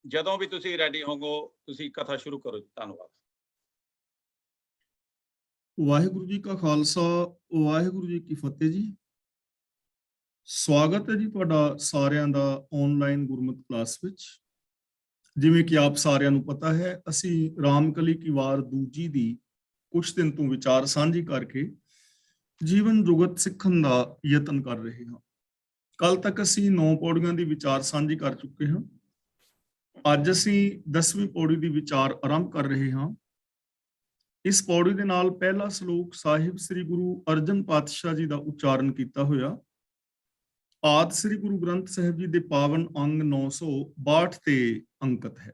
ਜਦੋਂ ਵੀ ਤੁਸੀਂ ਰੈਡੀ ਹੋਵੋ ਤੁਸੀਂ ਕਥਾ ਸ਼ੁਰੂ ਕਰੋ। ਧੰਨਵਾਦ। ਵਾਹਿਗੁਰੂ ਜੀ ਕਾ ਖਾਲਸਾ, ਵਾਹਿਗੁਰੂ ਜੀ ਕੀ ਫਤਿਹ ਜੀ। ਸਵਾਗਤ ਹੈ ਜੀ ਤੁਹਾਡਾ ਸਾਰਿਆਂ ਦਾ ਆਨਲਾਈਨ ਗੁਰਮਤਿ ਕਲਾਸ ਵਿੱਚ। ਜਿਵੇਂ ਕਿ ਆਪ ਸਾਰਿਆਂ ਨੂੰ ਪਤਾ ਹੈ, ਅਸੀਂ ਰਾਮਕਲੀ ਕੀ ਵਾਰ ਦੂਜੀ ਦੀ ਕੁਝ ਦਿਨ ਤੋਂ ਵਿਚਾਰ ਸਾਂਝੀ ਕਰਕੇ ਜੀਵਨ ਜੁਗਤ ਸਿੱਖਣ ਦਾ ਯਤਨ ਕਰ ਰਹੇ ਹਾਂ। ਕੱਲ ਤੱਕ ਅਸੀਂ 9 ਪੌੜੀਆਂ ਦੀ ਵਿਚਾਰ ਸਾਂਝੀ ਕਰ ਚੁੱਕੇ ਹਾਂ। ਅੱਜ ਅਸੀਂ 10ਵੀਂ ਪੌੜੀ ਦੀ ਵਿਚਾਰ ਆਰੰਭ ਕਰ ਰਹੇ ਹਾਂ। ਇਸ ਪੌੜੀ ਦੇ ਨਾਲ ਪਹਿਲਾ ਸ਼ਲੋਕ ਸਾਹਿਬ ਸ੍ਰੀ ਗੁਰੂ ਅਰਜਨ ਪਾਤਸ਼ਾਹ ਜੀ ਦਾ ਉਚਾਰਨ ਕੀਤਾ ਹੋਇਆ ਆਦਿ ਸ੍ਰੀ ਗੁਰੂ ਗ੍ਰੰਥ ਸਾਹਿਬ ਜੀ ਦੇ ਪਾਵਨ ਅੰਗ 962 ਤੇ ਅੰਕਿਤ ਹੈ।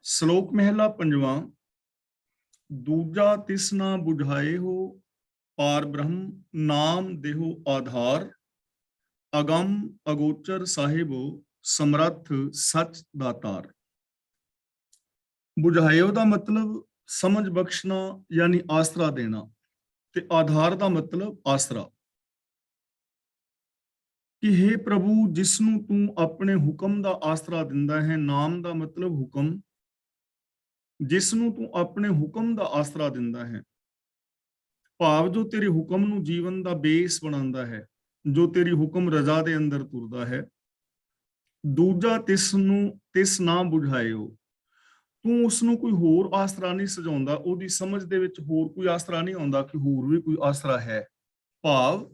ਸ਼ਲੋਕ ਮਹਿਲਾ ਪੰਜਵਾਂ। ਦੂਜਾ ਤਿਸ ਨਾ ਬੁਝਾਏ ਹੋ ਪਾਰ ਬ੍ਰਹਮ ਨਾਮ ਦੇਹੋ ਆਧਾਰ ਅਗੰਮ ਅਗੋਚਰ ਸਾਹਿਬੋ ਸਮਰੱਥ ਸੱਚ ਦਾਤਾਰ। ਬੁਝਾਇਓ ਦਾ ਮਤਲਬ ਸਮਝ ਬਖਸ਼ਣਾ ਯਾਨੀ ਆਸਰਾ ਦੇਣਾ, ਤੇ ਆਧਾਰ ਦਾ ਮਤਲਬ ਆਸਰਾ। ਕਿ हे ਪ੍ਰਭੂ, ਜਿਸ ਨੂੰ ਤੂੰ ਆਪਣੇ ਹੁਕਮ ਦਾ ਆਸਰਾ ਦਿੰਦਾ ਹੈ, ਨਾਮ ਦਾ ਮਤਲਬ ਹੁਕਮ, ਜਿਸ ਨੂੰ ਤੂੰ ਆਪਣੇ ਹੁਕਮ ਦਾ ਆਸਰਾ ਦਿੰਦਾ ਹੈ, ਭਾਵ ਜੋ ਤੇਰੇ ਹੁਕਮ ਨੂੰ ਜੀਵਨ ਦਾ ਬੇਸ ਬਣਾਉਂਦਾ ਹੈ, ਜੋ ਤੇਰੀ ਹੁਕਮ ਰਜ਼ਾ ਦੇ ਅੰਦਰ ਤੁਰਦਾ ਹੈ। ਦੂਜਾ ਤਿਸ ਨਾ ਬੁਝਾਇਓ, ਤੂੰ ਉਸ ਨੂੰ ਕੋਈ ਹੋਰ ਆਸਰਾ ਨਹੀਂ ਸਜਾਉਂਦਾ, ਉਹਦੀ ਸਮਝ ਦੇ ਵਿੱਚ ਹੋਰ ਕੋਈ ਆਸਰਾ ਨਹੀਂ ਆਉਂਦਾ ਕਿ ਹੋਰ ਵੀ ਕੋਈ ਆਸਰਾ ਹੈ। ਭਾਵ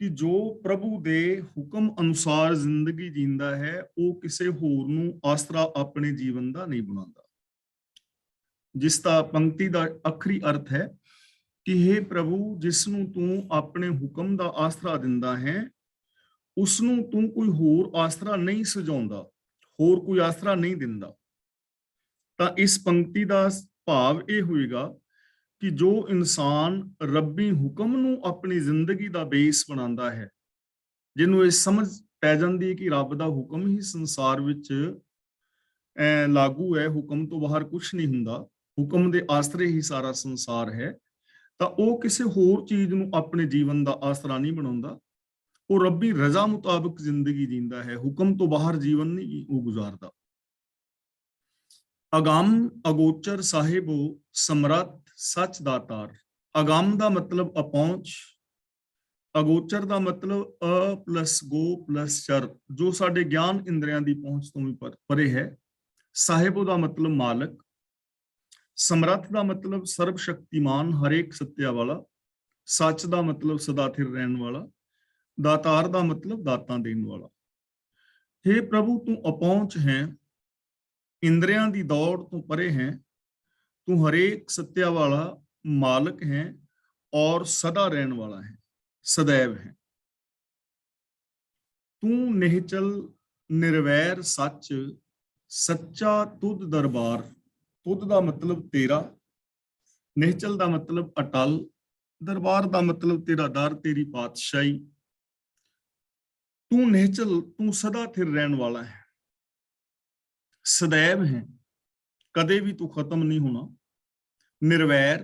ਕਿ ਜੋ ਪ੍ਰਭੂ ਦੇ ਹੁਕਮ ਅਨੁਸਾਰ ਜ਼ਿੰਦਗੀ ਜੀਂਦਾ ਹੈ, ਉਹ ਕਿਸੇ ਹੋਰ ਨੂੰ ਆਸਰਾ ਆਪਣੇ ਜੀਵਨ ਦਾ ਨਹੀਂ ਬਣਾਉਂਦਾ। ਜਿਸ ਦਾ ਪੰਕਤੀ ਦਾ ਆਖਰੀ ਅਰਥ ਹੈ ਕਿ हे ਪ੍ਰਭੂ, ਜਿਸ ਨੂੰ ਤੂੰ ਆਪਣੇ ਹੁਕਮ ਦਾ ਆਸਰਾ ਦਿੰਦਾ ਹੈ, ਉਸ ਨੂੰ ਤੂੰ ਕੋਈ ਹੋਰ ਆਸਰਾ ਨਹੀਂ ਸਜਾਉਂਦਾ, ਹੋਰ ਕੋਈ ਆਸਰਾ ਨਹੀਂ ਦਿੰਦਾ। ਤਾਂ ਇਸ ਪੰਕਤੀ ਦਾ ਭਾਵ ਇਹ ਹੋਏਗਾ ਕਿ ਜੋ ਇਨਸਾਨ ਰੱਬੀ ਹੁਕਮ ਨੂੰ ਆਪਣੀ ਜ਼ਿੰਦਗੀ ਦਾ ਬੇਸ ਬਣਾਉਂਦਾ ਹੈ, ਜਿਹਨੂੰ ਇਹ ਸਮਝ ਪੈ ਜਾਂਦੀ ਹੈ ਕਿ ਰੱਬ ਦਾ ਹੁਕਮ ਹੀ ਸੰਸਾਰ ਵਿੱਚ ਲਾਗੂ ਹੈ, ਹੁਕਮ ਤੋਂ ਬਾਹਰ ਕੁਝ ਨਹੀਂ ਹੁੰਦਾ, ਹੁਕਮ ਦੇ ਆਸਰੇ ਹੀ ਸਾਰਾ ਸੰਸਾਰ ਹੈ, ਤਾਂ ਉਹ ਕਿਸੇ ਹੋਰ ਚੀਜ਼ ਨੂੰ ਆਪਣੇ ਜੀਵਨ ਦਾ ਆਸਰਾ ਨਹੀਂ ਬਣਾਉਂਦਾ। ਉਹ ਰੱਬੀ ਰਜ਼ਾ ਮੁਤਾਬਕ ਜ਼ਿੰਦਗੀ ਜੀਂਦਾ ਹੈ, ਹੁਕਮ ਤੋਂ ਬਾਹਰ ਜੀਵਨ ਨਹੀਂ ਉਹ ਗੁਜ਼ਾਰਦਾ। ਅਗੰਮ ਅਗੋਚਰ ਸਾਹਿਬੋ ਸਮਰੱਥ ਸੱਚ ਦਾਤਾਰ। ਅਗੰਮ ਦਾ ਮਤਲਬ ਅਪਹੁੰਚ, ਅਗੋਚਰ ਦਾ ਮਤਲਬ ਅ ਪਲਸ ਗੋ ਪਲਸ ਚਰ, ਜੋ ਸਾਡੇ ਗਿਆਨ ਇੰਦਰੀਆਂ ਦੀ ਪਹੁੰਚ ਤੋਂ ਵੀ ਪਰੇ ਹੈ। ਸਾਹਿਬੋ ਦਾ ਮਤਲਬ ਮਾਲਕ, ਸਮਰੱਥ ਦਾ ਮਤਲਬ ਸਰਬ ਸ਼ਕਤੀਮਾਨ, ਹਰੇਕ ਸੱਤਿਆ ਵਾਲਾ, ਸੱਚ ਦਾ ਮਤਲਬ ਸਦਾ ਸਥਿਰ ਰਹਿਣ ਵਾਲਾ, ਦਾਤਾਰ ਦਾ ਮਤਲਬ ਦਾਤਾਂ ਦੇਣ ਵਾਲਾ। हे ਪ੍ਰਭੂ, ਤੂੰ ਅਪਹੁੰਚ ਹੈ, ਇੰਦਰੀਆਂ ਦੀ ਦੌੜ ਤੋਂ ਪਰੇ ਹੈ, ਤੂੰ ਹਰੇਕ ਸੱਤਿਆ ਵਾਲਾ ਮਾਲਕ ਹੈ ਔਰ ਸਦਾ ਰਹਿਣ ਵਾਲਾ ਹੈ, ਸदैव ਹੈ। ਤੂੰ ਨਿਹਚਲ ਨਿਰਵੈਰ ਸੱਚ, ਸੱਚਾ ਤੁਧ ਦਰਬਾਰ। ਤੁਧ ਦਾ ਮਤਲਬ ਤੇਰਾ, ਨਿਹਚਲ ਦਾ ਮਤਲਬ ਅਟਲ, ਦਰਬਾਰ ਦਾ ਮਤਲਬ ਤੇਰਾ ਦਰ, ਤੇਰੀ ਪਾਤਸ਼ਾਹੀ। ਤੂੰ ਨਿਹਚਲ, ਤੂੰ ਸਦਾ ਸਥਿਰ ਰਹਿਣ ਵਾਲਾ ਹੈ, ਸदैव ਹੈ, ਕਦੇ ਵੀ ਤੂੰ ਖਤਮ ਨਹੀਂ ਹੋਣਾ। ਨਿਰਵੈਰ,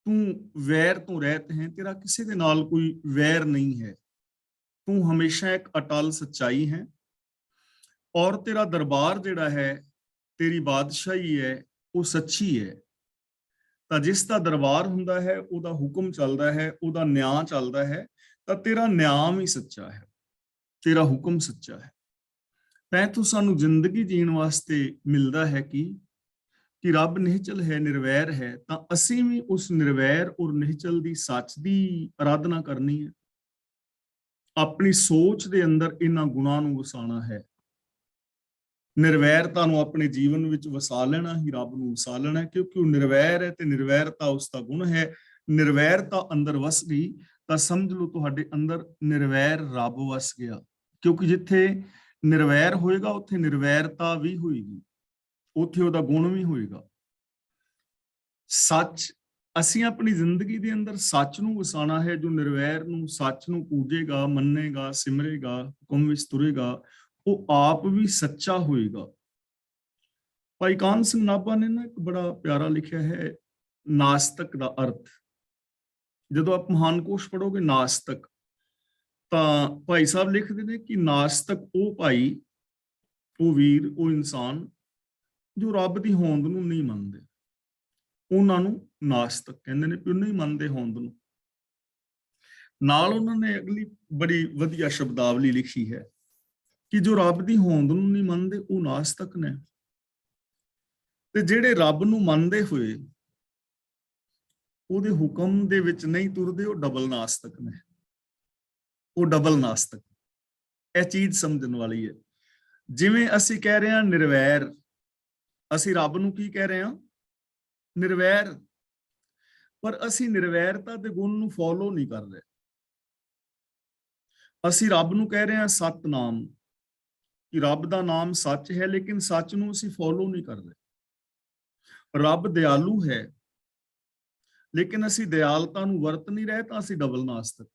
ਤੂੰ ਵੈਰ ਤੋਂ ਰਹਿਤ ਹੈ, ਤੇਰਾ ਕਿਸੇ ਦੇ ਨਾਲ ਕੋਈ ਵੈਰ ਨਹੀਂ ਹੈ, ਤੂੰ ਹਮੇਸ਼ਾ ਇੱਕ ਅਟਲ ਸੱਚਾਈ ਹੈ। ਔਰ ਤੇਰਾ ਦਰਬਾਰ ਜਿਹੜਾ ਹੈ, ਤੇਰੀ ਬਾਦਸ਼ਾਹੀ ਹੈ, ਉਹ ਸੱਚੀ ਹੈ। ਤਾਂ ਜਿਸ ਦਾ ਦਰਬਾਰ ਹੁੰਦਾ ਹੈ, ਉਹਦਾ ਹੁਕਮ ਚੱਲਦਾ ਹੈ, ਉਹਦਾ ਨਿਆਂ ਚੱਲਦਾ ਹੈ, ਤਾਂ ਤੇਰਾ ਨਿਆਂ ਵੀ ਸੱਚਾ ਹੈ, ਤੇਰਾ ਹੁਕਮ ਸੱਚਾ ਹੈ। ਤਾਂ ਇੱਥੋਂ ਸਾਨੂੰ ਜ਼ਿੰਦਗੀ ਜੀਣ ਵਾਸਤੇ ਮਿਲਦਾ ਹੈ ਕਿ ਰੱਬ ਨਿਹਚਲ ਹੈ, ਨਿਰਵੈਰ ਹੈ, ਤਾਂ ਅਸੀਂ ਵੀ ਉਸ ਨਿਰਵੈਰ ਔਰ ਨਿਹਚਲ ਦੀ ਸੱਚ ਦੀ ਆਰਾਧਨਾ ਕਰਨੀ ਹੈ। ਆਪਣੀ ਸੋਚ ਦੇ ਅੰਦਰ ਇਹਨਾਂ ਗੁਣਾਂ ਨੂੰ ਵਸਾਉਣਾ ਹੈ। ਨਿਰਵੈਰਤਾ ਨੂੰ ਆਪਣੇ ਜੀਵਨ ਵਿੱਚ ਵਸਾ ਲੈਣਾ ਹੀ ਰੱਬ ਨੂੰ ਵਸਾ ਲੈਣਾ, ਕਿਉਂਕਿ ਉਹ ਨਿਰਵੈਰ ਹੈ ਤੇ ਨਿਰਵੈਰਤਾ ਉਸ ਦਾ ਗੁਣ ਹੈ। ਨਿਰਵੈਰਤਾ ਅੰਦਰ ਵਸ ਗਈ ਤਾਂ ਸਮਝ ਲਓ ਤੁਹਾਡੇ ਅੰਦਰ ਨਿਰਵੈਰ ਰੱਬ ਵਸ ਗਿਆ, ਕਿਉਂਕਿ ਜਿੱਥੇ ਨਿਰਵੈਰ ਹੋਏਗਾ ਉੱਥੇ ਨਿਰਵੈਰਤਾ ਵੀ ਹੋਏਗੀ, ਉੱਥੇ ਉਹਦਾ ਗੁਣ ਵੀ ਹੋਏਗਾ। ਸੱਚ, ਅਸੀਂ ਆਪਣੀ ਜ਼ਿੰਦਗੀ ਦੇ ਅੰਦਰ ਸੱਚ ਨੂੰ ਵਸਾਉਣਾ ਹੈ। ਜੋ ਨਿਰਵੈਰ ਨੂੰ, ਸੱਚ ਨੂੰ ਪੂਜੇਗਾ, ਮੰਨੇਗਾ, ਸਿਮਰੇਗਾ, ਹੁਕਮ ਵਿੱਚ ਤੁਰੇਗਾ, ਉਹ ਆਪ ਵੀ ਸੱਚਾ ਹੋਏਗਾ। ਭਾਈ ਕਾਹਨ ਸਿੰਘ ਨਾਭਾ ਨੇ ਨਾ ਇੱਕ ਬੜਾ ਪਿਆਰਾ ਲਿਖਿਆ ਹੈ, ਨਾਸਤਕ ਦਾ ਅਰਥ। ਜਦੋਂ ਆਪ ਮਹਾਨ ਕੋਸ਼ ਪੜੋਗੇ ਨਾਸਤਕ, ਤਾਂ ਭਾਈ ਸਾਹਿਬ ਲਿਖਦੇ ਨੇ ਕਿ ਨਾਸਤਕ ਉਹ ਭਾਈ ਉਹ ਵੀਰ, ਉਹ ਇਨਸਾਨ ਜੋ ਰੱਬ ਦੀ ਹੋਂਦ ਨੂੰ ਨਹੀਂ ਮੰਨਦੇ, ਉਹਨਾਂ ਨੂੰ ਨਾਸਤਕ ਕਹਿੰਦੇ ਨੇ, ਉਹ ਨਹੀਂ ਮੰਨਦੇ ਹੋਂਦ ਨੂੰ। ਨਾਲ ਉਹਨਾਂ ਨੇ ਅਗਲੀ ਬੜੀ ਵਧੀਆ ਸ਼ਬਦਾਵਲੀ ਲਿਖੀ ਹੈ ਕਿ ਜੋ ਰੱਬ ਦੀ ਹੋਂਦ ਨੂੰ ਨਹੀਂ ਮੰਨਦੇ ਉਹ ਨਾਸਤਕ ਨੇ, ਤੇ ਜਿਹੜੇ ਰੱਬ ਨੂੰ ਮੰਨਦੇ ਹੋਏ ਉਹਦੇ ਹੁਕਮ ਦੇ ਵਿੱਚ ਨਹੀਂ ਤੁਰਦੇ ਉਹ ਡਬਲ ਨਾਸਤਕ ਨੇ, ਉਹ ਡਬਲ ਨਾਸਤਕ। ਇਹ ਚੀਜ਼ ਸਮਝਣ ਵਾਲੀ ਹੈ। ਜਿਵੇਂ ਅਸੀਂ ਕਹਿ ਰਹੇ ਹਾਂ ਨਿਰਵੈਰ, ਅਸੀਂ ਰੱਬ ਨੂੰ ਕੀ ਕਹਿ ਰਹੇ ਹਾਂ? ਨਿਰਵੈਰ। ਪਰ ਅਸੀਂ ਨਿਰਵੈਰਤਾ ਦੇ ਗੁਣ ਨੂੰ ਫੋਲੋ ਨਹੀਂ ਕਰ ਰਹੇ। ਅਸੀਂ ਰੱਬ ਨੂੰ ਕਹਿ ਰਹੇ ਹਾਂ ਸਤਨਾਮ, ਕਿ ਰੱਬ ਦਾ ਨਾਮ ਸੱਚ ਹੈ, ਲੇਕਿਨ ਸੱਚ ਨੂੰ ਅਸੀਂ ਫੋਲੋ ਨਹੀਂ ਕਰ ਰਹੇ। ਰੱਬ ਦਿਆਲੂ ਹੈ, ਲੇਕਿਨ ਅਸੀਂ ਦਿਆਲਤਾ ਨੂੰ ਵਰਤ ਨਹੀਂ ਰਹੇ, ਤਾਂ ਅਸੀਂ ਡਬਲ ਨਾਸਤਕ।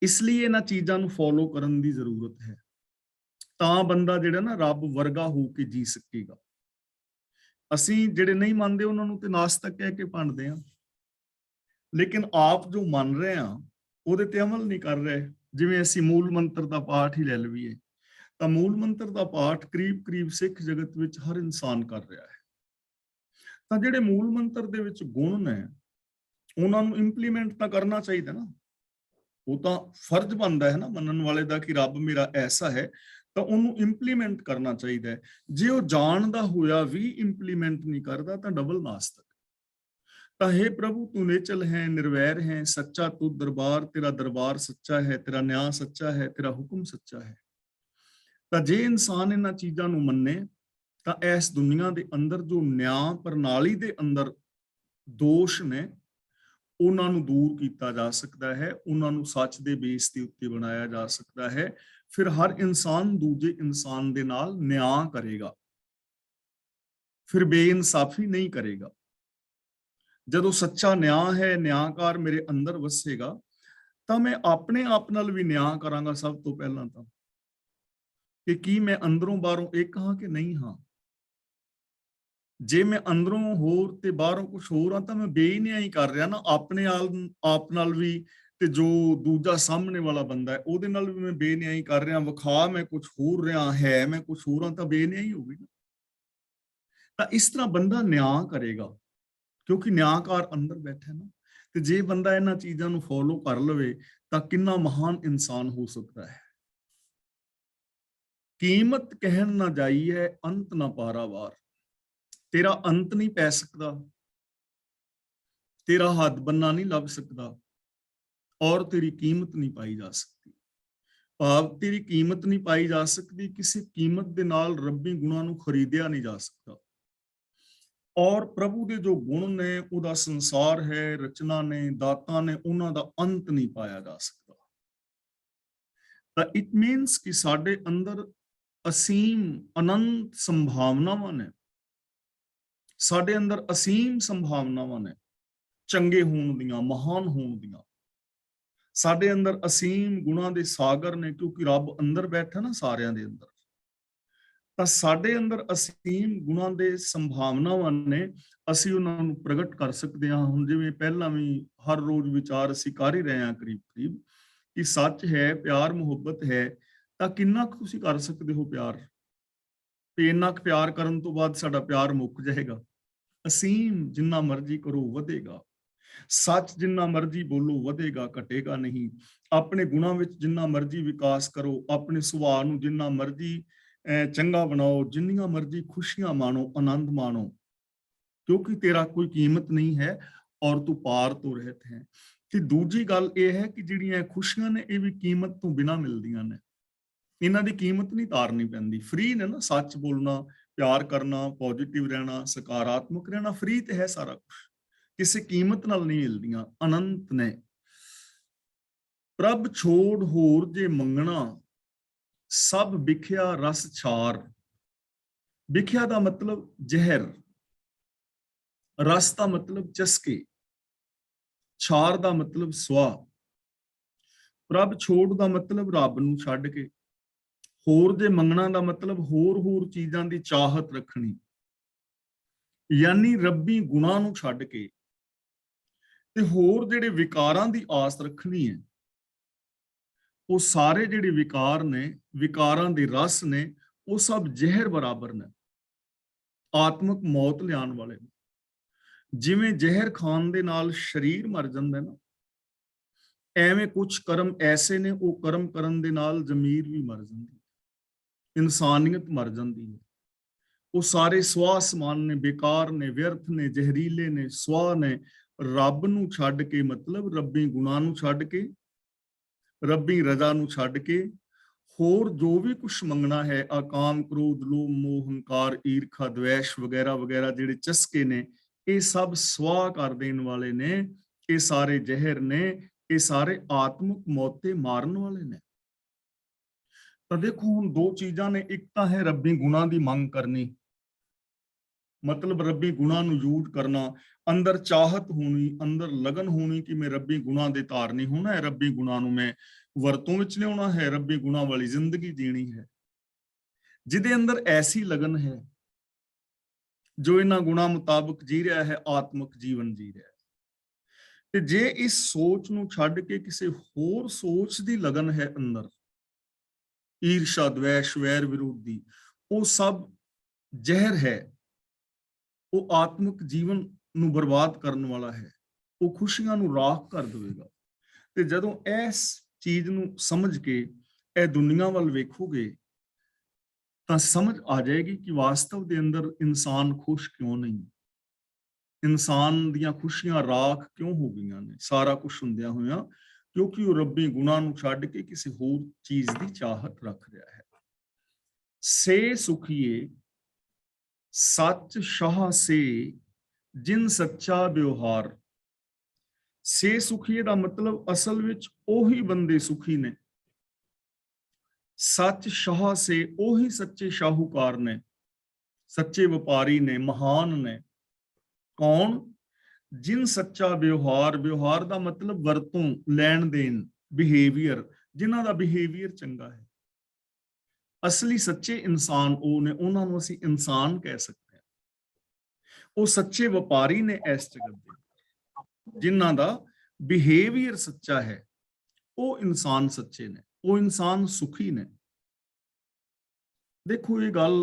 ਇਸ ਲਈ ਇਹਨਾਂ ਚੀਜ਼ਾਂ ਨੂੰ ਫੋਲੋ ਕਰਨ ਦੀ ਜ਼ਰੂਰਤ ਹੈ, ਤਾਂ ਬੰਦਾ ਜਿਹੜਾ ਨਾ ਰੱਬ ਵਰਗਾ ਹੋ ਕੇ ਜੀ ਸਕੇਗਾ। ਅਸੀਂ ਜਿਹੜੇ ਨਹੀਂ ਮੰਨਦੇ ਉਹਨਾਂ ਨੂੰ ਤੇ ਨਾਸਤਕ ਕਹਿ ਕੇ ਭੰਡਦੇ ਹਾਂ, ਲੇਕਿਨ ਆਪ ਜੋ ਮੰਨ ਰਹੇ ਹਾਂ ਉਹਦੇ ਤੇ ਅਮਲ ਨਹੀਂ ਕਰ ਰਹੇ। ਜਿਵੇਂ ਅਸੀਂ ਮੂਲ ਮੰਤਰ ਦਾ ਪਾਠ ਹੀ ਲੈ ਲਈਏ, ਤਾਂ ਮੂਲ ਮੰਤਰ ਦਾ ਪਾਠ ਕਰੀਬ ਸਿੱਖ ਜਗਤ ਵਿੱਚ ਹਰ ਇਨਸਾਨ ਕਰ ਰਿਹਾ ਹੈ। ਤਾਂ ਜਿਹੜੇ ਮੂਲ ਮੰਤਰ ਦੇ ਵਿੱਚ ਗੁਣ ਨੇ ਉਹਨਾਂ ਨੂੰ ਇੰਪਲੀਮੈਂਟ ਤਾਂ ਕਰਨਾ ਚਾਹੀਦਾ ਨਾ। ਉਹ ਤਾਂ ਫਰਜ਼ ਬਣਦਾ ਹੈ ਨਾ ਮੰਨਣ ਵਾਲੇ ਦਾ ਕਿ ਰੱਬ ਮੇਰਾ ਐਸਾ ਹੈ, ਤਾਂ ਉਹਨੂੰ ਇੰਪਲੀਮੈਂਟ ਕਰਨਾ ਚਾਹੀਦਾ ਹੈ। ਜੇ ਉਹ ਜਾਣਦਾ ਹੋਇਆ ਵੀ ਇੰਪਲੀਮੈਂਟ ਨਹੀਂ ਕਰਦਾ ਤਾਂ ਡਬਲ ਨਾਸਤਕ। ਤਾਂ हे प्रभु तू निचल है, निर्वैर है, सच्चा तू दरबार, तेरा दरबार सच्चा है, तेरा न्याय सच्चा है, तेरा हुक्म सच्चा है। ਤਾਂ ਜੇ ਇਨਸਾਨ ਇਹਨਾਂ ਚੀਜ਼ਾਂ ਨੂੰ ਮੰਨੇ ਤਾਂ ਇਸ ਦੁਨੀਆ ਦੇ ਅੰਦਰ ਜੋ ਨਿਆਂ ਪ੍ਰਣਾਲੀ ਦੇ ਅੰਦਰ ਦੋਸ਼ ਨੇ ਉਹਨਾਂ ਨੂੰ ਦੂਰ ਕੀਤਾ ਜਾ ਸਕਦਾ ਹੈ, ਉਹਨਾਂ ਨੂੰ ਸੱਚ ਦੇ ਬੇਸ ਦੇ ਉੱਤੇ ਬਣਾਇਆ ਜਾ ਸਕਦਾ ਹੈ। ਫਿਰ ਹਰ ਇਨਸਾਨ ਦੂਜੇ ਇਨਸਾਨ ਦੇ ਨਾਲ ਨਿਆਂ ਕਰੇਗਾ, ਫਿਰ ਬੇਇਨਸਾਫੀ ਨਹੀਂ ਕਰੇਗਾ। ਜਦੋਂ ਸੱਚਾ ਨਿਆਂ ਹੈ, ਨਿਆਂਕਾਰ ਮੇਰੇ ਅੰਦਰ ਵਸੇਗਾ, ਤਾਂ ਮੈਂ ਆਪਣੇ ਆਪ ਨਾਲ ਵੀ ਨਿਆਂ ਕਰਾਂਗਾ। ਸਭ ਤੋਂ ਪਹਿਲਾਂ ਤਾਂ ਕਿ ਕੀ ਮੈਂ ਅੰਦਰੋਂ ਬਾਹਰੋਂ ਇੱਕ ਹਾਂ ਕਿ ਨਹੀਂ ਹਾਂ। ਜੇ ਮੈਂ ਅੰਦਰੋਂ ਹੋਰ ਤੇ ਬਾਹਰੋਂ ਕੁਝ ਹੋਰ ਹਾਂ ਤਾਂ ਮੈਂ ਬੇਨਿਆਈ ਕਰ ਰਿਹਾ ਨਾ, ਆਪਣੇ ਆਪ ਨਾਲ ਵੀ, ਤੇ ਜੋ ਦੂਜਾ ਸਾਹਮਣੇ ਵਾਲਾ ਬੰਦਾ ਹੈ ਉਹਦੇ ਨਾਲ ਵੀ ਮੈਂ ਬੇਨਿਆਈ ਕਰ ਰਿਹਾ। ਵਿਖਾ ਮੈਂ ਕੁਝ ਹੋਰ ਰਿਹਾ, ਹੈ ਮੈਂ ਕੁਝ ਹੋਰ ਹਾਂ, ਤਾਂ ਬੇਨਿਆਈ ਹੋ ਗਈ ਨਾ। ਤਾਂ ਇਸ ਤਰ੍ਹਾਂ ਬੰਦਾ ਨਿਆਂ ਕਰੇਗਾ ਕਿਉਂਕਿ ਨਿਆਂਕਾਰ ਅੰਦਰ ਬੈਠਾ ਨਾ। ਤੇ ਜੇ ਬੰਦਾ ਇਹਨਾਂ ਚੀਜ਼ਾਂ ਨੂੰ ਫੋਲੋ ਕਰ ਲਵੇ ਤਾਂ ਕਿੰਨਾ ਮਹਾਨ ਇਨਸਾਨ ਹੋ ਸਕਦਾ ਹੈ। ਕੀਮਤ ਕਹਿਣ ਨਾ ਜਾਈ ਹੈ, ਅੰਤ ਨਾ ਪਾਰਾਵਾਰ। ਤੇਰਾ ਅੰਤ ਨਹੀਂ ਪੈ ਸਕਦਾ, ਤੇਰਾ ਹੱਦ ਬੰਨਾ ਨਹੀਂ ਲੱਭ ਸਕਦਾ, ਔਰ ਤੇਰੀ ਕੀਮਤ ਨਹੀਂ ਪਾਈ ਜਾ ਸਕਦੀ। ਭਾਵ ਤੇਰੀ ਕੀਮਤ ਨਹੀਂ ਪਾਈ ਜਾ ਸਕਦੀ, ਕਿਸੇ ਕੀਮਤ ਦੇ ਨਾਲ ਰੱਬੀ ਗੁਣਾਂ ਨੂੰ ਖਰੀਦਿਆ ਨਹੀਂ ਜਾ ਸਕਦਾ। ਔਰ ਪ੍ਰਭੂ ਦੇ ਜੋ ਗੁਣ ਨੇ, ਉਹਦਾ ਸੰਸਾਰ ਹੈ, ਰਚਨਾ ਨੇ, ਦਾਤਾਂ ਨੇ, ਉਹਨਾਂ ਦਾ ਅੰਤ ਨਹੀਂ ਪਾਇਆ ਜਾ ਸਕਦਾ। ਤਾਂ ਇਟ ਮੀਨਸ ਕਿ ਸਾਡੇ ਅੰਦਰ ਅਸੀਮ ਅਨੰਤ ਸੰਭਾਵਨਾਵਾਂ ਨੇ, ਸਾਡੇ ਅੰਦਰ ਅਸੀਮ ਸੰਭਾਵਨਾਵਾਂ ਨੇ ਚੰਗੇ ਹੋਣ ਦੀਆਂ, ਮਹਾਨ ਹੋਣ ਦੀਆਂ। ਸਾਡੇ ਅੰਦਰ ਅਸੀਮ ਗੁਣਾਂ ਦੇ ਸਾਗਰ ਨੇ, ਕਿਉਂਕਿ ਰੱਬ ਅੰਦਰ ਬੈਠਾ ਨਾ ਸਾਰਿਆਂ ਦੇ ਅੰਦਰ। ਤਾਂ ਸਾਡੇ ਅੰਦਰ ਅਸੀਮ ਗੁਣਾਂ ਦੇ ਸੰਭਾਵਨਾਵਾਂ ਨੇ, ਅਸੀਂ ਉਹਨਾਂ ਨੂੰ ਪ੍ਰਗਟ ਕਰ ਸਕਦੇ ਹਾਂ। ਹੁਣ ਜਿਵੇਂ ਪਹਿਲਾਂ ਵੀ ਹਰ ਰੋਜ਼ ਵਿਚਾਰ ਅਸੀਂ ਕਰ ਹੀ ਰਹੇ ਹਾਂ ਕਰੀਬ ਕਿ ਸੱਚ ਹੈ, ਪਿਆਰ ਮੁਹੱਬਤ ਹੈ, ਤਾਂ ਕਿੰਨਾ ਕੁ ਤੁਸੀਂ ਕਰ ਸਕਦੇ ਹੋ ਪਿਆਰ? ਤੇ ਇੰਨਾ ਕੁ ਪਿਆਰ ਕਰਨ ਤੋਂ ਬਾਅਦ ਸਾਡਾ ਪਿਆਰ ਮੁੱਕ ਜਾਏਗਾ? ਅਸੀਮ ਜਿੰਨਾ ਮਰਜ਼ੀ ਕਰੋ ਵਧੇਗਾ। ਸੱਚ ਜਿੰਨਾ ਮਰਜ਼ੀ ਬੋਲੋ ਵਧੇਗਾ, ਘਟੇਗਾ ਨਹੀਂ। ਆਪਣੇ ਗੁਣਾਂ ਵਿੱਚ ਜਿੰਨਾ ਮਰਜ਼ੀ ਵਿਕਾਸ ਕਰੋ, ਆਪਣੇ ਸੁਭਾਅ ਨੂੰ ਜਿੰਨਾ ਮਰਜ਼ੀ ਚੰਗਾ ਬਣਾਓ, ਜਿੰਨੀਆਂ ਮਰਜ਼ੀ ਖੁਸ਼ੀਆਂ ਮਾਣੋ, ਆਨੰਦ ਮਾਣੋ, ਕਿਉਂਕਿ ਤੇਰਾ ਕੋਈ ਕੀਮਤ ਨਹੀਂ ਹੈ ਔਰ ਤੂੰ ਪਾਰ ਤੋਂ ਰਹਿਤ ਹੈ। ਤੇ ਦੂਜੀ ਗੱਲ ਇਹ ਹੈ ਕਿ ਜਿਹੜੀਆਂ ਖੁਸ਼ੀਆਂ ਨੇ ਇਹ ਵੀ ਕੀਮਤ ਤੋਂ ਬਿਨਾਂ ਮਿਲਦੀਆਂ ਨੇ, ਇਹਨਾਂ ਦੀ ਕੀਮਤ ਨਹੀਂ ਤਾਰਨੀ ਪੈਂਦੀ। ਫ੍ਰੀ ਨੇ ਨਾ, ਸੱਚ ਬੋਲਣਾ, ਪਿਆਰ ਕਰਨਾ, ਪੋਜ਼ਿਟਿਵ ਰਹਿਣਾ, ਸਕਾਰਾਤਮਕ ਰਹਿਣਾ, ਫ੍ਰੀ ਤੇ ਹੈ ਸਾਰਾ ਕੁਝ, ਕਿਸੇ ਕੀਮਤ ਨਾਲ ਨਹੀਂ ਮਿਲਦੀਆਂ, ਅਨੰਤ ਨੇ। ਪ੍ਰਭ ਛੋੜ ਹੋਰ ਜੇ ਮੰਗਣਾ, ਸਭ ਵਿਖਿਆ ਰਸ ਛਾਰ। ਵਿਖਿਆ ਦਾ ਮਤਲਬ ਜ਼ਹਿਰ, ਰਸ ਦਾ ਮਤਲਬ ਚਸਕੇ, ਛਾਰ ਦਾ ਮਤਲਬ ਸਵਾਹ। ਪ੍ਰਭ ਛੋੜ ਦਾ ਮਤਲਬ ਰੱਬ ਨੂੰ ਛੱਡ ਕੇ, ਹੋਰ ਜੇ ਮੰਗਣਾ ਦਾ ਮਤਲਬ ਹੋਰ ਚੀਜ਼ਾਂ ਦੀ ਚਾਹਤ ਰੱਖਣੀ, ਯਾਨੀ ਰੱਬੀ ਗੁਣਾਂ ਨੂੰ ਛੱਡ ਕੇ ਤੇ ਹੋਰ ਜਿਹੜੇ ਵਿਕਾਰਾਂ ਦੀ ਆਸ ਰੱਖਣੀ ਹੈ, ਉਹ ਸਾਰੇ ਜਿਹੜੇ ਵਿਕਾਰ ਨੇ, ਵਿਕਾਰਾਂ ਦੇ ਰਸ ਨੇ, ਉਹ ਸਭ ਜ਼ਹਿਰ ਬਰਾਬਰ ਨੇ, ਆਤਮਿਕ ਮੌਤ ਲਿਆਉਣ ਵਾਲੇ ਨੇ। ਜਿਵੇਂ ਜ਼ਹਿਰ ਖਾਣ ਦੇ ਨਾਲ ਸਰੀਰ ਮਰ ਜਾਂਦਾ ਨਾ, ਐਵੇਂ ਕੁਝ ਕਰਮ ਐਸੇ ਨੇ, ਉਹ ਕਰਮ ਕਰਨ ਦੇ ਨਾਲ ਜ਼ਮੀਰ ਵੀ ਮਰ ਜਾਂਦੀ, ਇਨਸਾਨੀਅਤ ਮਰ ਜਾਂਦੀ ਹੈ। ਉਹ ਸਾਰੇ ਸਵਾਹ ਸਮਾਨ ਨੇ, ਬੇਕਾਰ ਨੇ, ਵਿਅਰਥ ਨੇ, ਜ਼ਹਿਰੀਲੇ ਨੇ, ਸਵਾਹ ਨੇ। ਰੱਬ ਨੂੰ ਛੱਡ ਕੇ, ਮਤਲਬ ਰੱਬੀ ਗੁਣਾਂ ਨੂੰ ਛੱਡ ਕੇ, ਰੱਬੀ ਰਜ਼ਾ ਨੂੰ ਛੱਡ ਕੇ ਹੋਰ ਜੋ ਵੀ ਕੁਝ ਮੰਗਣਾ ਹੈ, ਆਕਾਮ, ਕ੍ਰੋਧ, ਲੋਭ, ਮੋਹ, ਹੰਕਾਰ, ਈਰਖਾ, ਦਵੇਸ਼ ਵਗੈਰਾ ਵਗੈਰਾ ਜਿਹੜੇ ਚਸਕੇ ਨੇ, ਇਹ ਸਭ ਸਵਾਹ ਕਰ ਦੇਣ ਵਾਲੇ ਨੇ। ਇਹ ਸਾਰੇ ਜ਼ਹਿਰ ਨੇ, ਇਹ ਸਾਰੇ ਆਤਮਿਕ ਮੌਤ ਤੇ ਮਾਰਨ ਵਾਲੇ ਨੇ। ਤਾਂ ਦੇਖੋ ਹੁਣ ਦੋ ਚੀਜ਼ਾਂ ਨੇ, ਇੱਕ ਤਾਂ ਹੈ ਰੱਬੀ ਗੁਣਾਂ ਦੀ ਮੰਗ ਕਰਨੀ, ਮਤਲਬ ਰੱਬੀ ਗੁਣਾਂ ਨੂੰ ਯੂਜ਼ ਕਰਨਾ, ਅੰਦਰ ਚਾਹਤ ਹੋਣੀ, ਅੰਦਰ ਲਗਨ ਹੋਣੀ ਕਿ ਮੈਂ ਰੱਬੀ ਗੁਣਾਂ ਦੇ ਧਾਰਨੀ ਹੋਣਾ ਹੈ, ਰੱਬੀ ਗੁਣਾਂ ਨੂੰ ਮੈਂ ਵਰਤੋਂ ਵਿੱਚ ਲਿਆਉਣਾ ਹੈ, ਰੱਬੀ ਗੁਣਾਂ ਵਾਲੀ ਜ਼ਿੰਦਗੀ ਜੀਣੀ ਹੈ। ਜਿਹਦੇ ਅੰਦਰ ਐਸੀ ਲਗਨ ਹੈ, ਜੋ ਇਹਨਾਂ ਗੁਣਾਂ ਮੁਤਾਬਕ ਜੀ ਰਿਹਾ ਹੈ, ਆਤਮਿਕ ਜੀਵਨ ਜੀ ਰਿਹਾ ਹੈ। ਤੇ ਜੇ ਇਸ ਸੋਚ ਨੂੰ ਛੱਡ ਕੇ ਕਿਸੇ ਹੋਰ ਸੋਚ ਦੀ ਲਗਨ ਹੈ ਅੰਦਰ, ਈਰਸ਼ਾ, ਦਵੇਸ਼, ਵੈਰ, ਵਿਰੋਧੀ, ਉਹ ਸਭ ਜ਼ਹਿਰ ਹੈ, ਉਹ ਆਤਮਿਕ ਜੀਵਨ ਨੂੰ ਬਰਬਾਦ ਕਰਨ ਵਾਲਾ ਹੈ, ਉਹ ਖੁਸ਼ੀਆਂ ਨੂੰ ਰਾਖ ਕਰ ਦੇਵੇਗਾ। ਤੇ ਜਦੋਂ ਇਸ ਚੀਜ਼ ਨੂੰ ਸਮਝ ਕੇ ਇਹ ਦੁਨੀਆ ਵੱਲ ਵੇਖੋਗੇ ਤਾਂ ਸਮਝ ਆ ਜਾਏਗੀ ਕਿ ਵਾਸਤਵ ਦੇ ਅੰਦਰ ਇਨਸਾਨ ਖੁਸ਼ ਕਿਉਂ ਨਹੀਂ, ਇਨਸਾਨ ਦੀਆਂ ਖੁਸ਼ੀਆਂ ਰਾਖ ਕਿਉਂ ਹੋ ਗਈਆਂ ਨੇ, ਸਾਰਾ ਕੁਝ ਹੁੰਦਿਆਂ ਹੋਇਆਂ, ਕਿਉਂਕਿ ਉਹ ਰੱਬੀ ਗੁਣਾਂ ਨੂੰ ਛੱਡ ਕੇ ਕਿਸੇ ਹੋਰ ਚੀਜ਼ ਦੀ ਚਾਹਤ ਰੱਖ ਰਿਹਾ ਹੈ। ਸੇ ਸੁਖੀਏ ਸੱਚ ਸ਼ਾਹ ਸੇ ਜਿਨ ਸੱਚਾ ਵਿਵਹਾਰ। ਸੇ ਸੁਖੀਏ ਦਾ ਮਤਲਬ ਅਸਲ ਵਿੱਚ ਉਹੀ ਬੰਦੇ ਸੁਖੀ ਨੇ। ਸੱਚ ਸ਼ਾਹ ਸੇ, ਉਹੀ ਸੱਚੇ ਸ਼ਾਹੂਕਾਰ ਨੇ, ਸੱਚੇ ਵਪਾਰੀ ਨੇ, ਮਹਾਨ ਨੇ। ਕੌਣ? ਜਿਨ ਸੱਚਾ ਵਿਵਹਾਰ, ਵਿਵਹਾਰ ਦਾ ਮਤਲਬ ਵਰਤੋਂ, ਲੈਣ ਦੇਣ, ਬਿਹੇਵੀਅਰ, ਜਿਨ੍ਹਾਂ ਦਾ ਬਿਹੇਵੀਅਰ ਚੰਗਾ ਹੈ। ਅਸਲੀ ਸੱਚੇ ਇਨਸਾਨ ਉਹ ਨੇ, ਉਹਨਾਂ ਨੂੰ ਅਸੀਂ ਇਨਸਾਨ ਕਹਿ ਸਕਦੇ ਹਾਂ। ਉਹ ਸੱਚੇ ਵਪਾਰੀ ਨੇ ਇਸ ਜਗਤ ਦੇ, ਜਿਨ੍ਹਾਂ ਦਾ ਬਿਹੇਵੀਅਰ ਸੱਚਾ ਹੈ, ਉਹ ਇਨਸਾਨ ਸੱਚੇ ਨੇ, ਉਹ ਇਨਸਾਨ ਸੁਖੀ ਨੇ। ਦੇਖੋ ਇਹ ਗੱਲ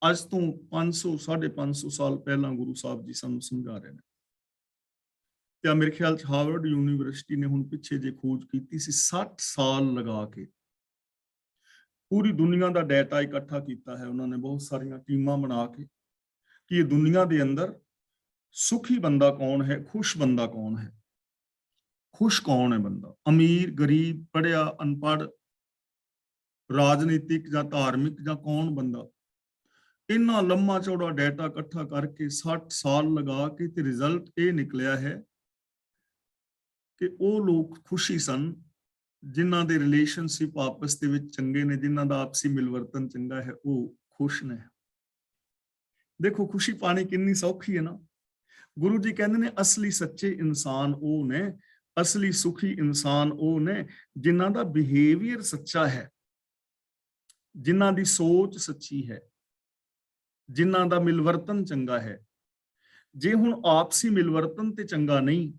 ਅੱਜ ਤੋਂ 500 550 ਸਾਲ ਪਹਿਲਾਂ ਗੁਰੂ ਸਾਹਿਬ ਜੀ ਸਾਨੂੰ ਸਮਝਾ ਰਹੇ ਨੇ। ਤੇ ਮੇਰੇ ਖਿਆਲ ਚ ਹਾਰਵਰਡ ਯੂਨੀਵਰਸਿਟੀ ਨੇ ਹੁਣ ਪਿੱਛੇ ਜੇ ਖੋਜ ਕੀਤੀ ਸੀ, 60 ਸਾਲ ਲਗਾ ਕੇ ਪੂਰੀ ਦੁਨੀਆ ਦਾ ਡਾਟਾ ਇਕੱਠਾ ਕੀਤਾ ਹੈ ਉਹਨਾਂ ਨੇ, ਬਹੁਤ ਸਾਰੀਆਂ ਟੀਮਾਂ ਬਣਾ ਕੇ, ਕਿ ਇਹ ਦੁਨੀਆ ਦੇ ਅੰਦਰ ਸੁਖੀ ਬੰਦਾ ਕੌਣ ਹੈ, ਖੁਸ਼ ਬੰਦਾ ਕੌਣ ਹੈ। ਖੁਸ਼ ਕੌਣ ਹੈ ਬੰਦਾ, ਅਮੀਰ, ਗਰੀਬ, ਪੜ੍ਹਿਆ, ਅਨਪੜ੍ਹ, ਰਾਜਨੀਤਿਕ ਜਾਂ ਧਾਰਮਿਕ, ਜਾਂ ਕੌਣ ਬੰਦਾ। ਇੰਨਾ ਲੰਮਾ ਚੌੜਾ ਡਾਟਾ ਇਕੱਠਾ ਕਰਕੇ 60 ਸਾਲ ਲਗਾ ਕੇ ਤੇ ਰਿਜ਼ਲਟ ਇਹ ਨਿਕਲਿਆ ਹੈ ਕਿ ਉਹ ਲੋਕ ਖੁਸ਼ੀ ਸਨ ਜਿਨ੍ਹਾਂ ਦੇ ਰਿਲੇਸ਼ਨਸ਼ਿਪ ਆਪਸ ਦੇ ਵਿੱਚ ਚੰਗੇ ਨੇ, ਜਿਨ੍ਹਾਂ ਦਾ ਆਪਸੀ ਮਿਲਵਰਤਨ ਚੰਗਾ ਹੈ, ਉਹ ਖੁਸ਼ ਨੇ। ਦੇਖੋ ਖੁਸ਼ੀ ਪਾਣੀ ਕਿੰਨੀ ਸੌਖੀ ਹੈ ਨਾ। ਗੁਰੂ ਜੀ ਕਹਿੰਦੇ ਨੇ ਅਸਲੀ ਸੱਚੇ ਇਨਸਾਨ ਉਹ ਨੇ, ਅਸਲੀ ਸੁਖੀ ਇਨਸਾਨ ਉਹ ਨੇ ਜਿਨ੍ਹਾਂ ਦਾ ਬਿਹੇਵੀਅਰ ਸੱਚਾ ਹੈ, ਜਿਨ੍ਹਾਂ ਦੀ ਸੋਚ ਸੱਚੀ ਹੈ, ਜਿਨ੍ਹਾਂ ਦਾ ਮਿਲਵਰਤਨ ਚੰਗਾ ਹੈ। ਜੇ ਹੁਣ ਆਪਸੀ ਮਿਲਵਰਤਨ ਤੇ ਚੰਗਾ ਨਹੀਂ,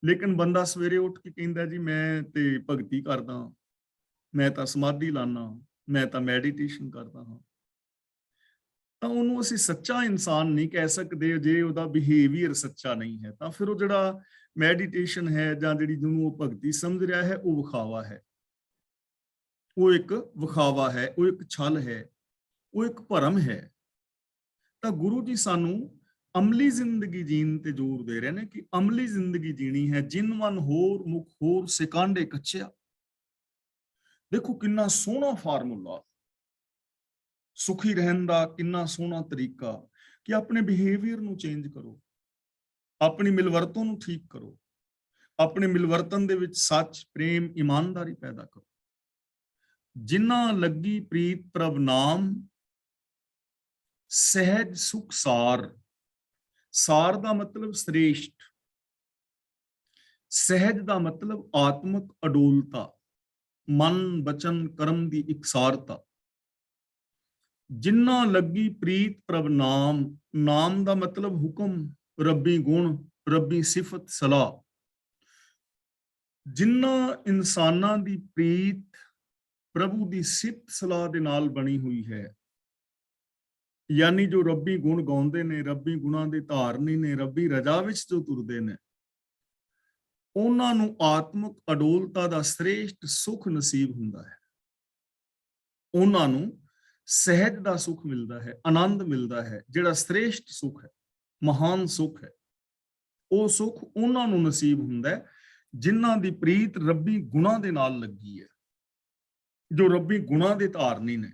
ਲੇਕਿਨ ਬੰਦਾ ਸਵੇਰੇ ਉੱਠ ਕੇ ਕਹਿੰਦਾ ਜੀ ਮੈਂ ਤੇ ਭਗਤੀ ਕਰਦਾ, ਮੈਂ ਤਾਂ ਸਮਾਧੀ ਲਾਣਾ, ਮੈਂ ਤਾਂ ਮੈਡੀਟੇਸ਼ਨ ਕਰਦਾ ਹਾਂ, ਤਾਂ ਉਹਨੂੰ ਅਸੀਂ ਸੱਚਾ ਇਨਸਾਨ ਨਹੀਂ ਕਹਿ ਸਕਦੇ ਜੇ ਉਹਦਾ ਬਿਹੇਵੀਅਰ ਸੱਚਾ ਨਹੀਂ ਹੈ। ਤਾਂ ਫਿਰ ਉਹ ਜਿਹੜਾ ਮੈਡੀਟੇਸ਼ਨ ਹੈ ਜਾਂ ਜਿਹੜੀ ਜਿਹਨੂੰ ਉਹ ਭਗਤੀ ਸਮਝ ਰਿਹਾ ਹੈ, ਉਹ ਵਿਖਾਵਾ ਹੈ, ਉਹ ਇੱਕ ਵਿਖਾਵਾ ਹੈ, ਉਹ ਇੱਕ ਛਲ ਹੈ, ਉਹ ਇੱਕ ਭਰਮ ਹੈ। ਤਾਂ ਗੁਰੂ ਜੀ ਸਾਨੂੰ ਅਮਲੀ ਜ਼ਿੰਦਗੀ ਜੀਣ ਤੇ ਜ਼ੋਰ ਦੇ ਰਹੇ ਨੇ ਕਿ ਅਮਲੀ ਜ਼ਿੰਦਗੀ ਜੀਣੀ ਹੈ। ਜਿਨ ਮਨ ਹੋਰ ਮੁਖ ਹੋਰ ਸਿਕਾਂਡੇ ਕੱਚਿਆ। ਦੇਖੋ ਕਿੰਨਾ ਸੋਹਣਾ ਫਾਰਮੂਲਾ ਸੁਖੀ ਰਹਿਣ ਦਾ, ਕਿੰਨਾ ਸੋਹਣਾ ਤਰੀਕਾ ਕਿ ਆਪਣੇ ਬਿਹੇਵੀਅਰ ਨੂੰ ਚੇਂਜ ਕਰੋ, ਆਪਣੀ ਮਿਲਵਰਤੋਂ ਨੂੰ ਠੀਕ ਕਰੋ, ਆਪਣੇ ਮਿਲਵਰਤਨ ਦੇ ਵਿੱਚ ਸੱਚ, ਪ੍ਰੇਮ, ਇਮਾਨਦਾਰੀ ਪੈਦਾ ਕਰੋ। ਜਿਨ੍ਹਾਂ ਲੱਗੀ ਪ੍ਰੀਤ ਪ੍ਰਭ ਨਾਮ, ਸਹਿਜ ਸੁਖ ਸਾਰ। ਸਾਰ ਦਾ ਮਤਲਬ ਸ੍ਰੇਸ਼ਟ, ਸਹਿਜ ਦਾ ਮਤਲਬ ਆਤਮਿਕ ਅਡੋਲਤਾ, ਮਨ, ਬਚਨ, ਕਰਮ ਦੀ ਇਕਸਾਰਤਾ। ਜਿਨ੍ਹਾਂ ਲੱਗੀ ਪ੍ਰੀਤ ਪ੍ਰਭ ਨਾਮ, ਨਾਮ ਦਾ ਮਤਲਬ ਹੁਕਮ, ਰੱਬੀ ਗੁਣ, ਰੱਬੀ ਸਿਫਤ, ਸਲਾਹ। ਜਿਨ੍ਹਾਂ ਇਨਸਾਨਾਂ ਦੀ ਪ੍ਰੀਤ ਪ੍ਰਭੂ ਦੀ ਸਿਫਤ ਸਲਾਹ ਦੇ ਨਾਲ ਬਣੀ ਹੋਈ ਹੈ, ਯਾਨੀ ਜੋ ਰੱਬੀ ਗੁਣ ਗਾਉਂਦੇ ਨੇ, ਰੱਬੀ ਗੁਣਾਂ ਦੇ ਧਾਰਨੀ ਨੇ, ਰੱਬੀ ਰਜਾ ਵਿੱਚ ਜੋ ਤੁਰਦੇ ਨੇ, ਉਹਨਾਂ ਨੂੰ ਆਤਮਿਕ ਅਡੋਲਤਾ ਦਾ ਸ੍ਰੇਸ਼ਟ ਸੁਖ ਨਸੀਬ ਹੁੰਦਾ ਹੈ। ਉਹਨਾਂ ਨੂੰ ਸਹਿਜ ਦਾ ਸੁਖ ਮਿਲਦਾ ਹੈ, ਆਨੰਦ ਮਿਲਦਾ ਹੈ, ਜਿਹੜਾ ਸ੍ਰੇਸ਼ਟ ਸੁਖ ਹੈ, ਮਹਾਨ ਸੁਖ ਹੈ। ਉਹ ਸੁਖ ਉਹਨਾਂ ਨੂੰ ਨਸੀਬ ਹੁੰਦਾ ਹੈ ਜਿਨ੍ਹਾਂ ਦੀ ਪ੍ਰੀਤ ਰੱਬੀ ਗੁਣਾਂ ਦੇ ਨਾਲ ਲੱਗੀ ਹੈ, ਜੋ ਰੱਬੀ ਗੁਣਾਂ ਦੇ ਧਾਰਨੀ ਨੇ।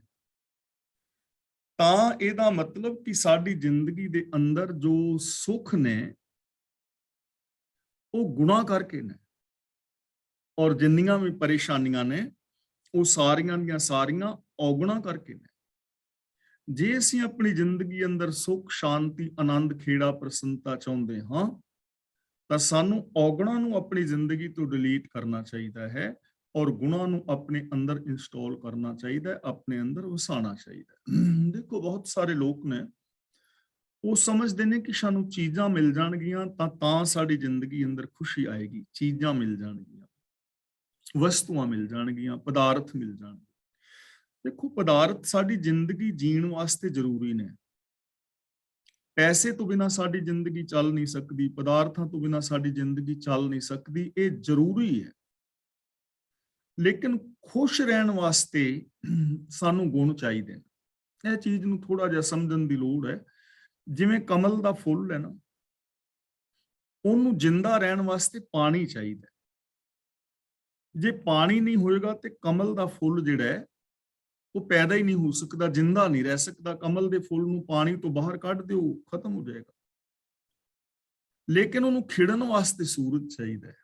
ਤਾਂ ਇਹਦਾ ਮਤਲਬ ਕਿ ਸਾਡੀ ਜ਼ਿੰਦਗੀ ਦੇ ਅੰਦਰ ਜੋ ਸੁਖ ਨੇ ਉਹ ਗੁਨਾਹ ਕਰਕੇ ਨੇ, ਔਰ ਜਿੰਨੀਆਂ ਵੀ ਪਰੇਸ਼ਾਨੀਆਂ ਨੇ ਉਹ ਸਾਰੀਆਂ ਦੀਆਂ ਸਾਰੀਆਂ ਔਗੁਣਾਂ ਕਰਕੇ ਨੇ। ਜੇ ਅਸੀਂ ਆਪਣੀ ਜ਼ਿੰਦਗੀ ਅੰਦਰ ਸੁਖ, ਸ਼ਾਂਤੀ, ਆਨੰਦ, ਖੇੜਾ, ਪ੍ਰਸੰਨਤਾ ਚਾਹੁੰਦੇ ਹਾਂ ਤਾਂ ਸਾਨੂੰ ਔਗੁਣਾਂ ਨੂੰ ਆਪਣੀ ਜ਼ਿੰਦਗੀ ਤੋਂ ਡਿਲੀਟ ਕਰਨਾ ਚਾਹੀਦਾ ਹੈ ਔਰ ਗੁਣਾਂ ਨੂੰ ਆਪਣੇ ਅੰਦਰ ਇੰਸਟਾਲ ਕਰਨਾ ਚਾਹੀਦਾ ਹੈ, ਆਪਣੇ ਅੰਦਰ ਵਸਾਉਣਾ ਚਾਹੀਦਾ ਹੈ। ਦੇਖੋ, ਬਹੁਤ ਸਾਰੇ ਲੋਕ ਨੇ ਉਹ ਸਮਝਦੇ ਨੇ ਕਿ ਸਾਨੂੰ ਚੀਜ਼ਾਂ ਮਿਲ ਜਾਣਗੀਆਂ ਤਾਂ ਸਾਡੀ ਜ਼ਿੰਦਗੀ ਅੰਦਰ ਖੁਸ਼ੀ ਆਏਗੀ। ਚੀਜ਼ਾਂ ਮਿਲ ਜਾਣਗੀਆਂ, ਵਸਤੂਆਂ ਮਿਲ ਜਾਣਗੀਆਂ, ਪਦਾਰਥ ਮਿਲ ਜਾਣਗੇ। ਦੇਖੋ, ਪਦਾਰਥ ਸਾਡੀ ਜ਼ਿੰਦਗੀ ਜੀਣ ਵਾਸਤੇ ਜ਼ਰੂਰੀ ਨੇ। ਪੈਸੇ ਤੋਂ ਬਿਨਾਂ ਸਾਡੀ ਜ਼ਿੰਦਗੀ ਚੱਲ ਨਹੀਂ ਸਕਦੀ, ਪਦਾਰਥਾਂ ਤੋਂ ਬਿਨਾਂ ਸਾਡੀ ਜ਼ਿੰਦਗੀ ਚੱਲ ਨਹੀਂ ਸਕਦੀ, ਇਹ ਜ਼ਰੂਰੀ ਹੈ। ਲੇਕਿਨ ਖੁਸ਼ ਰਹਿਣ ਵਾਸਤੇ ਸਾਨੂੰ ਗੁਣ ਚਾਹੀਦੇ ਨੇ। ਇਹ ਚੀਜ਼ ਨੂੰ ਥੋੜਾ ਜਿਹਾ ਸਮਝਣ ਦੀ ਲੋੜ ਹੈ। ਜਿਵੇਂ ਕਮਲ ਦਾ ਫੁੱਲ ਹੈ ਨਾ, ਉਹਨੂੰ ਜਿੰਦਾ ਰਹਿਣ ਵਾਸਤੇ ਪਾਣੀ ਚਾਹੀਦਾ। ਜੇ ਪਾਣੀ ਨਹੀਂ ਹੋਏਗਾ ਤੇ ਕਮਲ ਦਾ ਫੁੱਲ ਜਿਹੜਾ ਹੈ ਉਹ ਪੈਦਾ ਹੀ ਨਹੀਂ ਹੋ ਸਕਦਾ, ਜਿੰਦਾ ਨਹੀਂ ਰਹਿ ਸਕਦਾ। ਕਮਲ ਦੇ ਫੁੱਲ ਨੂੰ ਪਾਣੀ ਤੋਂ ਬਾਹਰ ਕੱਢ ਦਿਓ, ਖਤਮ ਹੋ ਜਾਏਗਾ। ਲੇਕਿਨ ਉਹਨੂੰ ਖਿੜਨ ਵਾਸਤੇ ਸੂਰਜ ਚਾਹੀਦਾ ਹੈ।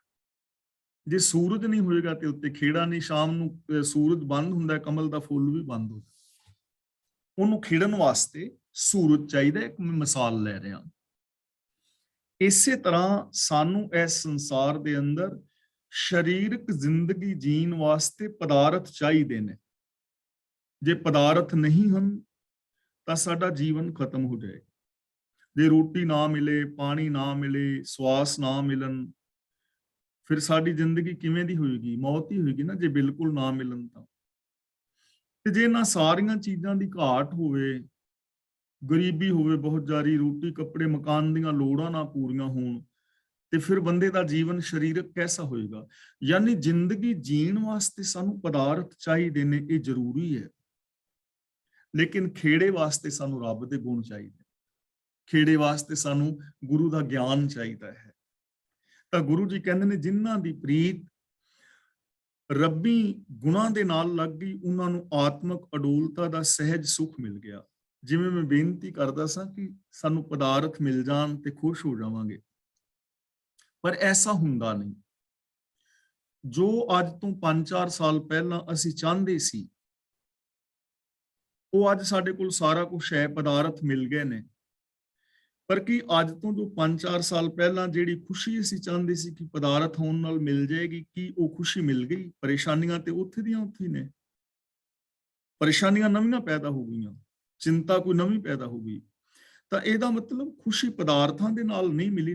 ਜੇ ਸੂਰਜ ਨਹੀਂ ਹੋਏਗਾ ਤੇ ਉੱਤੇ ਖੇੜਾ ਨਹੀਂ। ਸ਼ਾਮ ਨੂੰ ਸੂਰਜ ਬੰਦ ਹੁੰਦਾ, ਕਮਲ ਦਾ ਫੁੱਲ ਵੀ ਬੰਦ ਹੋ ਜਾਂਦਾ। ਉਹਨੂੰ ਖਿੜਨ ਵਾਸਤੇ ਸੂਰਜ ਚਾਹੀਦਾ। ਇੱਕ ਮੈਂ ਮਿਸਾਲ ਲੈ ਰਿਹਾ। ਇਸੇ ਤਰ੍ਹਾਂ ਸਾਨੂੰ ਇਸ ਸੰਸਾਰ ਦੇ ਅੰਦਰ ਸਰੀਰਕ ਜ਼ਿੰਦਗੀ ਜੀਣ ਵਾਸਤੇ ਪਦਾਰਥ ਚਾਹੀਦੇ ਨੇ। ਜੇ ਪਦਾਰਥ ਨਹੀਂ ਹਨ ਤਾਂ ਸਾਡਾ ਜੀਵਨ ਖਤਮ ਹੋ ਜਾਏਗਾ। ਜੇ ਰੋਟੀ ਨਾ ਮਿਲੇ, ਪਾਣੀ ਨਾ ਮਿਲੇ, ਸਵਾਸ ਨਾ ਮਿਲਣ, ਫਿਰ ਸਾਡੀ ਜ਼ਿੰਦਗੀ ਕਿਵੇਂ ਦੀ ਹੋਏਗੀ? ਮੌਤ ਹੀ ਹੋਏਗੀ ਨਾ, ਜੇ ਬਿਲਕੁਲ ਨਾ ਮਿਲਣ ਤਾਂ। ਤੇ ਜੇ ਇਹਨਾਂ ਸਾਰੀਆਂ ਚੀਜ਼ਾਂ ਦੀ ਘਾਟ ਹੋਵੇ, ਗਰੀਬੀ ਹੋਵੇ ਬਹੁਤ ਜ਼ਿਆਦੀ, ਰੋਟੀ, ਕੱਪੜੇ, ਮਕਾਨ ਦੀਆਂ ਲੋੜਾਂ ਨਾ ਪੂਰੀਆਂ ਹੋਣ, ਤੇ ਫਿਰ ਬੰਦੇ ਦਾ ਜੀਵਨ ਸਰੀਰਕ ਕੈਸਾ ਹੋਏਗਾ? ਯਾਨੀ ਜ਼ਿੰਦਗੀ ਜੀਣ ਵਾਸਤੇ ਸਾਨੂੰ ਪਦਾਰਥ ਚਾਹੀਦੇ ਨੇ, ਇਹ ਜ਼ਰੂਰੀ ਹੈ। ਲੇਕਿਨ ਖੇੜੇ ਵਾਸਤੇ ਸਾਨੂੰ ਰੱਬ ਦੇ ਗੁਣ ਚਾਹੀਦੇ। ਖੇੜੇ ਵਾਸਤੇ ਸਾਨੂੰ ਗੁਰੂ ਦਾ ਗਿਆਨ ਚਾਹੀਦਾ ਹੈ। ਤਾਂ ਗੁਰੂ ਜੀ ਕਹਿੰਦੇ ਨੇ, ਜਿਨ੍ਹਾਂ ਦੀ ਪ੍ਰੀਤ ਰੱਬੀ ਗੁਣਾਂ ਦੇ ਨਾਲ ਲੱਗ ਗਈ, ਉਹਨਾਂ ਨੂੰ ਆਤਮਿਕ ਅਡੋਲਤਾ ਦਾ ਸਹਿਜ ਸੁਖ ਮਿਲ ਗਿਆ। ਜਿਵੇਂ ਮੈਂ ਬੇਨਤੀ ਕਰਦਾ ਸਾਂ ਕਿ ਸਾਨੂੰ ਪਦਾਰਥ ਮਿਲ ਜਾਣ ਤੇ ਖੁਸ਼ ਹੋ ਜਾਵਾਂਗੇ, ਪਰ ਐਸਾ ਹੁੰਦਾ ਨਹੀਂ। ਜੋ ਅੱਜ ਤੋਂ 5-4 ਸਾਲ ਪਹਿਲਾਂ ਅਸੀਂ ਚਾਹੁੰਦੇ ਸੀ, ਉਹ ਅੱਜ ਸਾਡੇ ਕੋਲ ਸਾਰਾ ਕੁਝ ਹੈ, ਪਦਾਰਥ ਮਿਲ ਗਏ ਨੇ। ਪਰ ਕੀ ਅੱਜ ਤੋਂ ਜੋ 5-4 ਸਾਲ ਪਹਿਲਾਂ ਜਿਹੜੀ ਖੁਸ਼ੀ ਅਸੀਂ ਚਾਹੁੰਦੇ ਸੀ ਕਿ ਪਦਾਰਥ ਹੋਣ ਨਾਲ ਮਿਲ ਜਾਏਗੀ, ਕੀ ਉਹ ਖੁਸ਼ੀ ਮਿਲ ਗਈ? ਪਰੇਸ਼ਾਨੀਆਂ ਤੇ ਉੱਥੇ ਦੀਆਂ ਉੱਥੇ ਨੇ। ਪਰੇਸ਼ਾਨੀਆਂ ਨਵੀਆਂ ਪੈਦਾ ਹੋ ਗਈਆਂ, ਚਿੰਤਾ ਕੋਈ ਨਵੀਂ ਪੈਦਾ ਹੋ ਗਈ। ਤਾਂ ਇਹਦਾ ਮਤਲਬ ਖੁਸ਼ੀ ਪਦਾਰਥਾਂ ਦੇ ਨਾਲ ਨਹੀਂ ਮਿਲੀ।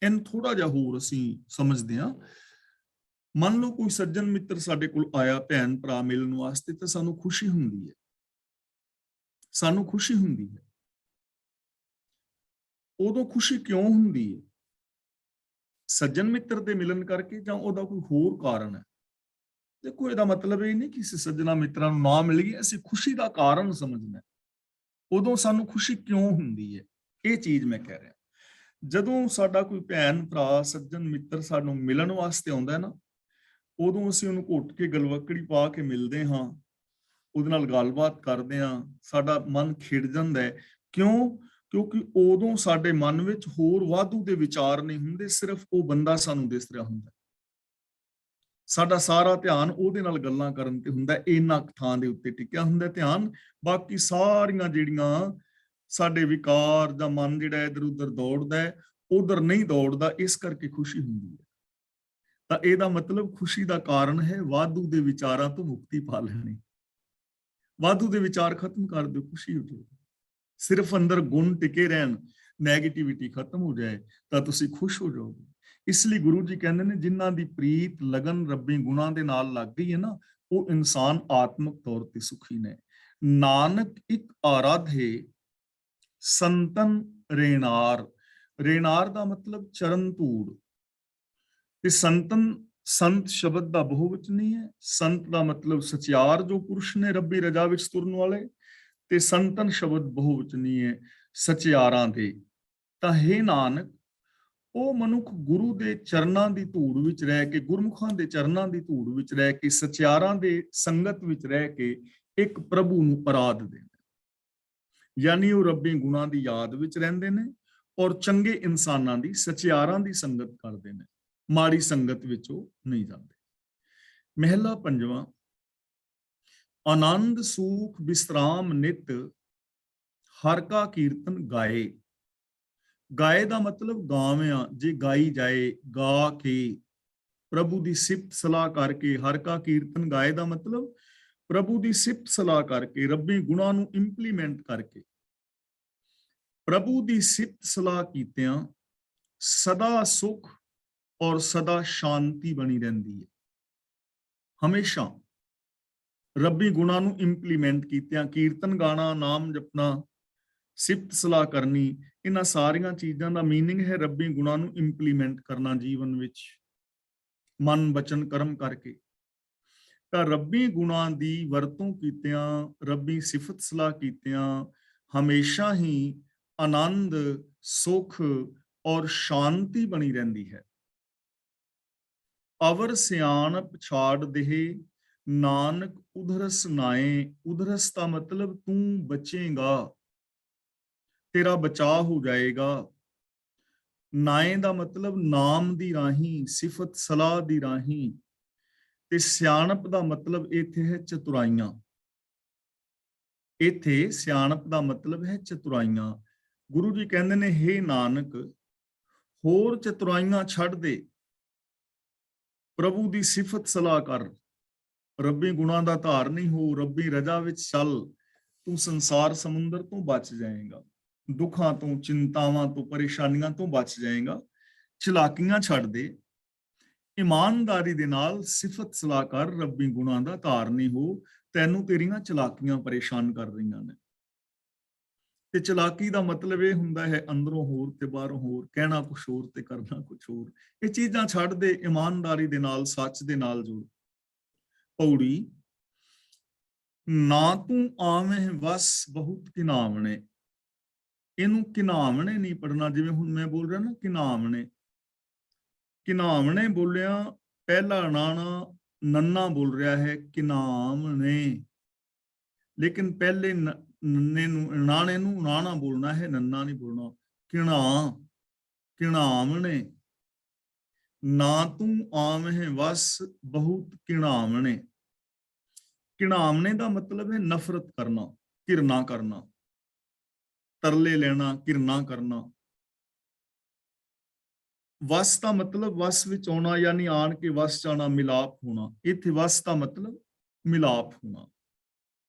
ਇਹਨੂੰ ਥੋੜਾ ਜਿਹਾ ਹੋਰ ਅਸੀਂ ਸਮਝਦੇ ਹਾਂ। ਮੰਨ ਲਓ ਕੋਈ ਸੱਜਣ ਮਿੱਤਰ ਸਾਡੇ ਕੋਲ ਆਇਆ, ਭੈਣ ਭਰਾ ਮਿਲਣ ਵਾਸਤੇ, ਤਾਂ ਸਾਨੂੰ ਖੁਸ਼ੀ ਹੁੰਦੀ ਹੈ। ਸਾਨੂੰ ਖੁਸ਼ੀ ਹੁੰਦੀ ਹੈ। ਉਦੋਂ ਖੁਸ਼ੀ ਕਿਉਂ ਹੁੰਦੀ ਹੈ? ਸੱਜਣ ਮਿੱਤਰ ਦੇ ਮਿਲਣ ਕਰਕੇ ਜਾਂ ਉਹਦਾ ਕੋਈ ਹੋਰ ਕਾਰਨ ਹੈ? ਦੇਖੋ, ਇਹਦਾ ਮਤਲਬ ਇਹ ਨਹੀਂ ਕਿ ਅਸੀਂ ਸੱਜਣਾ ਮਿੱਤਰਾਂ ਨੂੰ ਨਾ ਮਿਲ ਗਏ, ਅਸੀਂ ਖੁਸ਼ੀ ਦਾ ਕਾਰਨ ਸਮਝਣਾ। ਉਦੋਂ ਸਾਨੂੰ ਖੁਸ਼ੀ ਕਿਉਂ ਹੁੰਦੀ ਹੈ, ਇਹ ਚੀਜ਼ ਮੈਂ ਕਹਿ ਰਿਹਾ। ਜਦੋਂ ਸਾਡਾ ਕੋਈ ਭੈਣ ਭਰਾ, ਸੱਜਣ ਮਿੱਤਰ ਸਾਨੂੰ ਮਿਲਣ ਵਾਸਤੇ ਆਉਂਦਾ ਨਾ, ਉਦੋਂ ਅਸੀਂ ਉਹਨੂੰ ਘੁੱਟ ਕੇ ਗਲਵੱਕੜੀ ਪਾ ਕੇ ਮਿਲਦੇ ਹਾਂ, ਉਹਦੇ ਨਾਲ ਗੱਲਬਾਤ ਕਰਦੇ ਹਾਂ, ਸਾਡਾ ਮਨ ਖਿੜ ਜਾਂਦਾ ਹੈ। ਕਿਉਂ? ਕਿਉਂਕਿ ਉਦੋਂ ਸਾਡੇ ਮਨ ਵਿੱਚ ਹੋਰ ਵਾਧੂ ਦੇ ਵਿਚਾਰ ਨਹੀਂ ਹੁੰਦੇ, ਸਿਰਫ ਉਹ ਬੰਦਾ ਸਾਨੂੰ ਦਿਸ ਰਿਹਾ ਹੁੰਦਾ। ਸਾਡਾ ਸਾਰਾ ਧਿਆਨ ਉਹਦੇ ਨਾਲ ਗੱਲਾਂ ਕਰਨ ਤੇ ਹੁੰਦਾ, ਇਹਨਾਂ ਥਾਂ ਦੇ ਉੱਤੇ ਟਿਕਿਆ ਹੁੰਦਾ ਧਿਆਨ। ਬਾਕੀ ਸਾਰੀਆਂ ਜਿਹੜੀਆਂ ਸਾਡੇ ਵਿਕਾਰ ਦਾ ਮਨ ਜਿਹੜਾ ਇੱਧਰ ਉੱਧਰ ਦੌੜਦਾ ਹੈ, ਉਧਰ ਨਹੀਂ ਦੌੜਦਾ। ਇਸ ਕਰਕੇ ਖੁਸ਼ੀ ਹੁੰਦੀ ਹੈ। ਤਾਂ ਇਹਦਾ ਮਤਲਬ ਖੁਸ਼ੀ ਦਾ ਕਾਰਨ ਹੈ ਵਾਧੂ ਦੇ ਵਿਚਾਰਾਂ ਤੋਂ ਮੁਕਤੀ ਪਾ ਲੈਣੀ। ਵਾਧੂ ਦੇ ਵਿਚਾਰ ਖਤਮ ਕਰ ਦਿਓ, ਖੁਸ਼ੀ ਹੋ ਜਾਏ। ਸਿਰਫ ਅੰਦਰ ਗੁਣ ਟਿਕੇ ਰਹਿਣ, ਨੈਗੇਟਿਵਿਟੀ ਖਤਮ ਹੋ ਜਾਏ ਤਾਂ ਤੁਸੀਂ ਖੁਸ਼ ਹੋ ਜਾਓਗੇ। ਇਸ ਲਈ ਗੁਰੂ ਜੀ ਕਹਿੰਦੇ ਨੇ ਜਿਨ੍ਹਾਂ ਦੀ ਪ੍ਰੀਤ ਲਗਨ ਰੱਬੀ ਗੁਣਾਂ ਦੇ ਨਾਲ ਲੱਗ ਗਈ ਹੈ ਨਾ, ਉਹ ਇਨਸਾਨ ਆਤਮਿਕ ਤੌਰ ਤੇ ਸੁਖੀ ਨੇ। ਨਾਨਕ ਇੱਕ ਆਰਾਧੇ ਸੰਤਨ ਰੇਨਾਰ। ਰੇਨਾਰ ਦਾ ਮਤਲਬ ਚਰਨ ਧੂੜ, ਤੇ ਸੰਤਨ ਸੰਤ ਸ਼ਬਦ ਦਾ ਬਹੁਵਚਨੀ ਹੈ। ਸੰਤ ਦਾ ਮਤਲਬ ਸਚਿਆਰ ਜੋ ਪੁਰਸ਼ ਨੇ ਰੱਬੀ ਰਜਾ ਵਿੱਚ ਤੁਰਨ ਵਾਲੇ, ਤੇ ਸੰਤਨ ਸ਼ਬਦ ਬਹੁਵਚਨੀ ਹੈ ਸਚਿਆਰਾਂ ਦੇ। ਤਾਂ ਹੇ ਨਾਨਕ, ਉਹ ਮਨੁੱਖ ਗੁਰੂ ਦੇ ਚਰਨਾਂ ਦੀ ਧੂੜ ਵਿੱਚ ਰਹਿ ਕੇ, ਗੁਰਮੁਖਾਂ ਦੇ ਚਰਨਾਂ ਦੀ ਧੂੜ ਵਿੱਚ ਰਹਿ ਕੇ, ਸਚਿਆਰਾਂ ਦੇ ਸੰਗਤ ਵਿੱਚ ਰਹਿ ਕੇ ਇੱਕ ਪ੍ਰਭੂ ਨੂੰ ਆਰਾਧਦੇ ਨੇ। ਯਾਨੀ ਉਹ ਰੱਬੀ ਗੁਣਾਂ ਦੀ ਯਾਦ ਵਿੱਚ ਰਹਿੰਦੇ ਨੇ ਔਰ ਚੰਗੇ ਇਨਸਾਨਾਂ ਦੀ, ਸਚਿਆਰਾਂ ਦੀ ਸੰਗਤ ਕਰਦੇ ਨੇ, ਮਾੜੀ ਸੰਗਤ ਵਿੱਚ ਉਹ ਨਹੀਂ ਜਾਂਦੇ। ਮਹਿਲਾ ਪੰਜਵਾਂ। ਆਨੰਦ ਸੂਖ ਵਿਸਰਾਮ ਨਿਤ ਹਰ ਕਾ ਕੀਰਤਨ ਗਾਏ। ਗਾਏ ਦਾ ਮਤਲਬ ਗਾਵਿਆਂ, ਜੇ ਗਾਈ ਜਾਏ, ਗਾ ਕੇ, ਪ੍ਰਭੂ ਦੀ ਸਿਫਤ ਸਲਾਹ ਕਰਕੇ। ਹਰ ਕਾ ਕੀਰਤਨ ਗਾਏ ਦਾ ਮਤਲਬ ਪ੍ਰਭੂ ਦੀ ਸਿਫਤ ਸਲਾਹ ਕਰਕੇ, ਰੱਬੀ ਗੁਣਾਂ ਨੂੰ ਇੰਪਲੀਮੈਂਟ ਕਰਕੇ, ਪ੍ਰਭੂ ਦੀ ਸਿਫਤ ਸਲਾਹ ਕੀਤਿਆਂ ਸਦਾ ਸੁਖ ਔਰ ਸਦਾ ਸ਼ਾਂਤੀ ਬਣੀ ਰਹਿੰਦੀ ਹੈ। ਹਮੇਸ਼ਾ ਰੱਬੀ ਗੁਣਾਂ ਨੂੰ ਇੰਪਲੀਮੈਂਟ ਕੀਤਿਆਂ, ਕੀਰਤਨ ਗਾਣਾ, ਨਾਮ ਜਪਣਾ, ਸਿਫਤ ਸਲਾਹ ਕਰਨੀ, ਇਹਨਾਂ ਸਾਰੀਆਂ ਚੀਜ਼ਾਂ ਦਾ ਮੀਨਿੰਗ ਹੈ ਰੱਬੀ ਗੁਣਾਂ ਨੂੰ ਇੰਪਲੀਮੈਂਟ ਕਰਨਾ ਜੀਵਨ ਵਿੱਚ, ਮਨ ਬਚਨ ਕਰਮ ਕਰਕੇ। ਤਾਂ ਰੱਬੀ ਗੁਣਾਂ ਦੀ ਵਰਤੋਂ ਕੀਤਿਆਂ, ਰੱਬੀ ਸਿਫਤ ਸਲਾਹ ਕੀਤਿਆਂ ਹਮੇਸ਼ਾ ਹੀ ਆਨੰਦ, ਸੁਖ ਔਰ ਸ਼ਾਂਤੀ ਬਣੀ ਰਹਿੰਦੀ ਹੈ। ਅਵਰ ਸਿਆਣਪ ਛਾੜ ਦੇਹ ਨਾਨਕ ਉਧਰਸ ਨਾਏ। ਉਧਰਸ ਦਾ ਮਤਲਬ ਤੂੰ ਬਚੇਗਾ, ਤੇਰਾ ਬਚਾਅ ਹੋ ਜਾਏਗਾ। ਨਾਏ ਦਾ ਮਤਲਬ ਨਾਮ ਦੀ ਰਾਹੀਂ, ਸਿਫਤ ਸਲਾਹ ਦੀ ਰਾਹੀਂ। ਤੇ ਸਿਆਣਪ ਦਾ ਮਤਲਬ ਇੱਥੇ ਹੈ ਚਤੁਰਾਈਆਂ। ਇੱਥੇ ਸਿਆਣਪ ਦਾ ਮਤਲਬ ਹੈ ਚਤੁਰਾਈਆਂ। ਗੁਰੂ ਜੀ ਕਹਿੰਦੇ ਨੇ, ਹੇ ਨਾਨਕ, ਹੋਰ ਚਤੁਰਾਈਆਂ ਛੱਡ ਦੇ, ਪ੍ਰਭੂ ਦੀ ਸਿਫਤ ਸਲਾਹ ਕਰ, ਰੱਬੀ ਗੁਣਾਂ ਦਾ ਧਾਰਨੀ ਹੋ, ਰੱਬੀ ਰਜਾ ਵਿੱਚ ਚੱਲ, ਤੂੰ ਸੰਸਾਰ ਸਮੁੰਦਰ ਤੋਂ ਬਚ ਜਾਏਗਾ, ਦੁੱਖਾਂ ਤੋਂ, ਚਿੰਤਾਵਾਂ ਤੋਂ, ਪਰੇਸ਼ਾਨੀਆਂ ਤੋਂ ਬਚ ਜਾਏਗਾ। ਚਲਾਕੀਆਂ ਛੱਡ ਦੇ, ਇਮਾਨਦਾਰੀ ਦੇ ਨਾਲ ਸਿਫਤ ਸਲਾਹ ਕਰ, ਰੱਬੀ ਗੁਣਾਂ ਦਾ ਧਾਰਨੀ ਹੋ। ਤੈਨੂੰ ਤੇਰੀਆਂ ਚਲਾਕੀਆਂ ਪਰੇਸ਼ਾਨ ਕਰ ਰਹੀਆਂ ਨੇ। ਤੇ ਚਲਾਕੀ ਦਾ ਮਤਲਬ ਇਹ ਹੁੰਦਾ ਹੈ ਅੰਦਰੋਂ ਹੋਰ ਤੇ ਬਾਹਰੋਂ ਹੋਰ, ਕਹਿਣਾ ਕੁਛ ਹੋਰ ਤੇ ਕਰਨਾ ਕੁਛ ਹੋਰ। ਇਹ ਚੀਜ਼ਾਂ ਛੱਡ ਦੇ, ਇਮਾਨਦਾਰੀ ਦੇ ਨਾਲ, ਸੱਚ ਦੇ ਨਾਲ ਜੁੜ। ਪੌੜੀ। ਨਾ ਤੂੰ ਆਵੇਂ ਵਸ ਬਹੁਤ ਕਿਨਾਵਣੇ। ਇਹਨੂੰ ਕਿਨਾਵਣੇ ਨਹੀਂ ਪੜਨਾ, ਜਿਵੇਂ ਹੁਣ ਮੈਂ ਬੋਲ ਰਿਹਾ ਨਾ ਕਿਨਾਵਣੇ। ਕਿਨਾਵਣੇ ਬੋਲਿਆ, ਪਹਿਲਾ ਨਾਣਾ ਨੰਨਾ ਬੋਲ ਰਿਹਾ ਹੈ ਕਿਨਾਵਣੇ, ਲੇਕਿਨ ਪਹਿਲੇ ਨੰਨੇ ਨੂੰ, ਨਾਣੇ ਨੂੰ ਨਾਣਾ ਬੋਲਣਾ ਹੈ, ਨੰਨਾ ਨਹੀਂ ਬੋਲਣਾ। ਕਿਣਾ, ਕਿਣਾਵਣੇ। ਨਾ ਤੂੰ ਆਵੇਂ ਵਸ ਬਹੁਤ ਕਿਣਾਵਣੇ। ਕਿਣਾਵਣੇ ਦਾ ਮਤਲਬ ਹੈ ਨਫ਼ਰਤ ਕਰਨਾ, ਘਿਰਨਾ ਕਰਨਾ, ਤਰਲੇ ਲੈਣਾ, ਘਿਰਨਾ ਕਰਨਾ। ਵਸ ਦਾ ਮਤਲਬ ਵਸ ਵਿੱਚ ਆਉਣਾ, ਯਾਨੀ ਆਣ ਕੇ ਵਸ ਚ ਆਉਣਾ, ਮਿਲਾਪ ਹੋਣਾ। ਇੱਥੇ ਵਸ ਦਾ ਮਤਲਬ ਮਿਲਾਪ ਹੋਣਾ।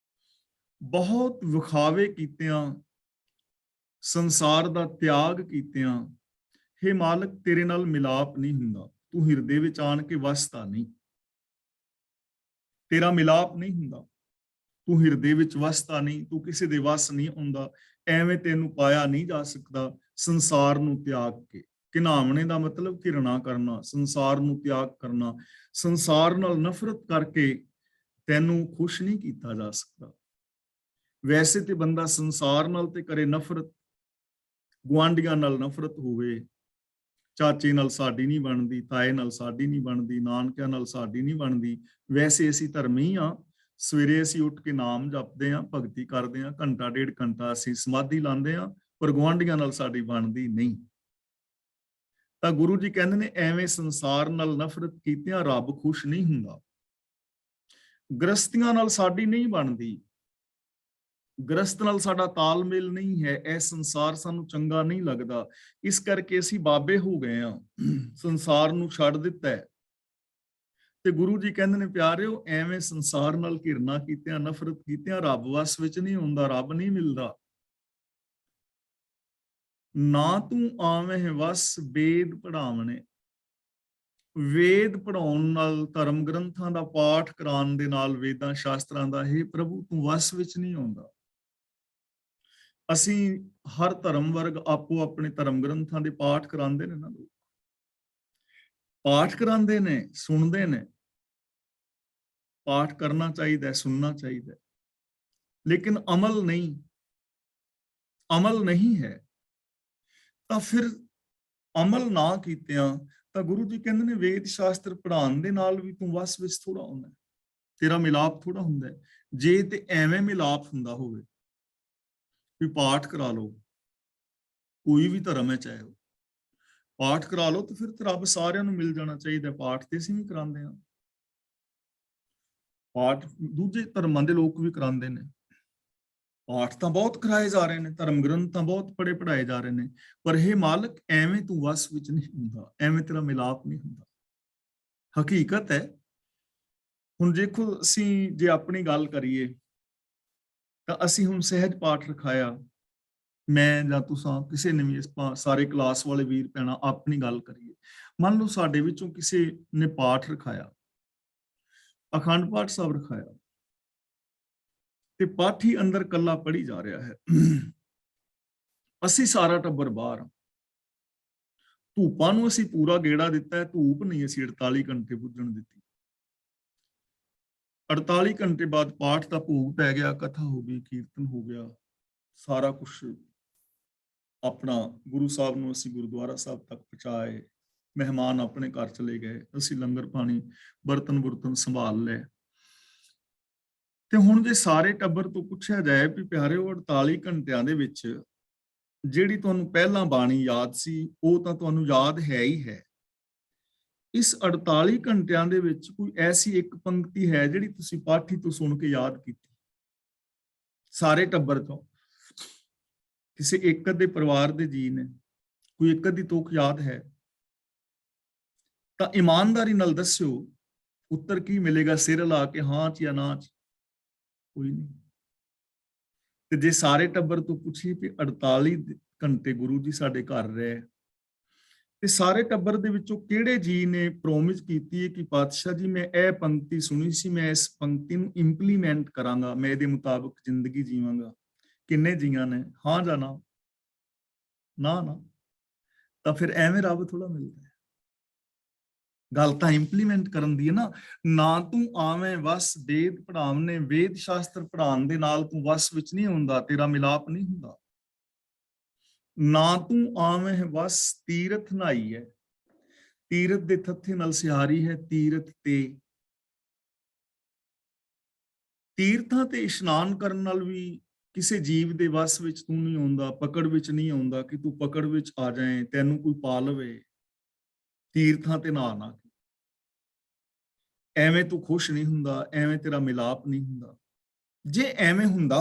ਬਹੁਤ ਵਿਖਾਵੇ ਕੀਤਿਆਂ, ਸੰਸਾਰ ਦਾ ਤਿਆਗ ਕੀਤਿਆਂ, ਹੇ ਮਾਲਕ, ਤੇਰੇ ਨਾਲ ਮਿਲਾਪ ਨਹੀਂ ਹੁੰਦਾ। ਤੂੰ ਹਿਰਦੇ ਵਿੱਚ ਆਣ ਕੇ ਵਸਦਾ ਨਹੀਂ, ਤੇਰਾ ਮਿਲਾਪ ਨਹੀਂ ਹੁੰਦਾ। ਤੂੰ ਹਿਰਦੇ ਵਿੱਚ ਵਸਦਾ ਨਹੀਂ, ਤੂੰ ਕਿਸੇ ਦੇ ਵਸ ਨਹੀਂ ਆਉਂਦਾ। ਐਵੇਂ ਤੈਨੂੰ ਪਾਇਆ ਨਹੀਂ ਜਾ ਸਕਦਾ ਸੰਸਾਰ ਨੂੰ ਤਿਆਗ ਕੇ। ਕਿਨਾਵਣੇ ਦਾ ਮਤਲਬ ਘਿਰਣਾ ਕਰਨਾ, ਸੰਸਾਰ ਨੂੰ ਤਿਆਗ ਕਰਨਾ। ਸੰਸਾਰ ਨਾਲ ਨਫ਼ਰਤ ਕਰਕੇ ਤੈਨੂੰ ਖੁਸ਼ ਨਹੀਂ ਕੀਤਾ ਜਾ ਸਕਦਾ। ਵੈਸੇ ਤੇ ਬੰਦਾ ਸੰਸਾਰ ਨਾਲ ਤੇ ਕਰੇ ਨਫ਼ਰਤ, ਗੁਆਂਢੀਆਂ ਨਾਲ ਨਫ਼ਰਤ ਹੋਵੇ, ਚਾਚੇ ਨਾਲ ਸਾਡੀ ਨਹੀਂ ਬਣਦੀ, ਤਾਏ ਨਾਲ ਸਾਡੀ ਨਹੀਂ ਬਣਦੀ, ਨਾਨਕਿਆਂ ਨਾਲ ਸਾਡੀ ਨਹੀਂ ਬਣਦੀ। ਵੈਸੇ ਅਸੀਂ ਧਰਮੀ ਆ, ਸਵੇਰੇ ਅਸੀਂ ਉੱਠ ਕੇ ਨਾਮ ਜਪਦੇ ਹਾਂ, ਭਗਤੀ ਕਰਦੇ ਹਾਂ, ਘੰਟਾ ਡੇਢ ਘੰਟਾ ਅਸੀਂ ਸਮਾਧੀ ਲਾਉਂਦੇ ਹਾਂ, ਪਰ ਗੁਆਂਢੀਆਂ ਨਾਲ ਸਾਡੀ ਬਣਦੀ ਨਹੀਂ। ਤਾਂ ਗੁਰੂ ਜੀ ਕਹਿੰਦੇ ਨੇ, ਐਵੇਂ ਸੰਸਾਰ ਨਾਲ ਨਫ਼ਰਤ ਕੀਤਿਆਂ ਰੱਬ ਖੁਸ਼ ਨਹੀਂ ਹੁੰਦਾ। ਗ੍ਰਸਤੀਆਂ ਨਾਲ ਸਾਡੀ ਨਹੀਂ ਬਣਦੀ, ਗ੍ਰਸਤ ਨਾਲ ਸਾਡਾ ਤਾਲਮੇਲ ਨਹੀਂ ਹੈ। ਇਹ ਸੰਸਾਰ ਸਾਨੂੰ ਚੰਗਾ ਨਹੀਂ ਲੱਗਦਾ, ਇਸ ਕਰਕੇ ਅਸੀਂ ਬਾਬੇ ਹੋ ਗਏ ਹਾਂ, ਸੰਸਾਰ ਨੂੰ ਛੱਡ ਦਿੱਤਾ ਹੈ। ਤੇ ਗੁਰੂ ਜੀ ਕਹਿੰਦੇ ਨੇ, ਪਿਆਰਿਓ, ਐਵੇਂ ਸੰਸਾਰ ਨਾਲ ਘਿਰਨਾ ਕੀਤਿਆਂ, ਨਫ਼ਰਤ ਕੀਤਿਆਂ ਰੱਬ ਵਸ ਵਿੱਚ ਨਹੀਂ ਹੁੰਦਾ, ਰੱਬ ਨਹੀਂ ਮਿਲਦਾ। ਨਾ ਤੂੰ ਆਵੇਂ ਵਸ ਵੇਦ ਪੜਾਵਣੇ। ਵੇਦ ਪੜਾਉਣ ਨਾਲ, ਧਰਮ ਗ੍ਰੰਥਾਂ ਦਾ ਪਾਠ ਕਰਾਉਣ ਦੇ ਨਾਲ, ਵੇਦਾਂ ਸ਼ਾਸਤਰਾਂ ਦਾ, ਹੇ ਪ੍ਰਭੂ ਤੂੰ ਵਸ ਵਿੱਚ ਨਹੀਂ ਆਉਂਦਾ। ਅਸੀਂ ਹਰ ਧਰਮ ਵਰਗ ਆਪੋ ਆਪਣੇ ਧਰਮ ਗ੍ਰੰਥਾਂ ਦੇ ਪਾਠ ਕਰਾਉਂਦੇ ਨੇ ਨਾ, ਲੋਕ ਪਾਠ ਕਰਾਉਂਦੇ ਨੇ, ਸੁਣਦੇ ਨੇ। ਪਾਠ ਕਰਨਾ ਚਾਹੀਦਾ, ਸੁਣਨਾ ਚਾਹੀਦਾ, ਲੇਕਿਨ ਅਮਲ ਨਹੀਂ ਹੈ। ਤਾਂ ਫਿਰ ਅਮਲ ਨਾ ਕੀਤਿਆਂ ਤਾਂ ਗੁਰੂ ਜੀ ਕਹਿੰਦੇ ਨੇ ਵੇਦ ਸ਼ਾਸਤਰ ਪੜ੍ਹਾਉਣ ਦੇ ਨਾਲ ਵੀ ਤੂੰ ਵਸ ਵਿੱਚ ਥੋੜਾ ਹੁੰਦਾ, ਤੇਰਾ ਮਿਲਾਪ ਥੋੜਾ ਹੁੰਦਾ। ਜੇ ਤੇ ਐਵੇਂ ਮਿਲਾਪ ਹੁੰਦਾ ਹੋਵੇ ਵੀ ਪਾਠ ਕਰਾ ਲਓ, ਕੋਈ ਵੀ ਧਰਮ ਹੈ ਚਾਹੇ ਉਹ, ਪਾਠ ਕਰਾ ਲਓ, ਤੇ ਫਿਰ ਤਾਂ ਰੱਬ ਸਾਰਿਆਂ ਨੂੰ ਮਿਲ ਜਾਣਾ ਚਾਹੀਦਾ। ਪਾਠ ਤੇ ਅਸੀਂ ਵੀ ਕਰਾਉਂਦੇ ਹਾਂ, ਪਾਠ ਦੂਜੇ ਧਰਮਾਂ ਦੇ ਲੋਕ ਵੀ ਕਰਾਉਂਦੇ ਨੇ। ਪਾਠ ਤਾਂ ਬਹੁਤ ਕਰਾਏ ਜਾ ਰਹੇ ਨੇ, ਧਰਮ ਗ੍ਰੰਥ ਤਾਂ ਬਹੁਤ ਪੜ੍ਹਾਏ ਜਾ ਰਹੇ ਨੇ, ਪਰ ਇਹ ਮਾਲਕ ਐਵੇਂ ਤੂੰ ਵਸ ਵਿੱਚ ਨਹੀਂ ਹੁੰਦਾ, ਐਵੇਂ ਤੇਰਾ ਮਿਲਾਪ ਨਹੀਂ ਹੁੰਦਾ। ਹਕੀਕਤ ਹੈ। ਹੁਣ ਦੇਖੋ, ਅਸੀਂ ਜੇ ਆਪਣੀ ਗੱਲ ਕਰੀਏ ਤਾਂ ਅਸੀਂ ਹੁਣ ਸਹਿਜ ਪਾਠ ਰਖਾਇਆ, ਮੈਂ ਜਾਂ ਤੁਸੀਂ ਕਿਸੇ ਨੇ ਵੀ, ਸਾਰੇ ਕਲਾਸ ਵਾਲੇ ਵੀਰ ਭੈਣਾਂ ਆਪਣੀ ਗੱਲ ਕਰੀਏ। ਮੰਨ ਲਓ ਸਾਡੇ ਵਿੱਚੋਂ ਕਿਸੇ ਨੇ ਪਾਠ ਰਖਾਇਆ, ਅਖੰਡ ਪਾਠ ਸਾਹਿਬ ਰਖਾਇਆ, ਤੇ ਪਾਠੀ ਅੰਦਰ ਕੱਲਾ ਪੜ੍ਹੀ ਜਾ ਰਿਹਾ ਹੈ, ਅਸੀਂ ਸਾਰਾ ਟੱਬਰ ਬਾਹਰ। ਧੂਪਾਂ ਨੂੰ ਅਸੀਂ ਪੂਰਾ ਗੇੜਾ ਦਿੱਤਾ ਹੈ, ਧੂਪ ਨਹੀਂ ਅਸੀਂ 48 ਘੰਟੇ ਬੁੱਝਣ ਦਿੱਤੀ। 48 ਘੰਟੇ ਬਾਅਦ ਪਾਠ ਦਾ ਭੋਗ ਪੈ ਗਿਆ, ਕਥਾ ਹੋ ਗਈ, ਕੀਰਤਨ ਹੋ ਗਿਆ, ਸਾਰਾ ਕੁਛ ਆਪਣਾ ਗੁਰੂ ਸਾਹਿਬ ਨੂੰ ਅਸੀਂ ਗੁਰਦੁਆਰਾ ਸਾਹਿਬ ਤੱਕ ਪਹੁੰਚਾਏ, ਮਹਿਮਾਨ ਆਪਣੇ ਘਰ ਚਲੇ ਗਏ, ਅਸੀਂ ਲੰਗਰ ਪਾਣੀ, ਬਰਤਨ ਸੰਭਾਲ ਲਏ। ਤੇ ਹੁਣ ਜੇ ਸਾਰੇ ਟੱਬਰ ਤੋਂ ਪੁੱਛਿਆ ਜਾਏ ਵੀ ਪਿਆਰਿਓ 48 ਘੰਟਿਆਂ ਦੇ ਵਿੱਚ ਜਿਹੜੀ ਤੁਹਾਨੂੰ ਪਹਿਲਾਂ ਬਾਣੀ ਯਾਦ ਸੀ, ਉਹ ਤਾਂ ਤੁਹਾਨੂੰ ਯਾਦ ਹੈ ਹੀ ਹੈ। ਇਸ 48 ਘੰਟਿਆਂ ਦੇ ਵਿੱਚ ਕੋਈ ਐਸੀ ਇੱਕ ਪੰਕਤੀ ਹੈ ਜਿਹੜੀ ਤੁਸੀਂ ਪਾਠੀ ਤੋਂ ਸੁਣ ਕੇ ਯਾਦ ਕੀਤੀ? ਸਾਰੇ ਟੱਬਰ ਤੋਂ ਕਿਸੇ ਇੱਕ ਅੱਧੇ ਪਰਿਵਾਰ ਦੇ ਜੀ ਨੇ ਕੋਈ ਇੱਕ ਅੱਧੀ ਤੁਕ ਯਾਦ ਹੈ? ਤਾਂ ਇਮਾਨਦਾਰੀ ਨਾਲ ਦੱਸਿਓ, ਉੱਤਰ ਕੀ ਮਿਲੇਗਾ? ਸਿਰ ਲਾ ਕੇ ਹਾਂ ਚ ਜਾਂ ਨਾ ਚ? ਕੋਈ ਨਹੀਂ। ਤੇ ਜੇ ਸਾਰੇ ਟੱਬਰ ਤੋਂ ਪੁੱਛੀ ਕਿ 48 ਘੰਟੇ ਗੁਰੂ ਜੀ ਸਾਡੇ ਘਰ ਰਹੇ, ਤੇ ਸਾਰੇ ਟੱਬਰ ਦੇ ਵਿੱਚੋਂ ਕਿਹੜੇ ਜੀ ਨੇ ਪ੍ਰੋਮਿਸ ਕੀਤੀ ਹੈ ਕਿ ਪਾਤਸ਼ਾਹ ਜੀ ਮੈਂ ਇਹ ਪੰਕਤੀ ਸੁਣੀ ਸੀ, ਮੈਂ ਇਸ ਪੰਕਤੀ ਨੂੰ ਇੰਪਲੀਮੈਂਟ ਕਰਾਂਗਾ, ਮੈਂ ਇਹਦੇ ਮੁਤਾਬਕ ਜ਼ਿੰਦਗੀ ਜੀਵਾਂਗਾ? ਕਿੰਨੇ ਜੀਆਂ ਨੇ? ਹਾਂ ਜਾਂ ਨਾ? ਨਾ। ਤਾਂ ਫਿਰ ਐਵੇਂ ਰੱਬ ਥੋੜਾ ਮਿਲਦਾ ਹੈ। ਗੱਲ ਤਾਂ ਇੰਪਲੀਮੈਂਟ ਕਰਨ ਦੀ ਹੈ ਨਾ ਤੂੰ ਆਵੇਂ ਵਸ ਵੇਦ ਪੜਾਉਣੇ, ਵੇਦ ਸ਼ਾਸਤਰ ਪੜਾਉਣ ਦੇ ਨਾਲ ਤੂੰ ਵਸ ਵਿੱਚ ਨਹੀਂ ਹੁੰਦਾ, ਤੇਰਾ ਮਿਲਾਪ ਨਹੀਂ ਹੁੰਦਾ। ਨਾ ਤੂੰ ਆਵੇਂ ਵਸ ਤੀਰਥ ਨਹਾਈ ਹੈ, ਤੀਰਥ ਦੇ ਥੱਥੇ ਨਾਲ ਸਿਹਾਰੀ ਹੈ, ਤੀਰਥ ਤੇ ਤੀਰਥਾਂ ਤੇ ਇਸ਼ਨਾਨ ਕਰਨ ਨਾਲ ਵੀ ਕਿਸੇ ਜੀਵ ਦੇ ਵਸ ਵਿੱਚ ਤੂੰ ਨਹੀਂ ਆਉਂਦਾ, ਪਕੜ ਵਿੱਚ ਨਹੀਂ ਆਉਂਦਾ ਕਿ ਤੂੰ ਪਕੜ ਵਿੱਚ ਆ ਜਾਏ, ਤੈਨੂੰ ਕੋਈ ਪਾ ਲਵੇ। ਤੀਰਥਾਂ ਤੇ ਨਾ ਐਵੇਂ ਤੂੰ ਖੁਸ਼ ਨਹੀਂ ਹੁੰਦਾ, ਐਵੇਂ ਤੇਰਾ ਮਿਲਾਪ ਨਹੀਂ ਹੁੰਦਾ। ਜੇ ਐਵੇਂ ਹੁੰਦਾ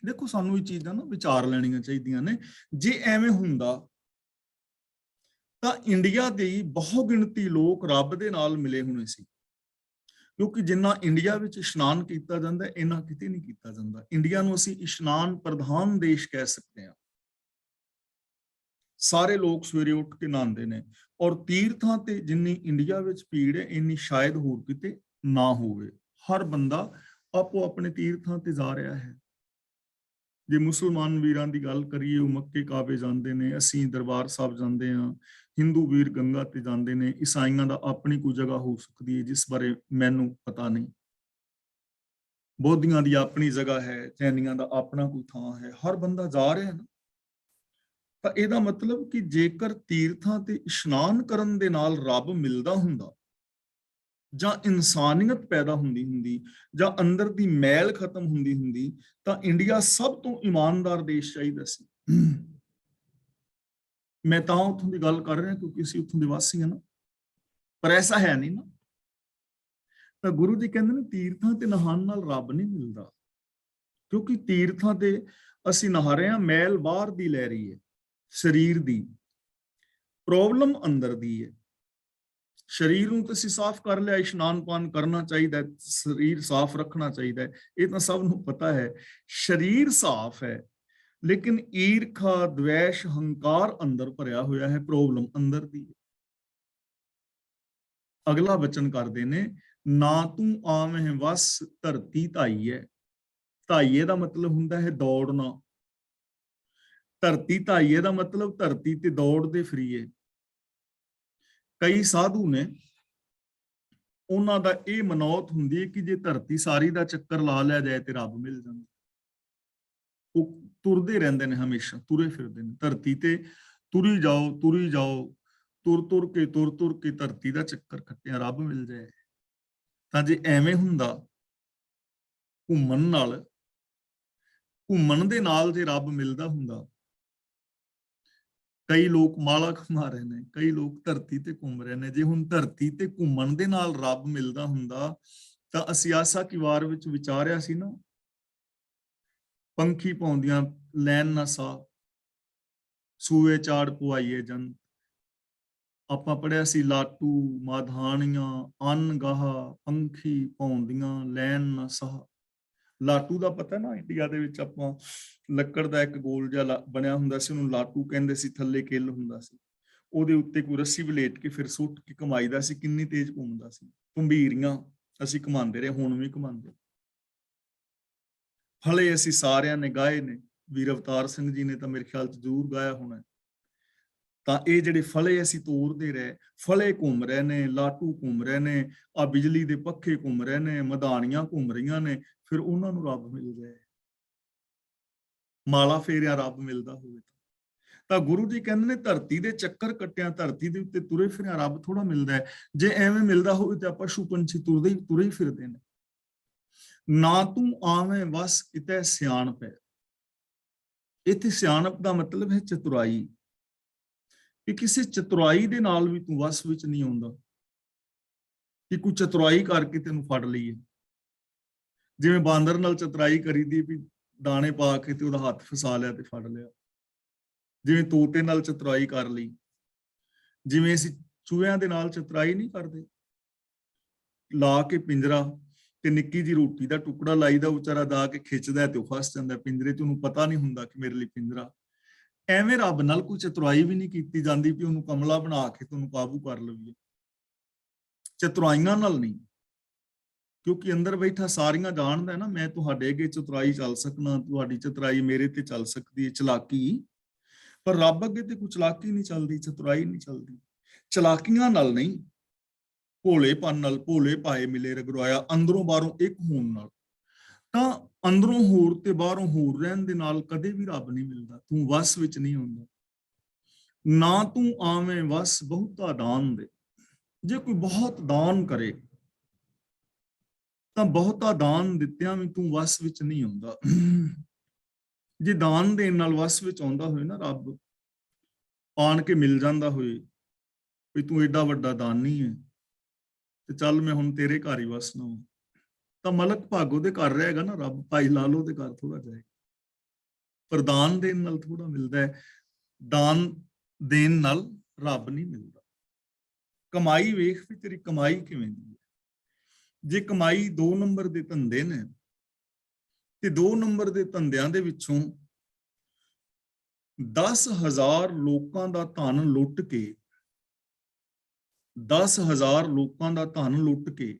ਦੇਖੋ, ਸਾਨੂੰ ਇਹ ਚੀਜ਼ਾਂ ਨਾ ਵਿਚਾਰ ਲੈਣੀਆਂ ਚਾਹੀਦੀਆਂ ਨੇ। ਜੇ ਐਵੇਂ ਹੁੰਦਾ ਤਾਂ ਇੰਡੀਆ ਦੇ ਬਹੁ ਗਿਣਤੀ ਲੋਕ ਰੱਬ ਦੇ ਨਾਲ ਮਿਲੇ ਹੋਣੇ ਸੀ, ਕਿਉਂਕਿ ਜਿੰਨਾ ਇੰਡੀਆ ਵਿੱਚ ਇਸ਼ਨਾਨ ਕੀਤਾ ਜਾਂਦਾ, ਇਹਨਾਂ ਕਿਤੇ ਨਹੀਂ ਕੀਤਾ ਜਾਂਦਾ। ਇੰਡੀਆ ਨੂੰ ਅਸੀਂ ਇਸ਼ਨਾਨ ਪ੍ਰਧਾਨ ਦੇਸ਼ ਕਹਿ ਸਕਦੇ ਹਾਂ। ਸਾਰੇ ਲੋਕ ਸਵੇਰੇ ਉੱਠ ਕੇ ਨਹਾਉਂਦੇ ਨੇ, ਔਰ ਤੀਰਥਾਂ ਤੇ ਜਿੰਨੀ ਇੰਡੀਆ ਵਿੱਚ ਭੀੜ ਹੈ, ਇੰਨੀ ਸ਼ਾਇਦ ਹੋਰ ਕਿਤੇ ਨਾ ਹੋਵੇ। ਹਰ ਬੰਦਾ ਆਪੋ ਆਪਣੇ ਤੀਰਥਾਂ ਤੇ ਜਾ ਰਿਹਾ ਹੈ। ਜੇ ਮੁਸਲਮਾਨ ਵੀਰਾਂ ਦੀ ਗੱਲ ਕਰੀਏ, ਉਹ ਮੱਕੇ ਕਾਬੇ ਜਾਂਦੇ ਨੇ, ਅਸੀਂ ਦਰਬਾਰ ਸਾਹਿਬ ਜਾਂਦੇ ਹਾਂ, ਹਿੰਦੂ ਵੀਰ ਗੰਗਾ ਤੇ ਜਾਂਦੇ ਨੇ, ਈਸਾਈਆਂ ਦਾ ਆਪਣੀ ਕੋਈ ਜਗ੍ਹਾ ਹੋ ਸਕਦੀ ਹੈ ਜਿਸ ਬਾਰੇ ਮੈਨੂੰ ਪਤਾ ਨਹੀਂ, ਬੋਧੀਆਂ ਦੀ ਆਪਣੀ ਜਗ੍ਹਾ ਹੈ, ਜੈਨੀਆਂ ਦਾ ਆਪਣਾ ਕੋਈ ਥਾਂ ਹੈ, ਹਰ ਬੰਦਾ ਜਾ ਰਿਹਾ ਨਾ। ਤਾਂ ਇਹਦਾ ਮਤਲਬ ਕਿ ਜੇਕਰ ਤੀਰਥਾਂ ਤੇ ਇਸ਼ਨਾਨ ਕਰਨ ਦੇ ਨਾਲ ਰੱਬ ਮਿਲਦਾ ਹੁੰਦਾ, ਜਾਂ ਇਨਸਾਨੀਅਤ ਪੈਦਾ ਹੁੰਦੀ ਜਾਂ ਅੰਦਰ ਦੀ ਮੈਲ ਖਤਮ ਹੁੰਦੀ ਤਾਂ ਇੰਡੀਆ ਸਭ ਤੋਂ ਇਮਾਨਦਾਰ ਦੇਸ਼ ਚਾਹੀਦਾ ਸੀ। ਮੈਂ ਤਾਂ ਉੱਥੋਂ ਦੀ ਗੱਲ ਕਰ ਰਿਹਾ ਕਿਉਂਕਿ ਅਸੀਂ ਉੱਥੋਂ ਦੇ ਵਾਸੀ ਹਾਂ ਨਾ, ਪਰ ਐਸਾ ਹੈ ਨਹੀਂ ਨਾ। ਤਾਂ ਗੁਰੂ ਜੀ ਕਹਿੰਦੇ ਨੇ ਤੀਰਥਾਂ ਤੇ ਨਹਾਉਣ ਨਾਲ ਰੱਬ ਨਹੀਂ ਮਿਲਦਾ, ਕਿਉਂਕਿ ਤੀਰਥਾਂ ਤੇ ਅਸੀਂ ਨਹਾ ਰਹੇ ਹਾਂ, ਮੈਲ ਬਾਹਰ ਦੀ ਲੈ ਰਹੀ ਹੈ, ਸਰੀਰ ਦੀ ਪ੍ਰੋਬਲਮ ਅੰਦਰ ਦੀ ਹੈ। ਸਰੀਰ ਨੂੰ ਤੁਸੀਂ ਸਾਫ਼ ਕਰ ਲਿਆ, ਇਸ਼ਨਾਨ ਪਾਨ ਕਰਨਾ ਚਾਹੀਦਾ, ਸਰੀਰ ਸਾਫ਼ ਰੱਖਣਾ ਚਾਹੀਦਾ ਹੈ, ਇਹ ਤਾਂ ਸਭ ਨੂੰ ਪਤਾ ਹੈ। ਸਰੀਰ ਸਾਫ਼ ਹੈ, ਲੇਕਿਨ ਈਰਖਾ, ਦਵੇਸ਼, ਹੰਕਾਰ ਅੰਦਰ ਭਰਿਆ ਹੋਇਆ ਹੈ, ਪ੍ਰੋਬਲਮ ਅੰਦਰ ਦੀ ਹੈ। ਅਗਲਾ ਬਚਨ ਕਰਦੇ ਨੇ, ਨਾ ਤੂੰ ਆਵਹਿ ਵਸ ਧਰਤੀ ਧਾਈਐ। ਧਾਈਏ ਦਾ ਮਤਲਬ ਹੁੰਦਾ ਹੈ ਦੌੜਨਾ। ਧਰਤੀ ਧਾਈਏ ਦਾ ਮਤਲਬ ਧਰਤੀ ਤੇ ਦੌੜਦੇ ਫਿਰੀਏ। ਕਈ ਸਾਧੂ ਨੇ, ਉਹਨਾਂ ਦਾ ਇਹ ਮਨੌਤ ਹੁੰਦੀ ਹੈ ਕਿ ਜੇ ਧਰਤੀ ਸਾਰੀ ਦਾ ਚੱਕਰ ਲਾ ਲਿਆ ਜਾਏ ਤੇ ਰੱਬ ਮਿਲ ਜਾਂਦਾ। ਉਹ ਤੁਰਦੇ ਰਹਿੰਦੇ ਨੇ, ਹਮੇਸ਼ਾ ਤੁਰੇ ਫਿਰਦੇ ਨੇ ਧਰਤੀ ਤੇ, ਤੁਰੀ ਜਾਓ ਤੁਰੀ ਜਾਓ, ਤੁਰ ਤੁਰ ਕੇ ਧਰਤੀ ਦਾ ਚੱਕਰ ਕੱਟਿਆ ਰੱਬ ਮਿਲ ਜਾਏ। ਤਾਂ ਜੇ ਐਵੇਂ ਹੁੰਦਾ, ਘੁੰਮਣ ਦੇ ਨਾਲ ਜੇ ਰੱਬ ਮਿਲਦਾ ਹੁੰਦਾ, ਕਈ ਲੋਕ ਮਾਲਾ ਘੁਮਾ ਰਹੇ ਨੇ, ਕਈ ਲੋਕ ਧਰਤੀ ਤੇ ਘੁੰਮ ਰਹੇ ਨੇ। ਜੇ ਹੁਣ ਧਰਤੀ ਤੇ ਘੁੰਮਣ ਦੇ ਨਾਲ ਰੱਬ ਮਿਲਦਾ ਹੁੰਦਾ ਤਾਂ ਅਸੀਂ ਆਸਾ ਕੀ ਵਾਰ ਵਿੱਚ ਵਿਚਾਰਿਆ ਸੀ ਨਾ, ਪੰਖੀ ਪਾਉਂਦੀਆਂ ਲੈਣ ਨਾ ਸਾ, ਸੂਏ ਚਾੜ ਪੁਆਈਏ ਜਨ। ਆਪਾਂ ਪੜਿਆ ਸੀ, ਲਾਟੂ ਮਾਧਾਣੀਆਂ ਅੰਨ ਗਾਹਾ, ਪੰਖੀ ਪਾਉਂਦੀਆਂ ਲੈਣ ਨਾ ਸਾਹ। ਲਾਟੂ ਦਾ ਪਤਾ ਨਾ, ਇੰਡੀਆ ਦੇ ਵਿੱਚ ਆਪਾਂ ਲੱਕੜ ਦਾ ਇੱਕ ਗੋਲ ਜਿਹਾ ਬਣਿਆ ਹੁੰਦਾ ਸੀ, ਉਹਨੂੰ ਲਾਟੂ ਕਹਿੰਦੇ ਸੀ। ਥੱਲੇ ਕਿੱਲ ਹੁੰਦਾ ਸੀ, ਉਹਦੇ ਉੱਤੇ ਕੋਈ ਰੱਸੀ ਵਲੇਟ ਕੇ ਫਿਰ ਸੁੱਟ ਕੇ ਕਮਾਈਦਾ ਸੀ। ਕਿੰਨੀ ਤੇਜ਼ ਘੁੰਮਦਾ ਸੀ। ਭੰਬੀਰੀਆਂ ਅਸੀਂ ਘੁਮਾਉਂਦੇ ਰਹੇ, ਹੁਣ ਵੀ ਘੁਮਾਉਂਦੇ। ਫਲੇ ਅਸੀਂ ਸਾਰਿਆਂ ਨੇ ਗਾਏ ਨੇ, ਵੀਰ ਅਵਤਾਰ ਸਿੰਘ ਜੀ ਨੇ ਤਾਂ ਮੇਰੇ ਖਿਆਲ 'ਚ ਜ਼ਰੂਰ ਗਾਇਆ ਹੋਣਾ। ਤਾਂ ਇਹ ਜਿਹੜੇ ਫਲੇ ਅਸੀਂ ਤੋਰਦੇ ਰਹੇ, ਫਲੇ ਘੁੰਮ ਰਹੇ ਨੇ, ਲਾਟੂ ਘੁੰਮ ਰਹੇ ਨੇ, ਆ ਬਿਜਲੀ ਦੇ ਪੱਖੇ ਘੁੰਮ ਰਹੇ ਨੇ, ਮਧਾਣੀਆਂ ਘੁੰਮ ਰਹੀਆਂ ਨੇ, ਫਿਰ ਉਹਨਾਂ ਨੂੰ ਰੱਬ ਮਿਲ ਜਾਏ। ਮਾਲਾ ਫੇਰਿਆ ਰੱਬ ਮਿਲਦਾ ਹੋਵੇ ਤਾਂ ਗੁਰੂ ਜੀ ਕਹਿੰਦੇ ਨੇ, ਧਰਤੀ ਦੇ ਚੱਕਰ ਕੱਟਿਆ, ਧਰਤੀ ਦੇ ਉੱਤੇ ਤੁਰੇ ਫਿਰਿਆ ਰੱਬ ਥੋੜਾ ਮਿਲਦਾ ਹੈ। ਜੇ ਐਵੇਂ ਮਿਲਦਾ ਹੋਵੇ ਤੇ ਆਪਾਂ ਪਸ਼ੂ ਪੰਛੀ ਤੁਰੇ ਹੀ ਫਿਰਦੇ ਨੇ। ਨਾ ਤੂੰ ਆਵੇਂ ਵਸ ਕਿਤੇ ਸਿਆਣਪ ਹੈ। ਇੱਥੇ ਸਿਆਣਪ ਦਾ ਮਤਲਬ ਹੈ ਚਤੁਰਾਈ, ਕਿ ਕਿਸੇ ਚਤੁਰਾਈ ਦੇ ਨਾਲ ਵੀ ਤੂੰ ਵਸ ਵਿੱਚ ਨਹੀਂ ਆਉਂਦਾ, ਕਿ ਕੋਈ ਚਤੁਰਾਈ ਕਰਕੇ ਤੈਨੂੰ ਫੜ ਲਈਏ। ਜਿਵੇਂ ਬਾਂਦਰ ਨਾਲ ਚਤੁਰਾਈ ਕਰੀਦੀ, ਵੀ ਦਾਣੇ ਪਾ ਕੇ ਤੇ ਉਹਦਾ ਹੱਥ ਫਸਾ ਲਿਆ ਤੇ ਫੜ ਲਿਆ। ਜਿਵੇਂ ਤੋਤੇ ਨਾਲ ਚਤੁਰਾਈ ਕਰ ਲਈ, ਜਿਵੇਂ ਅਸੀਂ ਚੂਹਿਆਂ ਦੇ ਨਾਲ ਚਤੁਰਾਈ ਨਹੀਂ ਕਰਦੇ, ਲਾ ਕੇ ਪਿੰਜਰਾ ਤੇ ਨਿੱਕੀ ਜਿਹੀ ਰੋਟੀ ਦਾ ਟੁਕੜਾ ਲਾਈਦਾ, ਵਿਚਾਰਾ ਦਾ ਕੇ ਖਿੱਚਦਾ ਤੇ ਉਹ ਫਸ ਜਾਂਦਾ ਪਿੰਜਰੇ 'ਚ, ਉਹਨੂੰ ਪਤਾ ਨਹੀਂ ਹੁੰਦਾ ਕਿ ਮੇਰੇ ਲਈ ਪਿੰਜਰਾ। ਐਵੇਂ ਰੱਬ ਨਾਲ ਕੋਈ ਚਤੁਰਾਈ ਵੀ ਨਹੀਂ ਕੀਤੀ ਜਾਂਦੀ ਵੀ ਉਹਨੂੰ ਕਮਲਾ ਬਣਾ ਕੇ ਤੁਹਾਨੂੰ ਕਾਬੂ ਕਰ ਲਈਏ। ਚਤੁਰਾਈਆਂ ਨਾਲ ਨਹੀਂ, ਕਿਉਂਕਿ ਅੰਦਰ ਬੈਠਾ ਸਾਰੀਆਂ ਜਾਣਦਾ ਨਾ, ਮੈਂ ਤੁਹਾਡੇ ਅੱਗੇ ਚਤੁਰਾਈ ਚੱਲ ਸਕਣਾ, ਤੁਹਾਡੀ ਚਤੁਰਾਈ ਮੇਰੇ ਤੇ ਚੱਲ ਸਕਦੀ ਹੈ, ਚਲਾਕੀ। ਪਰ ਰੱਬ ਅੱਗੇ ਤੇ ਕੋਈ ਚਲਾਕੀ ਨਹੀਂ ਚੱਲਦੀ, ਚਤੁਰਾਈ ਨਹੀਂ ਚੱਲਦੀ। ਚਲਾਕੀਆਂ ਨਾਲ ਨਹੀਂ, ਭੋਲੇਪਨ ਨਾਲ, ਭੋਲੇ ਭਾਏ ਮਿਲੇ ਰਗੜਾਇਆ, ਅੰਦਰੋਂ ਬਾਹਰੋਂ ਇੱਕ ਹੋਣ ਨਾਲ। ਤਾਂ ਅੰਦਰੋਂ ਹੋਰ ਤੇ ਬਾਹਰੋਂ ਹੋਰ ਰਹਿਣ ਦੇ ਨਾਲ ਕਦੇ ਵੀ ਰੱਬ ਨਹੀਂ ਮਿਲਦਾ, ਤੂੰ ਵਸ ਵਿੱਚ ਨਹੀਂ ਹੁੰਦਾ। ਨਾ ਤੂੰ ਆਵੇਂ ਵਸ ਬਹੁਤਾ ਦਾਨ ਦੇ। ਜੇ ਕੋਈ ਬਹੁਤ ਦਾਨ ਕਰੇ ਤਾਂ ਬਹੁਤਾ ਦਾਨ ਦਿੱਤਿਆਂ ਵੀ ਤੂੰ ਵਸ ਵਿੱਚ ਨਹੀਂ ਆਉਂਦਾ। ਜੇ ਦਾਨ ਦੇਣ ਨਾਲ ਵਸ ਵਿੱਚ ਆਉਂਦਾ ਹੋਏ ਨਾ, ਰੱਬ ਆਣ ਕੇ ਮਿਲ ਜਾਂਦਾ ਹੋਏ ਵੀ ਤੂੰ ਏਡਾ ਵੱਡਾ ਦਾਨੀ ਹੈ ਤੇ ਚੱਲ ਮੈਂ ਹੁਣ ਤੇਰੇ ਘਰ ਹੀ ਵਸਣਾ, ਤਾਂ ਮਲਕ ਭਾਗੋ ਦੇ ਘਰ ਰਹੇਗਾ ਨਾ ਰੱਬ, ਭਾਈ ਲਾਲੋ ਦੇ ਘਰ ਥੋੜਾ ਜਾਏਗਾ। ਪਰ ਦਾਨ ਦੇਣ ਨਾਲ ਥੋੜਾ ਮਿਲਦਾ ਹੈ, ਦਾਨ ਦੇਣ ਨਾਲ ਰੱਬ ਨਹੀਂ ਮਿਲਦਾ। ਕਮਾਈ ਵੇਖ ਵੀ ਤੇਰੀ ਕਮਾਈ ਕਿਵੇਂ ਦੀ ਹੈ। ਜੇ ਕਮਾਈ 2 ਨੰਬਰ ਦੇ ਧੰਦੇ ਨੇ ਤੇ 2 ਨੰਬਰ ਦੇ ਧੰਦਿਆਂ ਦੇ ਵਿੱਚੋਂ 10,000 ਲੋਕਾਂ ਦਾ ਧਨ ਲੁੱਟ ਕੇ, 10,000 ਲੋਕਾਂ ਦਾ ਧਨ ਲੁੱਟ ਕੇ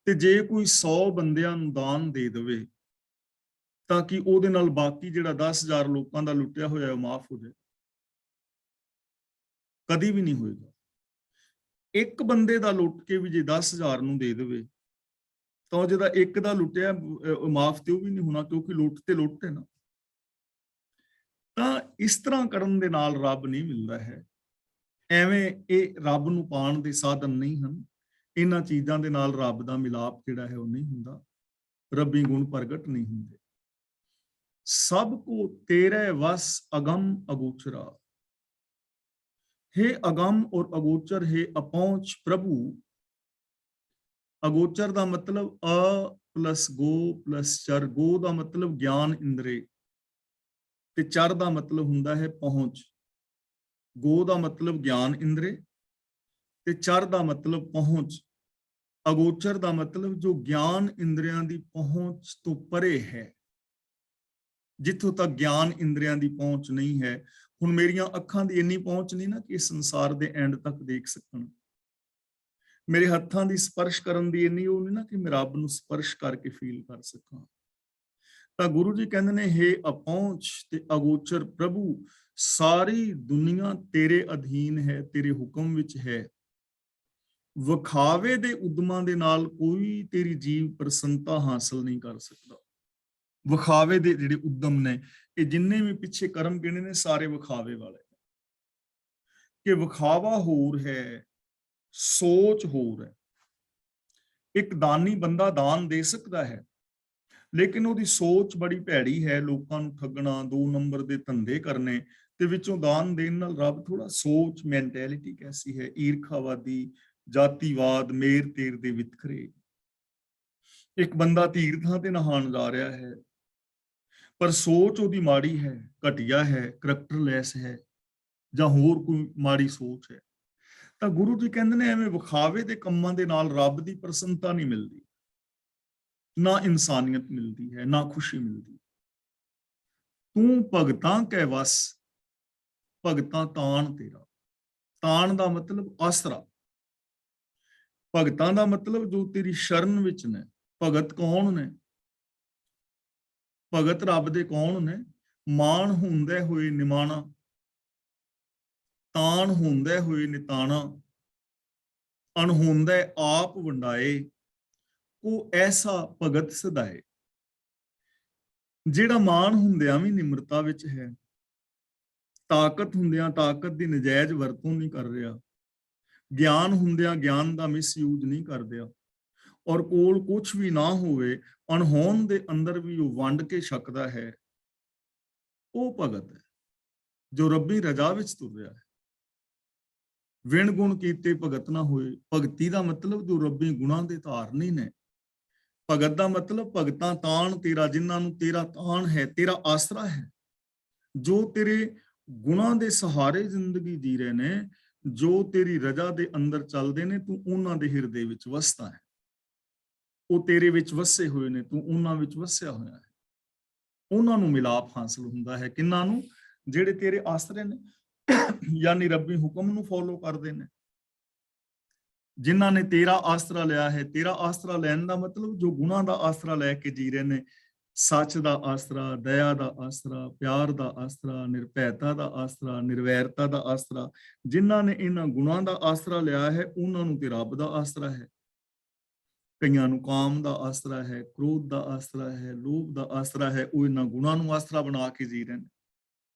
ਤੇ ਜੇ ਕੋਈ 100 ਬੰਦਿਆਂ ਨੂੰ ਦਾਨ ਦੇ ਦੇਵੇ ਤਾਂ ਕਿ ਉਹਦੇ ਨਾਲ ਬਾਕੀ ਜਿਹੜਾ 10,000 ਲੋਕਾਂ ਦਾ ਲੁੱਟਿਆ ਹੋਇਆ ਉਹ ਮਾਫ ਹੋ ਜਾਏ, ਕਦੀ ਵੀ ਨਹੀਂ ਹੋਏਗਾ। ਇੱਕ ਬੰਦੇ ਦਾ ਲੁੱਟ ਕੇ ਵੀ ਜੇ 10,000 ਨੂੰ ਦੇ ਦੇਵੇ ਤਾਂ ਜਿਹਦਾ ਇੱਕ ਦਾ ਲੁੱਟਿਆ ਮਾਫ ਤੇ ਉਹ ਵੀ ਨਹੀਂ ਹੋਣਾ, ਕਿਉਂਕਿ ਲੁੱਟ ਤੇ ਲੁੱਟ ਹੈ ਨਾ। ਤਾਂ ਇਸ ਤਰ੍ਹਾਂ ਕਰਨ ਦੇ ਨਾਲ ਰੱਬ ਨਹੀਂ ਮਿਲਦਾ ਹੈ। ਐਵੇਂ ਇਹ ਰੱਬ ਨੂੰ ਪਾਉਣ ਦੇ ਸਾਧਨ ਨਹੀਂ ਹਨ। ਇਹਨਾਂ ਚੀਜ਼ਾਂ ਦੇ ਨਾਲ ਰੱਬ ਦਾ ਮਿਲਾਪ ਜਿਹੜਾ ਹੈ ਉਹ ਨਹੀਂ ਹੁੰਦਾ, ਰੱਬੀ ਗੁਣ ਪ੍ਰਗਟ ਨਹੀਂ ਹੁੰਦੇ। ਸਭ ਕੋ ਤੇਰੇ ਵਸ ਅਗਮ ਅਗੋਚਰਾ। हे ਅਗਮ ਔਰ ਅਗੋਚਰ, हे अपहुंच प्रभु। ਅਗੋਚਰ ਦਾ ਮਤਲਬ ਅ ਪਲਸ ਗੋ ਪਲਸ ਚਰ। ਗੋ ਦਾ ਮਤਲਬ ਗਿਆਨ ਇੰਦਰੀ ਤੇ ਚਰ ਦਾ ਮਤਲਬ ਹੁੰਦਾ ਹੈ ਪਹੁੰਚ। ਗੋ ਦਾ ਮਤਲਬ ਗਿਆਨ ਇੰਦਰੀ ਤੇ ਚਰ ਦਾ ਮਤਲਬ ਪਹੁੰਚ। ਅਗੋਚਰ ਦਾ ਮਤਲਬ ਜੋ ਗਿਆਨ ਇੰਦਰੀਆਂ ਦੀ ਪਹੁੰਚ ਤੋਂ ਪਰੇ ਹੈ, ਜਿੱਥੋਂ ਤੱਕ ਗਿਆਨ ਇੰਦਰੀਆਂ ਦੀ ਪਹੁੰਚ ਨਹੀਂ ਹੈ। ਹੁਣ ਮੇਰੀਆਂ ਅੱਖਾਂ ਦੀ ਇੰਨੀ ਪਹੁੰਚ ਨਹੀਂ ਨਾ ਕਿ ਇਸ ਸੰਸਾਰ ਦੇ ਐਂਡ ਤੱਕ ਦੇਖ ਸਕਣ, ਮੇਰੇ ਹੱਥਾਂ ਦੀ ਸਪਰਸ਼ ਕਰਨ ਦੀ ਇੰਨੀ ਉਹ ਨਹੀਂ ਨਾ ਕਿ ਮੈਂ ਰੱਬ ਨੂੰ ਸਪਰਸ਼ ਕਰਕੇ ਫੀਲ ਕਰ ਸਕਾਂ। ਤਾਂ ਗੁਰੂ ਜੀ ਕਹਿੰਦੇ ਨੇ, ਹੇ ਅਪਹੁੰਚ ਤੇ ਅਗੋਚਰ ਪ੍ਰਭੂ, ਸਾਰੀ ਦੁਨੀਆ ਤੇਰੇ ਅਧੀਨ ਹੈ, ਤੇਰੇ ਹੁਕਮ ਵਿੱਚ ਹੈ। ਵਿਖਾਵੇ ਦੇ ਉਦਮਾਂ ਦੇ ਨਾਲ ਕੋਈ ਤੇਰੀ ਜੀਵ ਪ੍ਰਸੰਨਤਾ ਹਾਸਲ ਨਹੀਂ ਕਰ ਸਕਦਾ। ਵਿਖਾਵੇ ਦੇ ਜਿਹੜੇ ਉਦਮ ਨੇ, ਇਹ ਜਿੰਨੇ ਵੀ ਪਿੱਛੇ ਕਰਮ ਗਿਣੇ ਨੇ, ਸਾਰੇ ਵਿਖਾਵੇ ਵਾਲੇ, ਕਿ ਵਿਖਾਵਾ ਹੋਰ ਹੈ, ਸੋਚ ਹੋਰ ਹੈ। ਇੱਕ ਦਾਨੀ ਬੰਦਾ ਦਾਨ ਦੇ ਸਕਦਾ ਹੈ, ਲੇਕਿਨ ਉਹਦੀ ਸੋਚ ਬੜੀ ਭੈੜੀ ਹੈ, ਲੋਕਾਂ ਨੂੰ ਠੱਗਣਾ, 2 ਨੰਬਰ ਦੇ ਧੰਦੇ ਕਰਨੇ, ਤੇ ਵਿੱਚੋਂ ਦਾਨ ਦੇਣ ਨਾਲ ਰੱਬ ਥੋੜਾ, ਸੋਚ ਮੈਂਟੈਲਿਟੀ ਕੈਸੀ ਹੈ, ਈਰਖਾਵਾਦੀ, ਜਾਤੀਵਾਦ, ਮੇਰ ਤੇਰ ਦੇ ਵਿਤਕਰੇ। ਇੱਕ ਬੰਦਾ ਤੀਰਥਾਂ ਤੇ ਨਹਾਉਣ ਜਾ ਰਿਹਾ ਹੈ, ਪਰ ਸੋਚ ਉਹਦੀ ਮਾੜੀ ਹੈ, ਘਟੀਆ ਹੈ, ਕਰੈਕਟਰਲੈਸ ਹੈ, ਜਾਂ ਹੋਰ ਕੋਈ ਮਾੜੀ ਸੋਚ ਹੈ। ਤਾਂ ਗੁਰੂ ਜੀ ਕਹਿੰਦੇ ਨੇ, ਐਵੇਂ ਵਿਖਾਵੇ ਦੇ ਕੰਮਾਂ ਦੇ ਨਾਲ ਰੱਬ ਦੀ ਪ੍ਰਸੰਨਤਾ ਨਹੀਂ ਮਿਲਦੀ, ਨਾ ਇਨਸਾਨੀਅਤ ਮਿਲਦੀ ਹੈ, ਨਾ ਖੁਸ਼ੀ ਮਿਲਦੀ। ਤੂੰ ਭਗਤਾਂ ਕੈ ਵਸ, ਭਗਤਾਂ ਤਾਣ ਤੇਰਾ। ਤਾਣ ਦਾ ਮਤਲਬ ਆਸਰਾ, ਭਗਤਾਂ ਦਾ ਮਤਲਬ ਜੋ ਤੇਰੀ ਸ਼ਰਨ ਵਿੱਚ ਨੇ। ਭਗਤ ਕੌਣ ਨੇ? ਭਗਤ ਰੱਬ ਦੇ ਕੌਣ ਨੇ? ਮਾਣ ਹੁੰਦੇ ਹੋਏ ਨਿਮਾਣਾ, ਤਾਣ ਹੁੰਦੇ ਹੋਏ ਨਿਤਾਣਾ, ਅਣਹੋਂਦੇ ਆਪ ਵੰਡਾਏ, ਉਹ ਐਸਾ ਭਗਤ ਸਦਾਏ। ਜਿਹੜਾ ਮਾਣ ਹੁੰਦਿਆਂ ਵੀ ਨਿਮਰਤਾ ਵਿੱਚ ਹੈ, ਤਾਕਤ ਹੁੰਦਿਆਂ ਤਾਕਤ ਦੀ ਨਜਾਇਜ਼ ਵਰਤੋਂ ਨਹੀਂ ਕਰ ਰਿਹਾ, ਗਿਆਨ ਹੁੰਦਿਆਂ ਗਿਆਨ ਦਾ ਮਿਸਯੂਜ਼ ਨਹੀਂ ਕਰ ਰਿਹਾ, ਔਰ ਕੋਲ ਕੁਝ ਵੀ ਨਾ ਹੋਵੇ, ਅਣਹੋਂਦ ਦੇ ਅੰਦਰ ਵੀ ਉਹ ਵੰਡ ਕੇ ਛਕਦਾ ਹੈ, ਉਹ ਭਗਤ ਹੈ ਜੋ ਰੱਬੀ ਰਜ਼ਾ ਵਿੱਚ ਤੁਰ ਰਿਹਾ ਹੈ। ਵਿਣ ਗੁਣ ਕੀਤੇ ਭਗਤ ਨਾ ਹੋਏ। ਭਗਤੀ ਦਾ ਮਤਲਬ ਜੋ ਰੱਬੀ ਗੁਣਾਂ ਦੇ ਧਾਰਨੀ ਨੇ। ਭਗਤ ਦਾ ਮਤਲਬ ਭਗਤਾਂ ਤਾਣ ਤੇਰਾ, ਜਿਨ੍ਹਾਂ ਨੂੰ ਤੇਰਾ ਤਾਣ ਹੈ, ਤੇਰਾ ਆਸਰਾ ਹੈ, ਜੋ ਤੇਰੇ ਗੁਣਾਂ ਦੇ ਸਹਾਰੇ ਜ਼ਿੰਦਗੀ ਜੀ ਰਹੇ ਨੇ, ਜੋ ਤੇਰੀ ਰਜ਼ਾ ਦੇ ਅੰਦਰ ਚੱਲਦੇ ਨੇ, ਤੂੰ ਉਹਨਾਂ ਦੇ ਹਿਰਦੇ ਵਿੱਚ ਵਸਦਾ ਹੈ। ਉਹ ਤੇਰੇ ਵਿੱਚ ਵਸੇ ਹੋਏ ਨੇ, ਤੂੰ ਉਹਨਾਂ ਵਿੱਚ ਵਸਿਆ ਹੋਇਆ ਹੈ। ਉਹਨਾਂ ਨੂੰ ਮਿਲਾਪ ਹਾਸਲ ਹੁੰਦਾ ਹੈ। ਕਿੰਨਾਂ ਨੂੰ? ਜਿਹੜੇ ਤੇਰੇ ਆਸਰੇ ਨੇ, ਯਾਨੀ ਰੱਬੀ ਹੁਕਮ ਨੂੰ ਫੋਲੋ ਕਰਦੇ ਨੇ, ਜਿਨ੍ਹਾਂ ਨੇ ਤੇਰਾ ਆਸਰਾ ਲਿਆ ਹੈ। ਤੇਰਾ ਆਸਰਾ ਲੈਣ ਦਾ ਮਤਲਬ ਜੋ ਗੁਣਾਂ ਦਾ ਆਸਰਾ ਲੈ ਕੇ ਜੀ ਰਹੇ ਨੇ, ਸੱਚ ਦਾ ਆਸਰਾ, ਦਇਆ ਦਾ ਆਸਰਾ, ਪਿਆਰ ਦਾ ਆਸਰਾ, ਨਿਰਭੈਤਾ ਦਾ ਆਸਰਾ, ਨਿਰਵੈਰਤਾ ਦਾ ਆਸਰਾ। ਜਿਨ੍ਹਾਂ ਨੇ ਇਹਨਾਂ ਗੁਣਾਂ ਦਾ ਆਸਰਾ ਲਿਆ ਹੈ, ਉਹਨਾਂ ਨੂੰ ਤੇ ਰੱਬ ਦਾ ਆਸਰਾ ਹੈ। ਕਈਆਂ ਨੂੰ ਕਾਮ ਦਾ ਆਸਰਾ ਹੈ, ਕ੍ਰੋਧ ਦਾ ਆਸਰਾ ਹੈ, ਲੋਭ ਦਾ ਆਸਰਾ ਹੈ। ਉਹ ਇਹਨਾਂ ਗੁਣਾਂ ਨੂੰ ਆਸਰਾ ਬਣਾ ਕੇ ਜੀ ਰਹੇ ਨੇ।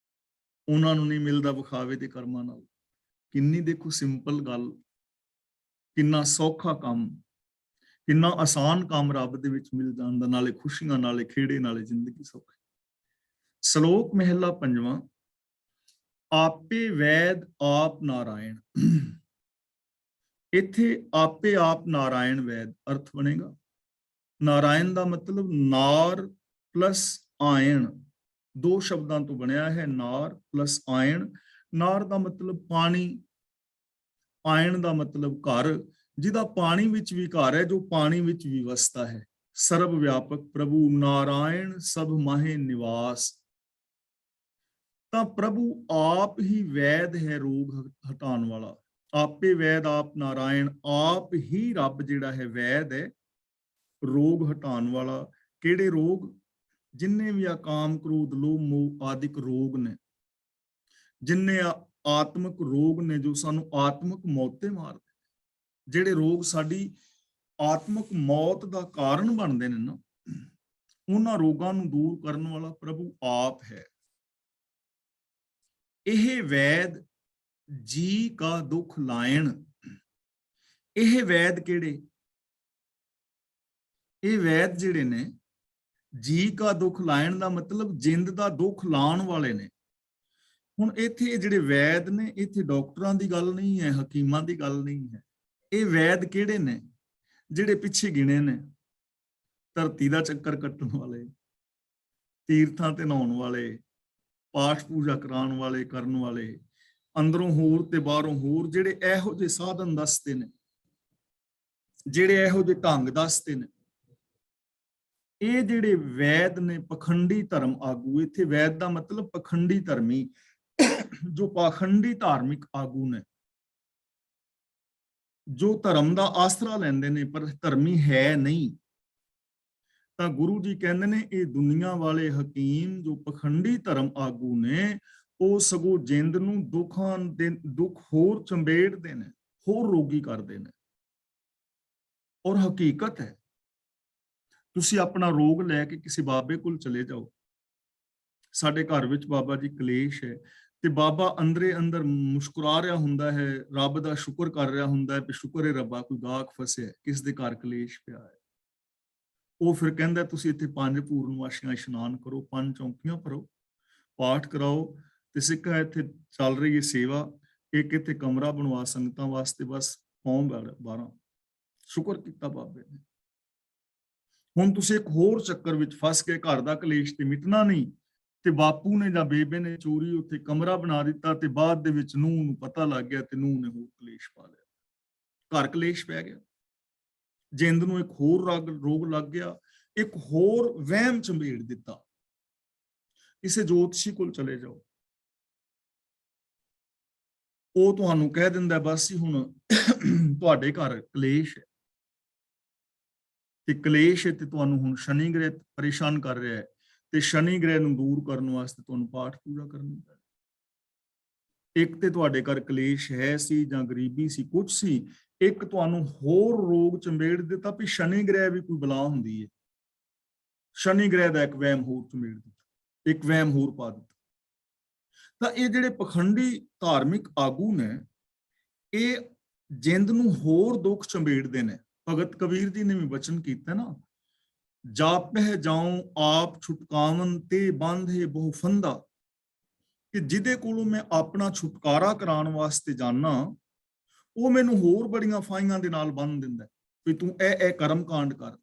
ਉਹਨਾਂ ਨੂੰ ਨਹੀਂ ਮਿਲਦਾ ਵਿਖਾਵੇ ਦੇ ਕਰਮਾਂ ਨਾਲ। ਕਿੰਨੀ ਦੇਖੋ ਸਿੰਪਲ ਗੱਲ, ਕਿੰਨਾ ਸੌਖਾ ਕੰਮ, ਕਿੰਨਾ ਆਸਾਨ ਕੰਮ ਰੱਬ ਦੇ ਵਿੱਚ ਮਿਲ ਜਾਂਦਾ, ਨਾਲੇ ਖੁਸ਼ੀਆਂ, ਨਾਲੇ ਖੇੜੇ, ਨਾਲੇ ਜ਼ਿੰਦਗੀ ਸੌਖੀ। ਸ਼ਲੋਕ ਮਹਿਲਾ ਪੰਜਵਾਂ। ਆਪੇ ਵੈਦ ਆਪ ਨਾਰਾਇਣ। ਇੱਥੇ ਆਪੇ ਆਪ ਨਾਰਾਇਣ ਵੈਦ ਅਰਥ ਬਣੇਗਾ। ਨਾਰਾਇਣ ਦਾ ਮਤਲਬ ਨਾਰ ਪਲਸ ਆਇਣ, 2 ਸ਼ਬਦਾਂ ਤੋਂ ਬਣਿਆ ਹੈ, ਨਾਰ ਪਲਸ ਆਇਣ। ਨਾਰ ਦਾ ਮਤਲਬ ਪਾਣੀ, ਆਇਣ ਦਾ ਮਤਲਬ ਘਰ, ਜਿਹਦਾ ਪਾਣੀ ਵਿੱਚ ਵੀ ਘਰ ਹੈ, ਜੋ ਪਾਣੀ ਵਿੱਚ ਵੀ ਵਸਦਾ ਹੈ। ਸਰਬ ਵਿਆਪਕ ਪ੍ਰਭੂ ਨਾਰਾਇਣ ਸਭ ਮਾਹੇ ਨਿਵਾਸ। ਤਾਂ ਪ੍ਰਭੂ ਆਪ ਹੀ ਵੈਦ ਹੈ, ਰੋਗ ਹਟਾਉਣ ਵਾਲਾ। ਆਪੇ ਵੈਦ ਆਪ ਨਾਰਾਇਣ, ਆਪ ਹੀ ਰੱਬ ਜਿਹੜਾ ਹੈ ਵੈਦ ਹੈ, ਰੋਗ ਹਟਾਉਣ ਵਾਲਾ। ਕਿਹੜੇ ਰੋਗ? ਜਿੰਨੇ ਵੀ ਆ ਕਾਮ, ਕ੍ਰੋਧ, ਲੋਭ, ਮੋਹ ਆਦਿਕ ਰੋਗ ਨੇ, ਜਿੰਨੇ ਆਤਮਿਕ ਰੋਗ ਨੇ ਜੋ ਸਾਨੂੰ ਆਤਮਿਕ ਮੌਤ ਤੇ ਮਾਰਦੇ, ਜਿਹੜੇ ਰੋਗ ਸਾਡੀ ਆਤਮਿਕ ਮੌਤ ਦਾ ਕਾਰਨ ਬਣਦੇ ਨੇ ਨਾ, ਉਹਨਾਂ ਰੋਗਾਂ ਨੂੰ ਦੂਰ ਕਰਨ ਵਾਲਾ ਪ੍ਰਭੂ ਆਪ ਹੈ। ਇਹ ਵੈਦ ਜੀ ਕਾ ਦੁੱਖ ਲਾਇਣ। ਇਹ ਵੈਦ ਕਿਹੜੇ? ਇਹ ਵੈਦ ਜਿਹੜੇ ਨੇ, ਜੀ ਕਾ ਦੁੱਖ ਲਾਇਣ ਦਾ ਮਤਲਬ ਜਿੰਦ ਦਾ ਦੁੱਖ ਲਾਉਣ ਵਾਲੇ ਨੇ। ਹੁਣ ਇੱਥੇ ਜਿਹੜੇ ਵੈਦ ਨੇ, ਇੱਥੇ ਡਾਕਟਰਾਂ ਦੀ ਗੱਲ ਨਹੀਂ ਹੈ, ਹਕੀਮਾਂ ਦੀ ਗੱਲ ਨਹੀਂ ਹੈ। ਇਹ ਵੈਦ ਕਿਹੜੇ ਨੇ? ਜਿਹੜੇ ਪਿੱਛੇ ਗਿਣੇ ਨੇ, ਧਰਤੀ ਦਾ ਚੱਕਰ ਕੱਟਣ ਵਾਲੇ, ਤੀਰਥਾਂ ਤੇ ਨਹਾਉਣ ਵਾਲੇ, ਪਾਠ ਪੂਜਾ ਕਰਾਉਣ ਵਾਲੇ, ਕਰਨ ਵਾਲੇ, ਅੰਦਰੋਂ ਹੋਰ ਤੇ ਬਾਹਰੋਂ ਹੋਰ, ਜਿਹੜੇ ਇਹੋ ਜਿਹੇ ਸਾਧਨ ਦੱਸਦੇ ਨੇ, ਜਿਹੜੇ ਇਹੋ ਜਿਹੇ ਢੰਗ ਦੱਸਦੇ ਨੇ, ਇਹ ਜਿਹੜੇ ਵੈਦ ਨੇ, ਪਖੰਡੀ ਧਰਮ ਆਗੂ। ਇੱਥੇ ਵੈਦ ਦਾ ਮਤਲਬ ਪਖੰਡੀ ਧਰਮੀ, ਜੋ ਪਾਖੰਡੀ ਧਾਰਮਿਕ ਆਗੂ ਨੇ, ਜੋ ਧਰਮ ਦਾ ਆਸਰਾ ਲੈਂਦੇ ਨੇ ਪਰ ਧਰਮੀ ਹੈ ਨਹੀਂ, ਤਾਂ ਗੁਰੂ ਜੀ ਕਹਿੰਦੇ ਨੇ ਇਹ ਦੁਨੀਆ ਵਾਲੇ ਹਕੀਮ ਜੋ ਪਖੰਡੀ ਧਰਮ ਆਗੂ ਨੇ, ਉਹ ਸਗੋਂ ਜਿੰਦ ਨੂੰ ਦੁੱਖਾਂ ਦੇ ਦੁੱਖ ਹੋਰ ਚੰਬੇੜਦੇ ਨੇ, ਹੋਰ ਰੋਗੀ ਕਰਦੇ ਨੇ। ਔਰ ਹਕੀਕਤ ਹੈ, ਤੁਸੀਂ ਆਪਣਾ ਰੋਗ ਲੈ ਕੇ ਕਿਸੇ ਬਾਬੇ ਕੋਲ ਚਲੇ ਜਾਓ। ਸਾਡੇ ਘਰ ਵਿੱਚ ਬਾਬਾ ਜੀ ਕਲੇਸ਼ ਹੈ, ਤੇ ਬਾਬਾ ਅੰਦਰੇ ਅੰਦਰ ਮੁਸਕਰਾ ਰਿਹਾ ਹੁੰਦਾ ਹੈ, ਰੱਬ ਦਾ ਸ਼ੁਕਰ ਕਰ ਰਿਹਾ ਹੁੰਦਾ ਹੈ ਕਿ ਸ਼ੁਕਰ ਹੈ ਰੱਬਾ ਕੋਈ ਗਾਹਕ ਫਸਿਆ, ਕਿਸ ਦੇ ਘਰ ਕਲੇਸ਼ ਪਿਆ ਹੈ। ਉਹ ਫਿਰ ਕਹਿੰਦਾ ਤੁਸੀਂ ਇੱਥੇ 5 ਪੂਰਨਮਾਸ਼ੀਆਂ ਇਸ਼ਨਾਨ ਕਰੋ, 5 ਚੌਂਕੀਆਂ ਭਰੋ, ਪਾਠ ਕਰਾਓ, ਤੇ ਸਿੱਖਾ ਇੱਥੇ ਚੱਲ ਰਹੀ ਹੈ ਸੇਵਾ, ਇੱਕ ਇੱਥੇ ਕਮਰਾ ਬਣਵਾ ਸੰਗਤਾਂ ਵਾਸਤੇ, ਬਸ ਪੌਂ 12। ਸ਼ੁਕਰ ਕੀਤਾ ਬਾਬੇ ਨੇ। ਹੁਣ ਤੁਸੀਂ ਇੱਕ ਹੋਰ ਚੱਕਰ ਵਿੱਚ ਫਸ ਕੇ, ਘਰ ਦਾ ਕਲੇਸ਼ ਤੇ ਮਿਟਣਾ ਨਹੀਂ, ਤੇ ਬਾਪੂ ਨੇ ਜਾਂ ਬੇਬੇ ਨੇ ਚੋਰੀ ਉੱਥੇ ਕਮਰਾ ਬਣਾ ਦਿੱਤਾ, ਤੇ ਬਾਅਦ ਦੇ ਵਿੱਚ ਨੂੰਹ ਨੂੰ ਪਤਾ ਲੱਗ ਗਿਆ ਤੇ ਨੂੰਹ ਨੇ ਹੋਰ ਕਲੇਸ਼ ਪਾ ਲਿਆ, ਘਰ ਕਲੇਸ਼ ਪੈ ਗਿਆ। ਜਿੰਦ ਨੂੰ ਇੱਕ ਹੋਰ ਰੋਗ ਲੱਗ ਗਿਆ, ਇੱਕ ਹੋਰ ਵਹਿਮ ਚੰਬੇੜ ਦਿੱਤਾ। ਕਿਸੇ ਜੋਤਸ਼ੀ ਕੋਲ ਚਲੇ ਜਾਓ, ਉਹ ਤੁਹਾਨੂੰ ਕਹਿ ਦਿੰਦਾ ਬਸ ਹੀ ਹੁਣ ਤੁਹਾਡੇ ਘਰ ਕਲੇਸ਼ ਹੈ, ਤੇ ਕਲੇਸ਼ ਹੈ ਤੇ ਤੁਹਾਨੂੰ ਹੁਣ ਸ਼ਨੀ ਗ੍ਰਹਿ ਪਰੇਸ਼ਾਨ ਕਰ ਰਿਹਾ ਹੈ, ਤੇ ਸ਼ਨੀ ਗ੍ਰਹਿ ਨੂੰ ਦੂਰ ਕਰਨ ਵਾਸਤੇ ਤੁਹਾਨੂੰ ਪਾਠ ਪੂਜਾ ਕਰਨੀ ਪੈਣੀ। ਇੱਕ ਤੇ ਤੁਹਾਡੇ ਘਰ ਕਲੇਸ਼ ਹੈ ਸੀ ਜਾਂ ਗਰੀਬੀ ਸੀ, ਕੁਝ ਸੀ, ਇੱਕ ਤੁਹਾਨੂੰ ਹੋਰ ਰੋਗ ਚੰਬੇੜ ਦਿੱਤਾ ਵੀ ਸ਼ਨੀ ਗ੍ਰਹਿ ਵੀ ਕੋਈ ਬਲਾ ਹੁੰਦੀ ਹੈ। ਸ਼ਨੀ ਗ੍ਰਹਿ ਦਾ ਇੱਕ ਵਹਿਮ ਹੋਰ ਚੰਬੇੜ ਦਿੱਤਾ, ਇੱਕ ਵਹਿਮ ਹੋਰ ਪਾ ਦਿੱਤਾ। ਤਾਂ ਇਹ ਜਿਹੜੇ ਪਖੰਡੀ ਧਾਰਮਿਕ ਆਗੂ ਨੇ, ਇਹ ਜਿੰਦ ਨੂੰ ਹੋਰ ਦੁੱਖ ਚੰਬੇੜਦੇ ਨੇ। ਭਗਤ ਕਬੀਰ ਜੀ ਨੇ ਵੀ ਬਚਨ ਕੀਤਾ ਨਾ, ਜਾਪਹਿ ਜਾਉ ਆਪ ਛੁਟਕਾਵਨ ਤੇ ਬਾਂਧੇ ਬਹੁ ਫੰਦਾ, ਕਿ ਜਿਹਦੇ ਕੋਲੋਂ ਮੈਂ ਆਪਣਾ ਛੁਟਕਾਰਾ ਕਰਾਉਣ ਵਾਸਤੇ ਜਾਣਾ, ਉਹ ਮੈਨੂੰ ਹੋਰ ਬੜੀਆਂ ਫਾਈਆਂ ਦੇ ਨਾਲ ਬੰਨ ਦਿੰਦਾ ਵੀ ਤੂੰ ਇਹ ਕਰਮ ਕਾਂਡ ਕਰ।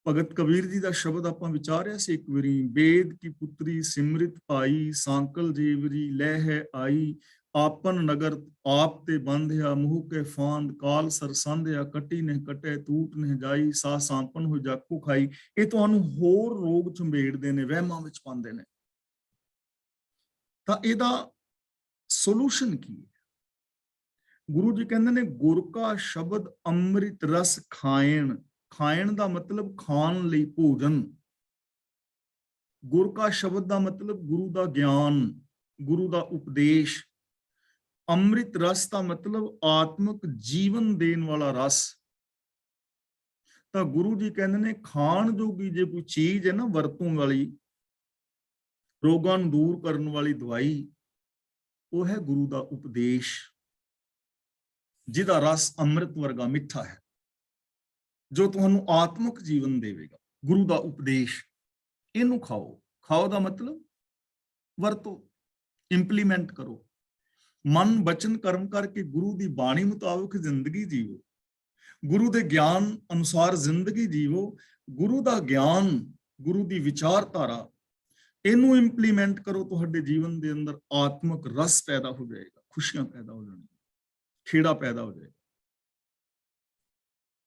ਭਗਤ ਕਬੀਰ ਜੀ ਦਾ ਸ਼ਬਦ ਆਪਾਂ ਵਿਚਾਰਿਆ ਸੀ ਇੱਕ ਵਾਰੀ, ਬੇਦ ਕੀ ਪੁੱਤਰੀ ਸਿਮਰਿਤ ਪਾਈ, ਸਾਂਕਲ ਜੀਵਰੀ ਲੈ ਹੈ ਆਈ, ਆਪਨ ਨਗਰ ਆਪ ਤੇ ਬੰਧਿਆ, ਮੂਹ ਕੇ ਫਾਂਦ ਕਾਲ ਸਰ ਸੰਧਿਆ, ਕਟੀ ਨੇ ਕਟੇ ਟੂਟ ਨੇ ਜਾਈ, ਸਾ ਸਾਂਪਨ ਹੋ ਜਾਕੂ ਖਾਈ। ਇਹ ਤੁਹਾਨੂੰ ਹੋਰ ਰੋਗ ਚੰਬੇੜਦੇ ਨੇ, ਵਹਿਮਾਂ ਵਿੱਚ ਪਾਉਂਦੇ ਨੇ। ਤਾਂ ਇਹਦਾ ਸੋਲੂਸ਼ਨ ਕੀ ਹੈ? ਗੁਰੂ ਜੀ ਕਹਿੰਦੇ ਨੇ ਗੁਰ ਕਾ ਸ਼ਬਦ ਅੰਮ੍ਰਿਤ ਰਸ ਖਾਇਣ। ਖਾਇਣ ਦਾ ਮਤਲਬ ਖਾਣ ਲਈ ਭੋਜਨ। ਗੁਰ ਕਾ ਸ਼ਬਦ ਦਾ ਮਤਲਬ ਗੁਰੂ ਦਾ ਗਿਆਨ, ਗੁਰੂ ਦਾ ਉਪਦੇਸ਼। ਅੰਮ੍ਰਿਤ ਰਸ ਦਾ ਮਤਲਬ ਆਤਮਿਕ ਜੀਵਨ ਦੇਣ ਵਾਲਾ ਰਸ। ਤਾਂ ਗੁਰੂ ਜੀ ਕਹਿੰਦੇ ਨੇ ਖਾਣ ਜੋਗੀ ਜੇ ਕੋਈ ਚੀਜ਼ ਹੈ ਨਾ ਵਰਤੋਂ ਵਾਲੀ, ਰੋਗਾਂ ਨੂੰ ਦੂਰ ਕਰਨ ਵਾਲੀ ਦਵਾਈ, ਉਹ ਹੈ ਗੁਰੂ ਦਾ ਉਪਦੇਸ਼, ਜਿਹਦਾ ਰਸ ਅੰਮ੍ਰਿਤ ਵਰਗਾ ਮਿੱਠਾ ਹੈ, ਜੋ ਤੁਹਾਨੂੰ ਆਤਮਿਕ ਜੀਵਨ ਦੇਵੇਗਾ। ਗੁਰੂ ਦਾ ਉਪਦੇਸ਼, ਇਹਨੂੰ ਖਾਓ। ਖਾਓ ਦਾ ਮਤਲਬ ਵਰਤੋ, ਇੰਪਲੀਮੈਂਟ ਕਰੋ। ਮਨ ਬਚਨ ਕਰਮ ਕਰਕੇ ਗੁਰੂ ਦੀ ਬਾਣੀ ਮੁਤਾਬਕ ਜ਼ਿੰਦਗੀ ਜੀਵੋ, ਗੁਰੂ ਦੇ ਗਿਆਨ ਅਨੁਸਾਰ ਜ਼ਿੰਦਗੀ ਜੀਵੋ। ਗੁਰੂ ਦਾ ਗਿਆਨ, ਗੁਰੂ ਦੀ ਵਿਚਾਰਧਾਰਾ, ਇਹਨੂੰ ਇੰਪਲੀਮੈਂਟ ਕਰੋ। ਤੁਹਾਡੇ ਜੀਵਨ ਦੇ ਅੰਦਰ ਆਤਮਿਕ ਰਸ ਪੈਦਾ ਹੋ ਜਾਏਗਾ, ਖੁਸ਼ੀਆਂ ਪੈਦਾ ਹੋ ਜਾਣਗੀਆਂ, ਖੇੜਾ ਪੈਦਾ ਹੋ ਜਾਏਗਾ।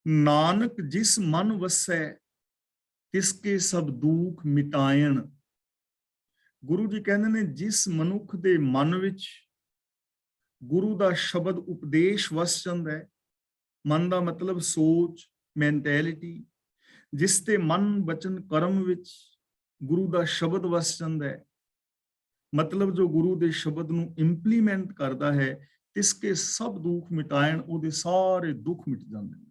ਨਾਨਕ ਜਿਸ ਮਨ ਵਸੈ, ਤਿਸਕੇ ਸਭ ਦੁੱਖ ਮਿਟਾਇਣ। ਗੁਰੂ ਜੀ ਕਹਿੰਦੇ ਨੇ ਜਿਸ ਮਨੁੱਖ ਦੇ ਮਨ ਵਿੱਚ ਗੁਰੂ ਦਾ ਸ਼ਬਦ ਉਪਦੇਸ਼ ਵਸ ਜਾਂਦਾ ਹੈ, ਮਨ ਦਾ ਮਤਲਬ ਸੋਚ, ਮੈਂਟੈਲਿਟੀ, ਜਿਸ ਤੇ ਮਨ ਬਚਨ ਕਰਮ ਵਿੱਚ ਗੁਰੂ ਦਾ ਸ਼ਬਦ ਵਸ ਜਾਂਦਾ ਹੈ, ਮਤਲਬ ਜੋ ਗੁਰੂ ਦੇ ਸ਼ਬਦ ਨੂੰ ਇੰਪਲੀਮੈਂਟ ਕਰਦਾ ਹੈ, ਤਿਸਕੇ ਸਭ ਦੁੱਖ ਮਿਟਾਇਣ। ਉਹਦੇ ਸਾਰੇ ਦੁੱਖ ਮਿਟ ਜਾਂਦੇ ਨੇ,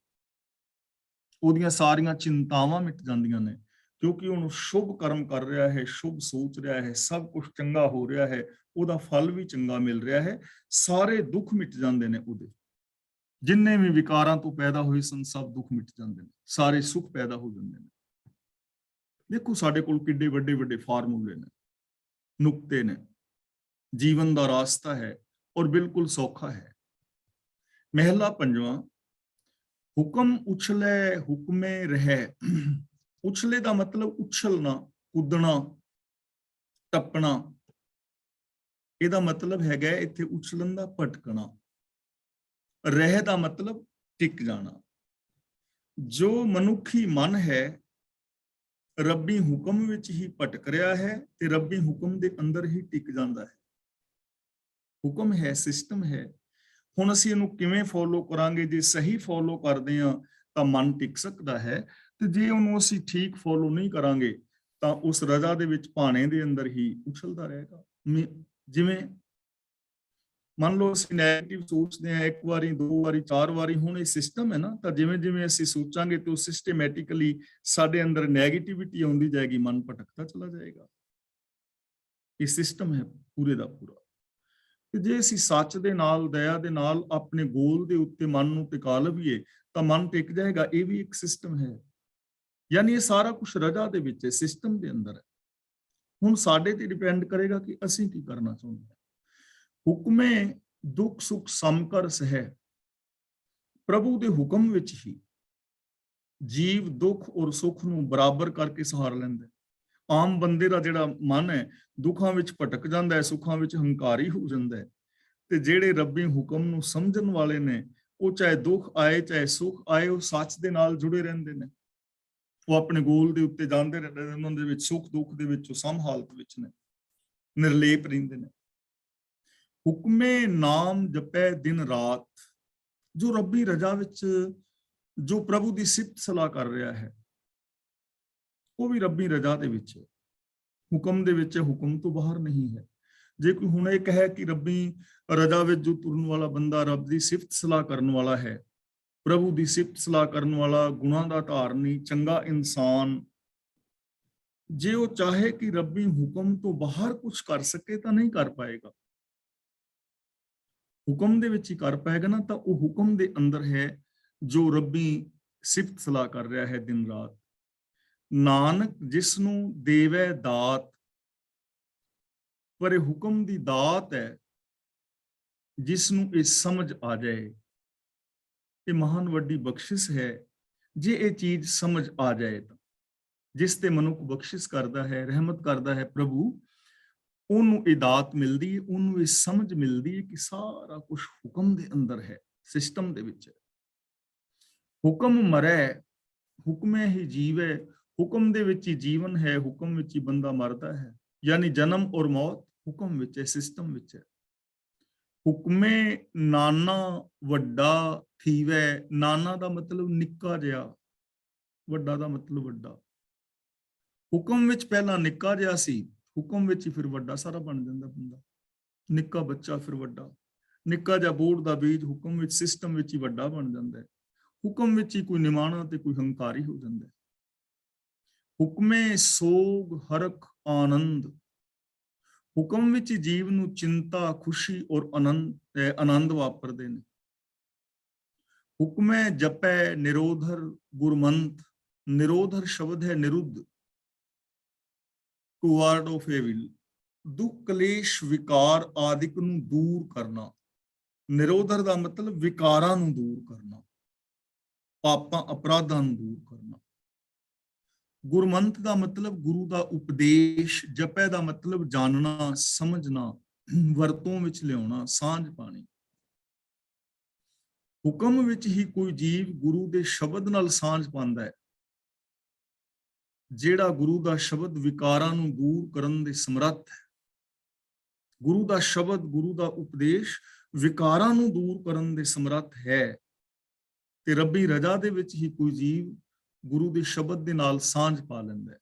ਉਹਦੀਆਂ ਸਾਰੀਆਂ ਚਿੰਤਾਵਾਂ ਮਿਟ ਜਾਂਦੀਆਂ ਨੇ, ਕਿਉਂਕਿ ਉਹਨੂੰ ਸ਼ੁਭ ਕਰਮ ਕਰ ਰਿਹਾ ਹੈ, ਸ਼ੁਭ ਸੋਚ ਰਿਹਾ ਹੈ, ਸਭ ਕੁਝ ਚੰਗਾ ਹੋ ਰਿਹਾ ਹੈ, ਉਹਦਾ ਫਲ ਵੀ ਚੰਗਾ ਮਿਲ ਰਿਹਾ ਹੈ। ਸਾਰੇ ਦੁੱਖ ਮਿਟ ਜਾਂਦੇ ਨੇ ਉਹਦੇ, ਜਿੰਨੇ ਵੀ ਵਿਕਾਰਾਂ ਤੋਂ ਪੈਦਾ ਹੋਏ ਸਨ ਸਭ ਦੁੱਖ ਮਿਟ ਜਾਂਦੇ ਨੇ, ਸਾਰੇ ਸੁੱਖ ਪੈਦਾ ਹੋ ਜਾਂਦੇ ਨੇ। ਦੇਖੋ ਸਾਡੇ ਕੋਲ ਕਿੱਡੇ ਵੱਡੇ ਵੱਡੇ ਫਾਰਮੂਲੇ ਨੇ, ਨੁਕਤੇ ਨੇ, ਜੀਵਨ ਦਾ ਰਾਸਤਾ ਹੈ ਔਰ ਬਿਲਕੁਲ ਸੌਖਾ ਹੈ। ਮਹਿਲਾ ਪੰਜਵਾਂ, ਹੁਕਮ ਉਛਲੇ ਹੁਕਮੇ ਰਹਿ। ਉਛਲੇ ਦਾ ਮਤਲਬ ਉਛਲਣਾ, ਕੁੱਦਣਾ, ਟੱਪਣਾ। ਇਹਦਾ ਮਤਲਬ ਹੈਗਾ ਇੱਥੇ ਉਛਲਣ ਦਾ ਭਟਕਣਾ। ਰਹਿ ਦਾ ਮਤਲਬ ਟਿਕ ਜਾਣਾ। ਜੋ ਮਨੁੱਖੀ ਮਨ ਹੈ ਰੱਬੀ ਹੁਕਮ ਵਿੱਚ ਹੀ ਭਟਕ ਰਿਹਾ ਹੈ ਤੇ ਰੱਬੀ ਹੁਕਮ ਦੇ ਅੰਦਰ ਹੀ ਟਿਕ ਜਾਂਦਾ ਹੈ। ਹੁਕਮ ਹੈ, ਸਿਸਟਮ ਹੈ, ਹੁਣ ਅਸੀਂ ਇਹਨੂੰ ਕਿਵੇਂ ਫੋਲੋ ਕਰਾਂਗੇ? ਜੇ ਸਹੀ ਫੋਲੋ ਕਰਦੇ ਹਾਂ ਤਾਂ ਮਨ ਟਿਕ ਸਕਦਾ ਹੈ, ਤੇ ਜੇ ਉਹਨੂੰ ਅਸੀਂ ਠੀਕ ਫੋਲੋ ਨਹੀਂ ਕਰਾਂਗੇ ਤਾਂ ਉਸ ਰਜ਼ਾ ਦੇ ਵਿੱਚ ਭਾਣੇ ਦੇ ਅੰਦਰ ਹੀ ਉਛਲਦਾ ਰਹੇਗਾ। ਜਿਵੇਂ ਮੰਨ ਲਓ ਅਸੀਂ ਨੈਗੇਟਿਵ ਸੋਚਦੇ ਹਾਂ, ਇੱਕ ਵਾਰੀ, ਦੋ ਵਾਰੀ, ਚਾਰ ਵਾਰੀ, ਹੁਣ ਇਹ ਸਿਸਟਮ ਹੈ ਨਾ, ਤਾਂ ਜਿਵੇਂ ਜਿਵੇਂ ਅਸੀਂ ਸੋਚਾਂਗੇ ਤੇ ਉਹ ਸਿਸਟਮੈਟਿਕਲੀ ਸਾਡੇ ਅੰਦਰ ਨੈਗੇਟਿਵਿਟੀ ਆਉਂਦੀ ਜਾਏਗੀ, ਮਨ ਭਟਕਦਾ ਚਲਾ ਜਾਏਗਾ। ਇਹ ਸਿਸਟਮ ਹੈ ਪੂਰੇ ਦਾ ਪੂਰਾ। ਤੇ ਜੇ ਅਸੀਂ ਸੱਚ ਦੇ ਨਾਲ, ਦਇਆ ਦੇ ਨਾਲ ਆਪਣੇ ਗੋਲ ਦੇ ਉੱਤੇ ਮਨ ਨੂੰ ਟਿਕਾ ਲਈਏ ਤਾਂ ਮਨ ਟਿਕ ਜਾਏਗਾ। ਇਹ ਵੀ ਇੱਕ ਸਿਸਟਮ ਹੈ। ਯਾਨੀ ਇਹ ਸਾਰਾ ਕੁਝ ਰਜ਼ਾ ਦੇ ਵਿੱਚ ਹੈ, ਸਿਸਟਮ ਦੇ ਅੰਦਰ ਹੈ। ਹੁਣ ਸਾਡੇ ਤੇ ਡਿਪੈਂਡ ਕਰੇਗਾ ਕਿ ਅਸੀਂ ਕੀ ਕਰਨਾ ਚਾਹੁੰਦੇ ਹਾਂ। ਹੁਕਮੇ ਦੁੱਖ ਸੁੱਖ ਸਮਕਰ ਸਹਿ, ਪ੍ਰਭੂ ਦੇ ਹੁਕਮ ਵਿੱਚ ਹੀ ਜੀਵ ਦੁੱਖ ਔਰ ਸੁੱਖ ਨੂੰ ਬਰਾਬਰ ਕਰਕੇ ਸਹਾਰ ਲੈਂਦਾ। ਆਮ ਬੰਦੇ ਦਾ ਜਿਹੜਾ ਮਨ ਹੈ, ਦੁੱਖਾਂ ਵਿੱਚ ਭਟਕ ਜਾਂਦਾ ਹੈ, ਸੁੱਖਾਂ ਵਿੱਚ ਹੰਕਾਰੀ ਹੋ ਜਾਂਦਾ ਹੈ। ਤੇ ਜਿਹੜੇ ਰੱਬੀ ਹੁਕਮ ਨੂੰ ਸਮਝਣ ਵਾਲੇ ਨੇ, ਉਹ ਚਾਹੇ ਦੁੱਖ ਆਏ ਚਾਹੇ ਸੁੱਖ ਆਏ, ਉਹ ਸੱਚ ਦੇ ਨਾਲ ਜੁੜੇ ਰਹਿੰਦੇ ਨੇ। ਉਹ ਆਪਣੇ ਗੋਲ ਦੇ ਉੱਤੇ ਜਾਂਦੇ ਰਹਿੰਦੇ ਨੇ। ਉਹਨਾਂ ਦੇ ਵਿੱਚ ਸੁੱਖ ਦੁੱਖ ਦੇ ਵਿੱਚ ਉਹ ਸਮ ਹਾਲਤ ਵਿੱਚ ਨੇ, ਨਿਰਲੇਪ ਰਹਿੰਦੇ ਨੇ। ਹੁਕਮੇ ਨਾਮ ਜਪੈ ਦਿਨ ਰਾਤ, ਜੋ ਰੱਬੀ ਰਜ਼ਾ ਵਿੱਚ ਜੋ ਪ੍ਰਭੂ ਦੀ ਸਿਫਤ ਸਲਾਹ ਕਰ ਰਿਹਾ ਹੈ, ਉਹ ਵੀ ਰੱਬੀ ਰਜ਼ਾ ਦੇ ਵਿੱਚ ਹੈ, ਹੁਕਮ ਦੇ ਵਿੱਚ, ਹੁਕਮ ਤੋਂ ਬਾਹਰ ਨਹੀਂ ਹੈ। ਜੇ ਕੋਈ ਹੁਣ ਇਹ ਕਹੇ ਕਿ ਰੱਬੀ ਰਜ਼ਾ ਵਿੱਚ ਜੋ ਤੁਰਨ ਵਾਲਾ ਬੰਦਾ ਰੱਬ ਦੀ ਸਿਫਤ ਸਲਾਹ ਕਰਨ ਵਾਲਾ ਹੈ, ਪ੍ਰਭੂ ਦੀ ਸਿਫਤ ਸਲਾਹ ਕਰਨ ਵਾਲਾ, ਗੁਣਾਂ ਦਾ ਧਾਰਨੀ, ਚੰਗਾ ਇਨਸਾਨ, ਜੇ ਉਹ ਚਾਹੇ ਕਿ ਰੱਬੀ ਹੁਕਮ ਤੋਂ ਬਾਹਰ ਕੁਝ ਕਰ ਸਕੇ ਤਾਂ ਨਹੀਂ ਕਰ ਪਾਏਗਾ। ਹੁਕਮ ਦੇ ਵਿੱਚ ਹੀ ਕਰ ਪਾਏਗਾ ਨਾ, ਤਾਂ ਉਹ ਹੁਕਮ ਦੇ ਅੰਦਰ ਹੈ ਜੋ ਰੱਬੀ ਸਿਫਤ ਸਲਾਹ ਕਰ ਰਿਹਾ ਹੈ ਦਿਨ ਰਾਤ। ਨਾਨਕ ਜਿਸ ਨੂੰ ਦੇਵੈ ਦਾਤ, ਪਰ ਇਹ ਹੁਕਮ ਦੀ ਦਾਤ ਹੈ ਜਿਸ ਨੂੰ ਇਹ ਸਮਝ ਆ ਜਾਏ। ਇਹ ਮਹਾਨ ਵੱਡੀ ਬਖਸ਼ਿਸ਼ ਹੈ ਜੇ ਇਹ ਚੀਜ਼ ਸਮਝ ਆ ਜਾਏ ਤਾਂ। ਜਿਸ ਤੇ ਮਨੁੱਖ ਬਖਸ਼ਿਸ਼ ਕਰਦਾ ਹੈ, ਰਹਿਮਤ ਕਰਦਾ ਹੈ ਪ੍ਰਭੂ, ਉਹਨੂੰ ਇਹ ਦਾਤ ਮਿਲਦੀ ਹੈ, ਉਹਨੂੰ ਇਹ ਸਮਝ ਮਿਲਦੀ ਹੈ ਕਿ ਸਾਰਾ ਕੁਝ ਹੁਕਮ ਦੇ ਅੰਦਰ ਹੈ, ਸਿਸਟਮ ਦੇ ਵਿੱਚ ਹੈ। ਹੁਕਮ ਮਰੈ ਹੁਕਮੇ ਹੀ ਜੀਵੈ, ਹੁਕਮ ਦੇ ਵਿੱਚ ਹੀ ਜੀਵਨ ਹੈ, ਹੁਕਮ ਵਿੱਚ ਹੀ ਬੰਦਾ ਮਰਦਾ ਹੈ। ਯਾਨੀ ਜਨਮ ਔਰ ਮੌਤ ਹੁਕਮ ਵਿੱਚ ਹੈ, ਸਿਸਟਮ ਵਿੱਚ ਹੈ। ਹੁਕਮੇ ਨਾਨਾ ਵੱਡਾ ਥੀਵੈ, ਨਾਨਾ ਦਾ ਮਤਲਬ ਨਿੱਕਾ ਜਿਹਾ, ਵੱਡਾ ਦਾ ਮਤਲਬ ਵੱਡਾ। ਹੁਕਮ ਵਿੱਚ ਪਹਿਲਾਂ ਨਿੱਕਾ ਜਿਹਾ ਸੀ, ਹੁਕਮ ਵਿੱਚ ਹੀ ਫਿਰ ਵੱਡਾ ਸਾਰਾ ਬਣ ਜਾਂਦਾ ਬੰਦਾ। ਨਿੱਕਾ ਬੱਚਾ ਫਿਰ ਵੱਡਾ, ਨਿੱਕਾ ਜਿਹਾ ਬੋੜ ਦਾ ਬੀਜ ਹੁਕਮ ਵਿੱਚ, ਸਿਸਟਮ ਵਿੱਚ ਹੀ ਵੱਡਾ ਬਣ ਜਾਂਦਾ ਹੈ। ਹੁਕਮ ਵਿੱਚ ਹੀ ਕੋਈ ਨਿਮਾਣਾ ਤੇ ਕੋਈ ਹੰਕਾਰੀ ਹੋ ਜਾਂਦਾ ਹੈ। ਹੁਕਮੇ ਸੋਗ ਹਰਖ ਆਨੰਦ, ਹੁਕਮ ਵਿੱਚ ਹੀ ਜੀਵ ਨੂੰ ਚਿੰਤਾ, ਖੁਸ਼ੀ ਔਰ ਆਨੰਦ ਵਾਪਰਦੇ ਨੇ। ਹੁਕਮੇ ਜਪੈ ਨਿਰੋਧਰ ਗੁਰਮੰਤ, ਨਿਰੋਧਰ ਸ਼ਬਦ ਹੈ ਨਿਰੁੱਧ, ਟੂ ਵਾਰਡ ਆਫ ਏਵਿਲ, ਦੁੱਖ ਕਲੇਸ਼ ਵਿਕਾਰ ਆਦਿਕ ਨੂੰ ਦੂਰ ਕਰਨਾ। ਨਿਰੋਧਰ ਦਾ ਮਤਲਬ ਵਿਕਾਰਾਂ ਨੂੰ ਦੂਰ ਕਰਨਾ, ਪਾਪਾਂ ਅਪਰਾਧਾਂ ਨੂੰ ਦੂਰ ਕਰਨਾ। ਗੁਰਮੰਤ ਦਾ ਮਤਲਬ ਗੁਰੂ ਦਾ ਉਪਦੇਸ਼, ਜਪੈ ਦਾ ਮਤਲਬ ਜਾਣਨਾ, ਸਮਝਣਾ, ਵਰਤੋਂ ਵਿੱਚ ਲਿਆਉਣਾ, ਸਾਂਝ ਪਾਣੀ। ਹੁਕਮ ਵਿੱਚ ਹੀ ਕੋਈ ਜੀਵ ਗੁਰੂ ਦੇ ਸ਼ਬਦ ਨਾਲ ਸਾਂਝ ਪਾਉਂਦਾ ਹੈ। ਜਿਹੜਾ ਗੁਰੂ ਦਾ ਸ਼ਬਦ ਵਿਕਾਰਾਂ ਨੂੰ ਦੂਰ ਕਰਨ ਦੇ ਸਮਰੱਥ ਹੈ। ਗੁਰੂ ਦਾ ਸ਼ਬਦ, ਗੁਰੂ ਦਾ ਉਪਦੇਸ਼ ਵਿਕਾਰਾਂ ਨੂੰ ਦੂਰ ਕਰਨ ਦੇ ਸਮਰੱਥ ਹੈ। ਤੇ ਰੱਬੀ ਰਜ਼ਾ ਦੇ ਵਿੱਚ ਹੀ ਕੋਈ ਜੀਵ ਗੁਰੂ ਦੇ ਸ਼ਬਦ ਦੇ ਨਾਲ ਸਾਂਝ ਪਾ ਲੈਂਦਾ ਹੈ।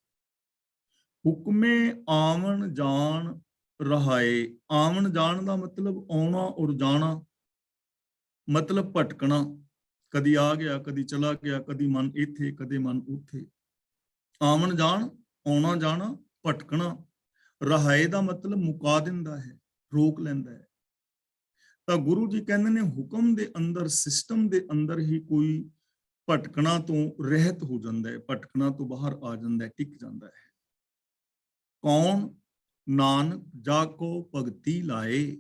ਹੁਕਮੇ ਆਵਣ ਜਾਣ ਰਹਾਏ, ਆਵਣ ਜਾਣ ਦਾ ਮਤਲਬ ਆਉਣਾ ਔਰ ਜਾਣਾ, ਮਤਲਬ ਭਟਕਣਾ, ਕਦੀ ਆ ਗਿਆ, ਕਦੀ ਚਲਾ ਗਿਆ, ਕਦੀ ਮਨ ਇੱਥੇ, ਕਦੇ ਮਨ ਉੱਥੇ। ਆਵਣ ਜਾਣ, ਆਉਣਾ ਜਾਣਾ, ਭਟਕਣਾ। ਰਹਾਏ ਦਾ ਮਤਲਬ ਮੁਕਾ ਦਿੰਦਾ ਹੈ, ਰੋਕ ਲੈਂਦਾ ਹੈ। ਤਾਂ ਗੁਰੂ ਜੀ ਕਹਿੰਦੇ ਨੇ ਹੁਕਮ ਦੇ ਅੰਦਰ, ਸਿਸਟਮ ਦੇ ਅੰਦਰ ਹੀ ਕੋਈ ਭਟਕਣਾ ਤੋਂ ਰਹਿਤ ਹੋ ਜਾਂਦਾ ਹੈ, ਭਟਕਣਾ ਤੋਂ ਬਾਹਰ ਆ ਜਾਂਦਾ ਹੈ, ਟਿਕ ਜਾਂਦਾ ਹੈ। ਕੌਣ? ਨਾਨਕ ਜਾ ਕੋ ਭਗਤੀ ਲਾਏ,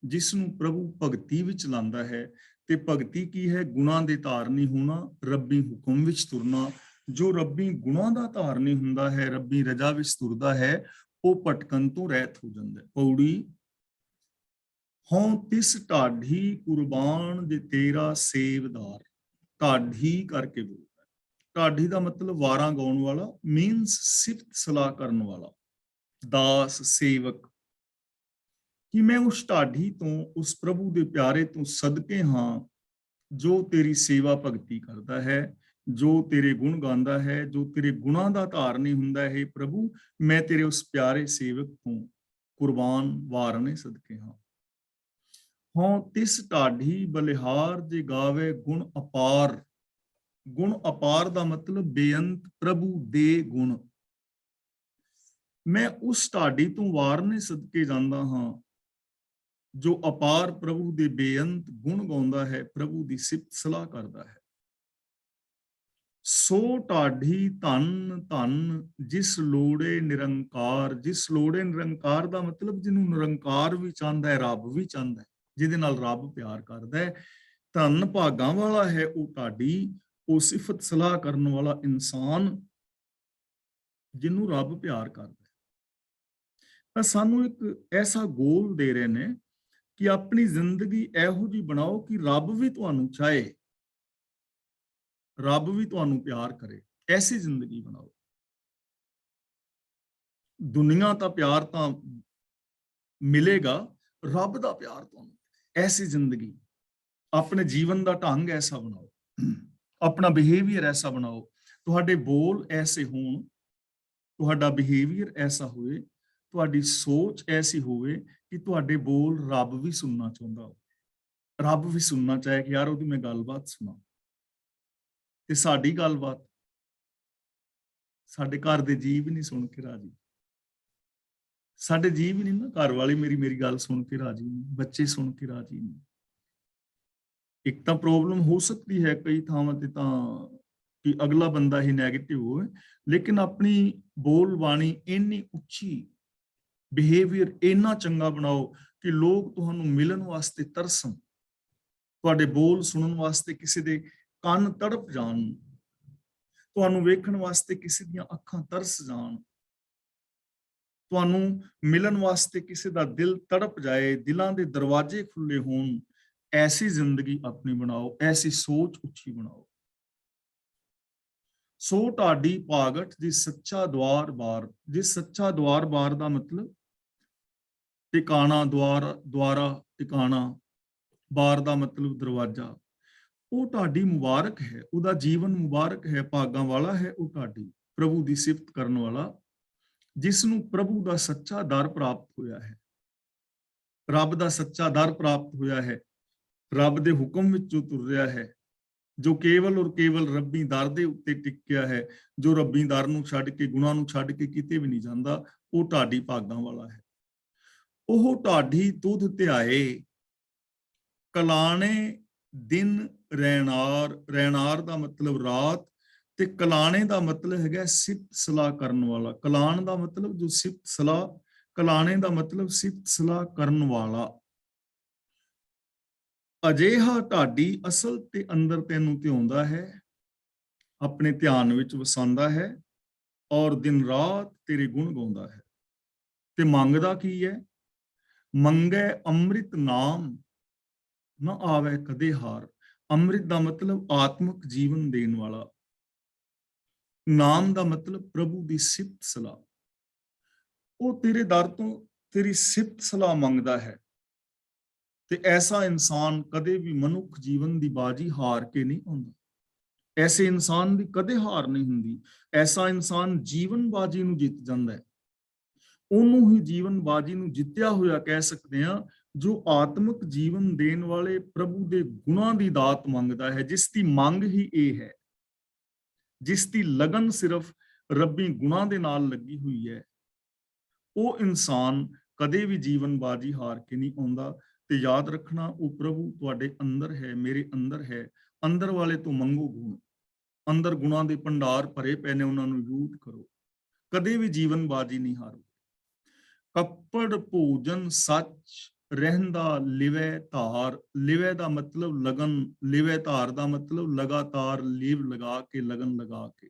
ਜਿਸ ਨੂੰ ਪ੍ਰਭੂ ਭਗਤੀ ਵਿੱਚ ਲਾਉਂਦਾ ਹੈ। ਤੇ ਭਗਤੀ ਕੀ ਹੈ? ਗੁਣਾਂ ਦੇ ਧਾਰਨੀ ਹੋਣਾ, ਰੱਬੀ ਹੁਕਮ ਵਿੱਚ ਤੁਰਨਾ। ਜੋ ਰੱਬੀ ਗੁਣਾਂ ਦਾ ਧਾਰਨੀ ਹੁੰਦਾ ਹੈ, ਰੱਬੀ ਰਜ਼ਾ ਵਿੱਚ ਤੁਰਦਾ ਹੈ, ਉਹ ਭਟਕਣ ਤੋਂ ਰਹਿਤ ਹੋ ਜਾਂਦਾ ਹੈ। ਪੌੜੀ ਹੋਂ ਤਿਸ ਢਾਢੀ ਕੁਰਬਾਨ ਜੇ ਤੇਰਾ ਸੇਵਦਾਰ, ਢਾਢੀ ਕਰਕੇ ਬੋਲਦਾ। ਢਾਢੀ ਦਾ ਮਤਲਬ ਵਾਰਾਂ ਗਾਉਣ ਵਾਲਾ, ਮੀਨਸ ਸਿਫਤ ਸਲਾਹ ਕਰਨ ਵਾਲਾ, ਦਾਸ, ਸੇਵਕ। ਕਿ ਮੈਂ ਉਸ ਢਾਡੀ ਤੋਂ, ਉਸ ਪ੍ਰਭੂ ਦੇ ਪਿਆਰੇ ਤੋਂ ਸਦਕੇ ਹਾਂ ਜੋ ਤੇਰੀ ਸੇਵਾ ਭਗਤੀ ਕਰਦਾ ਹੈ, ਜੋ ਤੇਰੇ ਗੁਣ ਗਾਉਂਦਾ ਹੈ, ਜੋ ਤੇਰੇ ਗੁਣਾਂ ਦਾ ਧਾਰਨੀ ਹੁੰਦਾ ਹੈ। ਪ੍ਰਭੂ, ਮੈਂ ਤੇਰੇ ਉਸ ਪਿਆਰੇ ਸੇਵਕ ਤੋਂ ਕੁਰਬਾਨ ਵਾਰਨੇ ਸਦਕੇ ਹਾਂ। ਹਾਂ ਤਿਸ ਢਾਡੀ ਬਲਿਹਾਰ ਜੇ ਗਾਵੇ ਗੁਣ ਅਪਾਰ। ਗੁਣ ਅਪਾਰ ਦਾ ਮਤਲਬ ਬੇਅੰਤ ਪ੍ਰਭੂ ਦੇ ਗੁਣ। ਮੈਂ ਉਸ ਢਾਡੀ ਤੋਂ ਵਾਰਨੇ ਸਦਕੇ ਜਾਂਦਾ ਹਾਂ ਜੋ ਅਪਾਰ ਪ੍ਰਭੂ ਦੇ ਬੇਅੰਤ ਗੁਣ ਗਾਉਂਦਾ ਹੈ, ਪ੍ਰਭੂ ਦੀ ਸਿਫਤ ਸਲਾਹ ਕਰਦਾ ਹੈ। ਸੋ ਢਾਡੀ ਧਨ ਧਨ ਜਿਸ ਲੋੜੇ ਨਿਰੰਕਾਰ। ਜਿਸ ਲੋੜੇ ਨਿਰੰਕਾਰ ਦਾ ਮਤਲਬ ਜਿਹਨੂੰ ਨਿਰੰਕਾਰ ਵੀ ਚਾਹੁੰਦਾ ਹੈ, ਰੱਬ ਵੀ ਚਾਹੁੰਦਾ ਹੈ, ਜਿਹਦੇ ਨਾਲ ਰੱਬ ਪਿਆਰ ਕਰਦਾ ਹੈ। ਧਨ ਭਾਗਾਂ ਵਾਲਾ ਹੈ ਉਹ ਢਾਡੀ, ਉਹ ਸਿਫਤ ਸਲਾਹ ਕਰਨ ਵਾਲਾ ਇਨਸਾਨ ਜਿਹਨੂੰ ਰੱਬ ਪਿਆਰ ਕਰਦਾ ਹੈ। ਤਾਂ ਸਾਨੂੰ ਇੱਕ ਐਸਾ ਗੋਲ ਦੇ ਰਹੇ ਨੇ ਕਿ ਆਪਣੀ ਜ਼ਿੰਦਗੀ ਇਹੋ ਜਿਹੀ ਬਣਾਓ ਕਿ ਰੱਬ ਵੀ ਤੁਹਾਨੂੰ ਚਾਹੇ, ਰੱਬ ਵੀ ਤੁਹਾਨੂੰ ਪਿਆਰ ਕਰੇ। ਐਸੀ ਜ਼ਿੰਦਗੀ ਬਣਾਓ। ਦੁਨੀਆ ਤਾਂ ਪਿਆਰ ਤਾਂ ਮਿਲੇਗਾ, ਰੱਬ ਦਾ ਪਿਆਰ ਤੁਹਾਨੂੰ। ਐਸੀ ਜ਼ਿੰਦਗੀ, ਆਪਣੇ ਜੀਵਨ ਦਾ ਢੰਗ ਐਸਾ ਬਣਾਓ, ਆਪਣਾ ਬਿਹੇਵੀਅਰ ਐਸਾ ਬਣਾਓ, ਤੁਹਾਡੇ ਬੋਲ ਐਸੇ ਹੋਣ, ਤੁਹਾਡਾ ਬਿਹੇਵੀਅਰ ਐਸਾ ਹੋਵੇ, ਤੁਹਾਡੀ ਸੋਚ ਐਸੀ ਹੋਵੇ ਕਿ ਤੁਹਾਡੇ ਬੋਲ ਰੱਬ ਵੀ ਸੁਣਨਾ ਚਾਹੁੰਦਾ ਹੋ, ਰੱਬ ਵੀ ਸੁਣਨਾ ਚਾਹੇ ਕਿ ਯਾਰ ਉਹਦੀ ਮੈਂ ਗੱਲਬਾਤ ਸੁਣਾ। ਤੇ ਸਾਡੀ ਗੱਲਬਾਤ ਸਾਡੇ ਘਰ ਦੇ ਜੀਅ ਵੀ ਨਹੀਂ ਸੁਣ ਕੇ ਰਾਜੀ। ਸਾਡੇ ਜੀਅ ਵੀ ਨਹੀਂ ਨਾ, ਘਰ ਵਾਲੀ ਮੇਰੀ ਗੱਲ ਸੁਣ ਕੇ ਰਾਜੀ ਨਹੀਂ, ਬੱਚੇ ਸੁਣ ਕੇ ਰਾਜੀ ਨਹੀਂ। ਇੱਕ ਤਾਂ ਪ੍ਰੋਬਲਮ ਹੋ ਸਕਦੀ ਹੈ ਕਈ ਥਾਵਾਂ ਤੇ ਤਾਂ ਕਿ ਅਗਲਾ ਬੰਦਾ ਹੀ ਨੈਗੇਟਿਵ ਹੋਵੇ, ਲੇਕਿਨ ਆਪਣੀ ਬੋਲ ਬਾਣੀ ਇੰਨੀ ਉੱਚੀ, ਬਿਹੇਵੀਅਰ ਇੰਨਾ ਚੰਗਾ ਬਣਾਓ ਕਿ ਲੋਕ ਤੁਹਾਨੂੰ ਮਿਲਣ ਵਾਸਤੇ ਤਰਸਣ, ਤੁਹਾਡੇ ਬੋਲ ਸੁਣਨ ਵਾਸਤੇ ਕਿਸੇ ਦੇ ਕੰਨ ਤੜਪ ਜਾਣ, ਤੁਹਾਨੂੰ ਵੇਖਣ ਵਾਸਤੇ ਕਿਸੇ ਦੀਆਂ ਅੱਖਾਂ ਤਰਸ ਜਾਣ, ਤੁਹਾਨੂੰ ਮਿਲਣ ਵਾਸਤੇ ਕਿਸੇ ਦਾ ਦਿਲ ਤੜਪ ਜਾਏ, ਦਿਲਾਂ ਦੇ ਦਰਵਾਜ਼ੇ ਖੁੱਲੇ ਹੋਣ। ਐਸੀ ਜ਼ਿੰਦਗੀ ਆਪਣੀ ਬਣਾਓ, ਐਸੀ ਸੋਚ ਉੱਚੀ ਬਣਾਓ। ਸੋ ਢਾਡੀ ਭਾਗਟ ਜਿਸ ਸੱਚਾ ਦੁਆਰ ਬਾਰ। ਜਿਸ ਸੱਚਾ ਦੁਆਰ ਬਾਰ ਦਾ ਮਤਲਬ ਟਿਕਾਣਾ, ਦੁਆਰਾ ਟਿਕਾਣਾ, ਬਾਰ ਦਾ ਮਤਲਬ ਦਰਵਾਜ਼ਾ। ਉਹ ਢਾਡੀ ਮੁਬਾਰਕ ਹੈ, ਉਹਦਾ ਜੀਵਨ ਮੁਬਾਰਕ ਹੈ, ਭਾਗਾਂ ਵਾਲਾ ਹੈ ਉਹ ਢਾਡੀ, ਪ੍ਰਭੂ ਦੀ ਸਿਫਤ ਕਰਨ ਵਾਲਾ, ਜਿਸ ਨੂੰ ਪ੍ਰਭੂ ਦਾ ਸੱਚਾ ਦਰ ਪ੍ਰਾਪਤ ਹੋਇਆ ਹੈ, ਰੱਬ ਦਾ ਸੱਚਾ ਦਰ ਪ੍ਰਾਪਤ ਹੋਇਆ ਹੈ, ਰੱਬ ਦੇ ਹੁਕਮ ਵਿੱਚ ਜੋ ਤੁਰ ਰਿਹਾ ਹੈ, ਜੋ ਕੇਵਲ ਔਰ ਕੇਵਲ ਰੱਬੀ ਦਰ ਦੇ ਉੱਤੇ ਟਿਕਿਆ ਹੈ, ਜੋ ਰੱਬੀ ਦਰ ਨੂੰ ਛੱਡ ਕੇ, ਗੁਨਾਹ ਨੂੰ ਛੱਡ ਕੇ ਕਿਤੇ ਵੀ ਨਹੀਂ ਜਾਂਦਾ, ਉਹ ਢਾਡੀ ਭਾਗਾਂ ਵਾਲਾ ਹੈ। ਉਹ ਢਾਡੀ ਤੁਧ ਧਿਆਏ ਕਲਾਣੇ ਦਿਨ ਰਹਿਣਾਰ। ਰਹਿਣਾਰ ਦਾ ਮਤਲਬ ਰਾਤ, ਤੇ ਕਲਾਣੇ ਦਾ ਮਤਲਬ ਹੈਗਾ ਸਿਫਤ ਸਲਾਹ ਕਰਨ ਵਾਲਾ। ਕਲਾਣ ਦਾ ਮਤਲਬ ਜੋ ਸਿਫਤ ਸਲਾਹ, ਕਲਾਣੇ ਦਾ ਮਤਲਬ ਸਿਫਤ ਸਲਾਹ ਕਰਨ ਵਾਲਾ। ਅਜਿਹਾ ਢਾਡੀ ਅਸਲ ਤੇ ਅੰਦਰ ਤੈਨੂੰ ਧਿਆਉਂਦਾ ਹੈ, ਆਪਣੇ ਧਿਆਨ ਵਿੱਚ ਵਸਾਉਂਦਾ ਹੈ, ਔਰ ਦਿਨ ਰਾਤ ਤੇਰੇ ਗੁਣ ਗਾਉਂਦਾ ਹੈ। ਤੇ ਮੰਗਦਾ ਕੀ ਹੈ? ਮੰਗੈ ਅੰਮ੍ਰਿਤ ਨਾਮ ਨਾ ਆਵੇ ਕਦੇ ਹਾਰ। ਅੰਮ੍ਰਿਤ ਦਾ ਮਤਲਬ ਆਤਮਿਕ ਜੀਵਨ ਦੇਣ ਵਾਲਾ, ਨਾਮ ਦਾ ਮਤਲਬ ਪ੍ਰਭੂ ਦੀ ਸਿਫਤ ਸਲਾਹ। ਉਹ ਤੇਰੇ ਦਰ ਤੋਂ ਤੇਰੀ ਸਿਫਤ ਸਲਾਹ ਮੰਗਦਾ ਹੈ। ਤੇ ਐਸਾ ਇਨਸਾਨ ਕਦੇ ਵੀ ਮਨੁੱਖ ਜੀਵਨ ਦੀ ਬਾਜੀ ਹਾਰ ਕੇ ਨਹੀਂ ਆਉਂਦਾ। ਐਸੇ ਇਨਸਾਨ ਦੀ ਕਦੇ ਹਾਰ ਨਹੀਂ ਹੁੰਦੀ। ਐਸਾ ਇਨਸਾਨ ਜੀਵਨ ਬਾਜੀ ਨੂੰ ਜਿੱਤ ਜਾਂਦਾ ਹੈ। ਉਹਨੂੰ ਹੀ ਜੀਵਨ ਬਾਜੀ ਨੂੰ ਜਿੱਤਿਆ ਹੋਇਆ ਕਹਿ ਸਕਦੇ ਹਾਂ, ਜੋ ਆਤਮਿਕ ਜੀਵਨ ਦੇਣ ਵਾਲੇ ਪ੍ਰਭੂ ਦੇ ਗੁਣਾਂ ਦੀ ਦਾਤ ਮੰਗਦਾ ਹੈ, ਜਿਸ ਦੀ ਮੰਗ ਹੀ ਇਹ ਹੈ, ਜਿਸ ਦੀ ਲਗਨ ਸਿਰਫ ਰੱਬੀ ਗੁਣਾਂ ਦੇ ਨਾਲ ਲੱਗੀ ਹੋਈ ਹੈ। ਉਹ ਇਨਸਾਨ ਕਦੇ ਵੀ ਜੀਵਨ ਬਾਜੀ ਹਾਰ ਕੇ ਨਹੀਂ ਆਉਂਦਾ। ਤੇ ਯਾਦ ਰੱਖਣਾ, ਉਹ ਪ੍ਰਭੂ ਤੁਹਾਡੇ ਅੰਦਰ ਹੈ, ਮੇਰੇ ਅੰਦਰ ਹੈ। ਅੰਦਰ ਵਾਲੇ ਤੋਂ ਮੰਗੋ ਗੁਣ। ਅੰਦਰ ਗੁਣਾਂ ਦੇ ਭੰਡਾਰ ਭਰੇ ਪਏ ਨੇ, ਉਹਨਾਂ ਨੂੰ ਯੂਜ਼ ਕਰੋ। ਕਦੇ ਵੀ ਜੀਵਨ ਬਾਜੀ ਨਹੀਂ ਹਾਰੋ। ਕੱਪੜ ਭੋਜਨ ਸੱਚ ਰਹਿੰਦਾ ਲਿਵੈ ਧਾਰ। ਲਿਵੈ ਦਾ ਮਤਲਬ ਲਗਨ, ਲਿਵੈ ਧਾਰ ਦਾ ਮਤਲਬ ਲਗਾਤਾਰ, ਲੀਵ ਲਗਾ ਕੇ, ਲਗਨ ਲਗਾ ਕੇ।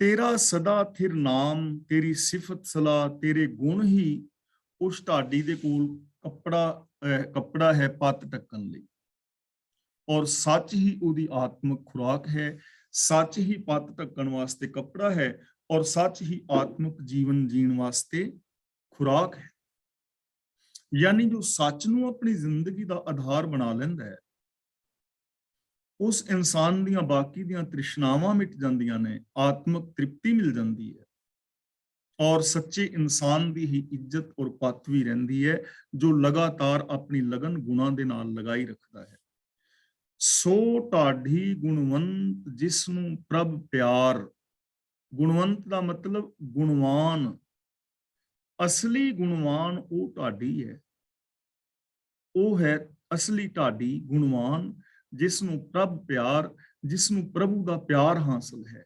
ਤੇਰਾ ਸਦਾ ਥਿਰ ਨਾਮ, ਤੇਰੀ ਸਿਫਤ ਸਲਾਹ, ਤੇਰੇ ਗੁਣ ਹੀ ਉਸ ਢਾਡੀ ਦੇ ਕੋਲ ਕੱਪੜਾ ਹੈ ਪੱਤ ਢੱਕਣ ਲਈ, ਔਰ ਸੱਚ ਹੀ ਉਹਦੀ ਆਤਮਿਕ ਖੁਰਾਕ ਹੈ। ਸੱਚ ਹੀ ਪੱਤ ਢੱਕਣ ਵਾਸਤੇ ਕੱਪੜਾ ਹੈ, ਔਰ ਸੱਚ ਹੀ ਆਤਮਿਕ ਜੀਵਨ ਜੀਣ ਵਾਸਤੇ ਖੁਰਾਕ ਹੈ। ਯਾਨੀ ਜੋ ਸੱਚ ਨੂੰ ਆਪਣੀ ਜ਼ਿੰਦਗੀ ਦਾ ਆਧਾਰ ਬਣਾ ਲੈਂਦਾ ਹੈ, ਉਸ ਇਨਸਾਨ ਦੀਆਂ ਬਾਕੀ ਦੀਆਂ ਤ੍ਰਿਸ਼ਨਾਵਾਂ ਮਿਟ ਜਾਂਦੀਆਂ ਨੇ, ਆਤਮਿਕ ਤ੍ਰਿਪਤੀ ਮਿਲ ਜਾਂਦੀ ਹੈ ਔਰ ਸੱਚੇ ਇਨਸਾਨ ਦੀ ਹੀ ਇੱਜ਼ਤ ਔਰ ਪੱਤ ਵੀ ਰਹਿੰਦੀ ਹੈ, ਜੋ ਲਗਾਤਾਰ ਆਪਣੀ ਲਗਨ ਗੁਣਾਂ ਦੇ ਨਾਲ ਲਗਾਈ ਰੱਖਦਾ ਹੈ। ਸੋ ਢਾਢੀ ਗੁਣਵੰਤ ਜਿਸ ਨੂੰ ਪ੍ਰਭ ਪਿਆਰ, ਗੁਣਵੰਤ ਦਾ ਮਤਲਬ ਗੁਣਵਾਨ, ਅਸਲੀ ਗੁਣਵਾਨ ਉਹ ਢਾਡੀ ਹੈ, ਉਹ ਹੈ ਅਸਲੀ ਢਾਡੀ ਗੁਣਵਾਨ, ਜਿਸ ਨੂੰ ਪ੍ਰਭ ਪਿਆਰ, ਜਿਸ ਨੂੰ ਪ੍ਰਭੂ ਦਾ ਪਿਆਰ ਹਾਸਲ ਹੈ,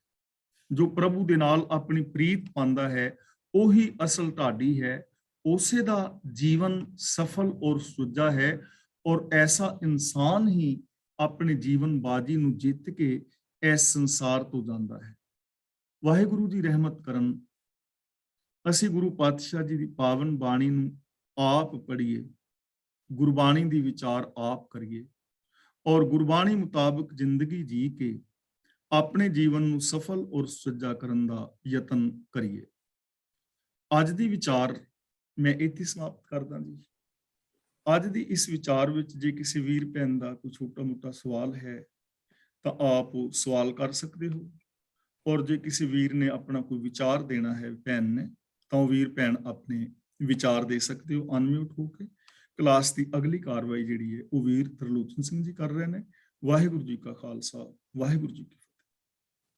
ਜੋ ਪ੍ਰਭੂ ਦੇ ਨਾਲ ਆਪਣੀ ਪ੍ਰੀਤ ਪਾਉਂਦਾ ਹੈ, ਉਹੀ ਅਸਲ ਢਾਡੀ ਹੈ। ਉਸੇ ਦਾ ਜੀਵਨ ਸਫਲ ਔਰ ਸੁੱਜਾ ਹੈ ਔਰ ਐਸਾ ਇਨਸਾਨ ਹੀ ਆਪਣੇ ਜੀਵਨ ਬਾਜੀ ਨੂੰ ਜਿੱਤ ਕੇ ਇਸ ਸੰਸਾਰ ਤੋਂ ਜਾਂਦਾ ਹੈ। ਵਾਹਿਗੁਰੂ ਜੀ ਰਹਿਮਤ ਕਰਨ। ਅਸੀਂ ਗੁਰੂ ਪਾਤਸ਼ਾਹ ਜੀ ਦੀ ਪਾਵਨ ਬਾਣੀ ਨੂੰ ਆਪ ਪੜ੍ਹੀਏ, ਗੁਰਬਾਣੀ ਦੀ ਵਿਚਾਰ ਆਪ ਕਰੀਏ ਔਰ ਗੁਰਬਾਣੀ ਮੁਤਾਬਕ ਜ਼ਿੰਦਗੀ ਜੀ ਕੇ ਆਪਣੇ ਜੀਵਨ ਨੂੰ ਸਫਲ ਔਰ ਸੁੱਜਾ ਕਰਨ ਦਾ ਯਤਨ ਕਰੀਏ। ਅੱਜ ਦੀ ਵਿਚਾਰ ਮੈਂ ਇੱਥੇ ਸਮਾਪਤ ਕਰਦਾ ਜੀ। ਅੱਜ ਦੀ ਇਸ ਵਿਚਾਰ ਵਿੱਚ ਜੇ ਕਿਸੇ ਵੀਰ ਭੈਣ ਦਾ ਕੋਈ ਛੋਟਾ-ਮੋਟਾ ਸਵਾਲ ਹੈ ਤਾਂ ਆਪ ਸਵਾਲ ਕਰ ਸਕਦੇ ਹੋ, ਔਰ ਜੇ ਕਿਸੇ ਵੀਰ ਨੇ ਆਪਣਾ ਕੋਈ ਵਿਚਾਰ ਦੇਣਾ ਹੈ ਭੈਣ ਨੇ, ਤਾਂ ਉਹ ਵੀਰ ਭੈਣ ਆਪਣੇ ਵਿਚਾਰ ਦੇ ਸਕਦੇ ਹੋ ਅਨਮਿਊਟ ਹੋ ਕੇ। ਕਲਾਸ ਦੀ ਅਗਲੀ ਕਾਰਵਾਈ ਜਿਹੜੀ ਹੈ ਉਹ ਵੀਰ ਤਰਲੋਚਨ ਸਿੰਘ ਜੀ ਕਰ ਰਹੇ ਨੇ। ਵਾਹਿਗੁਰੂ ਜੀ ਕਾ ਖਾਲਸਾ, ਵਾਹਿਗੁਰੂ ਜੀ ਕੀ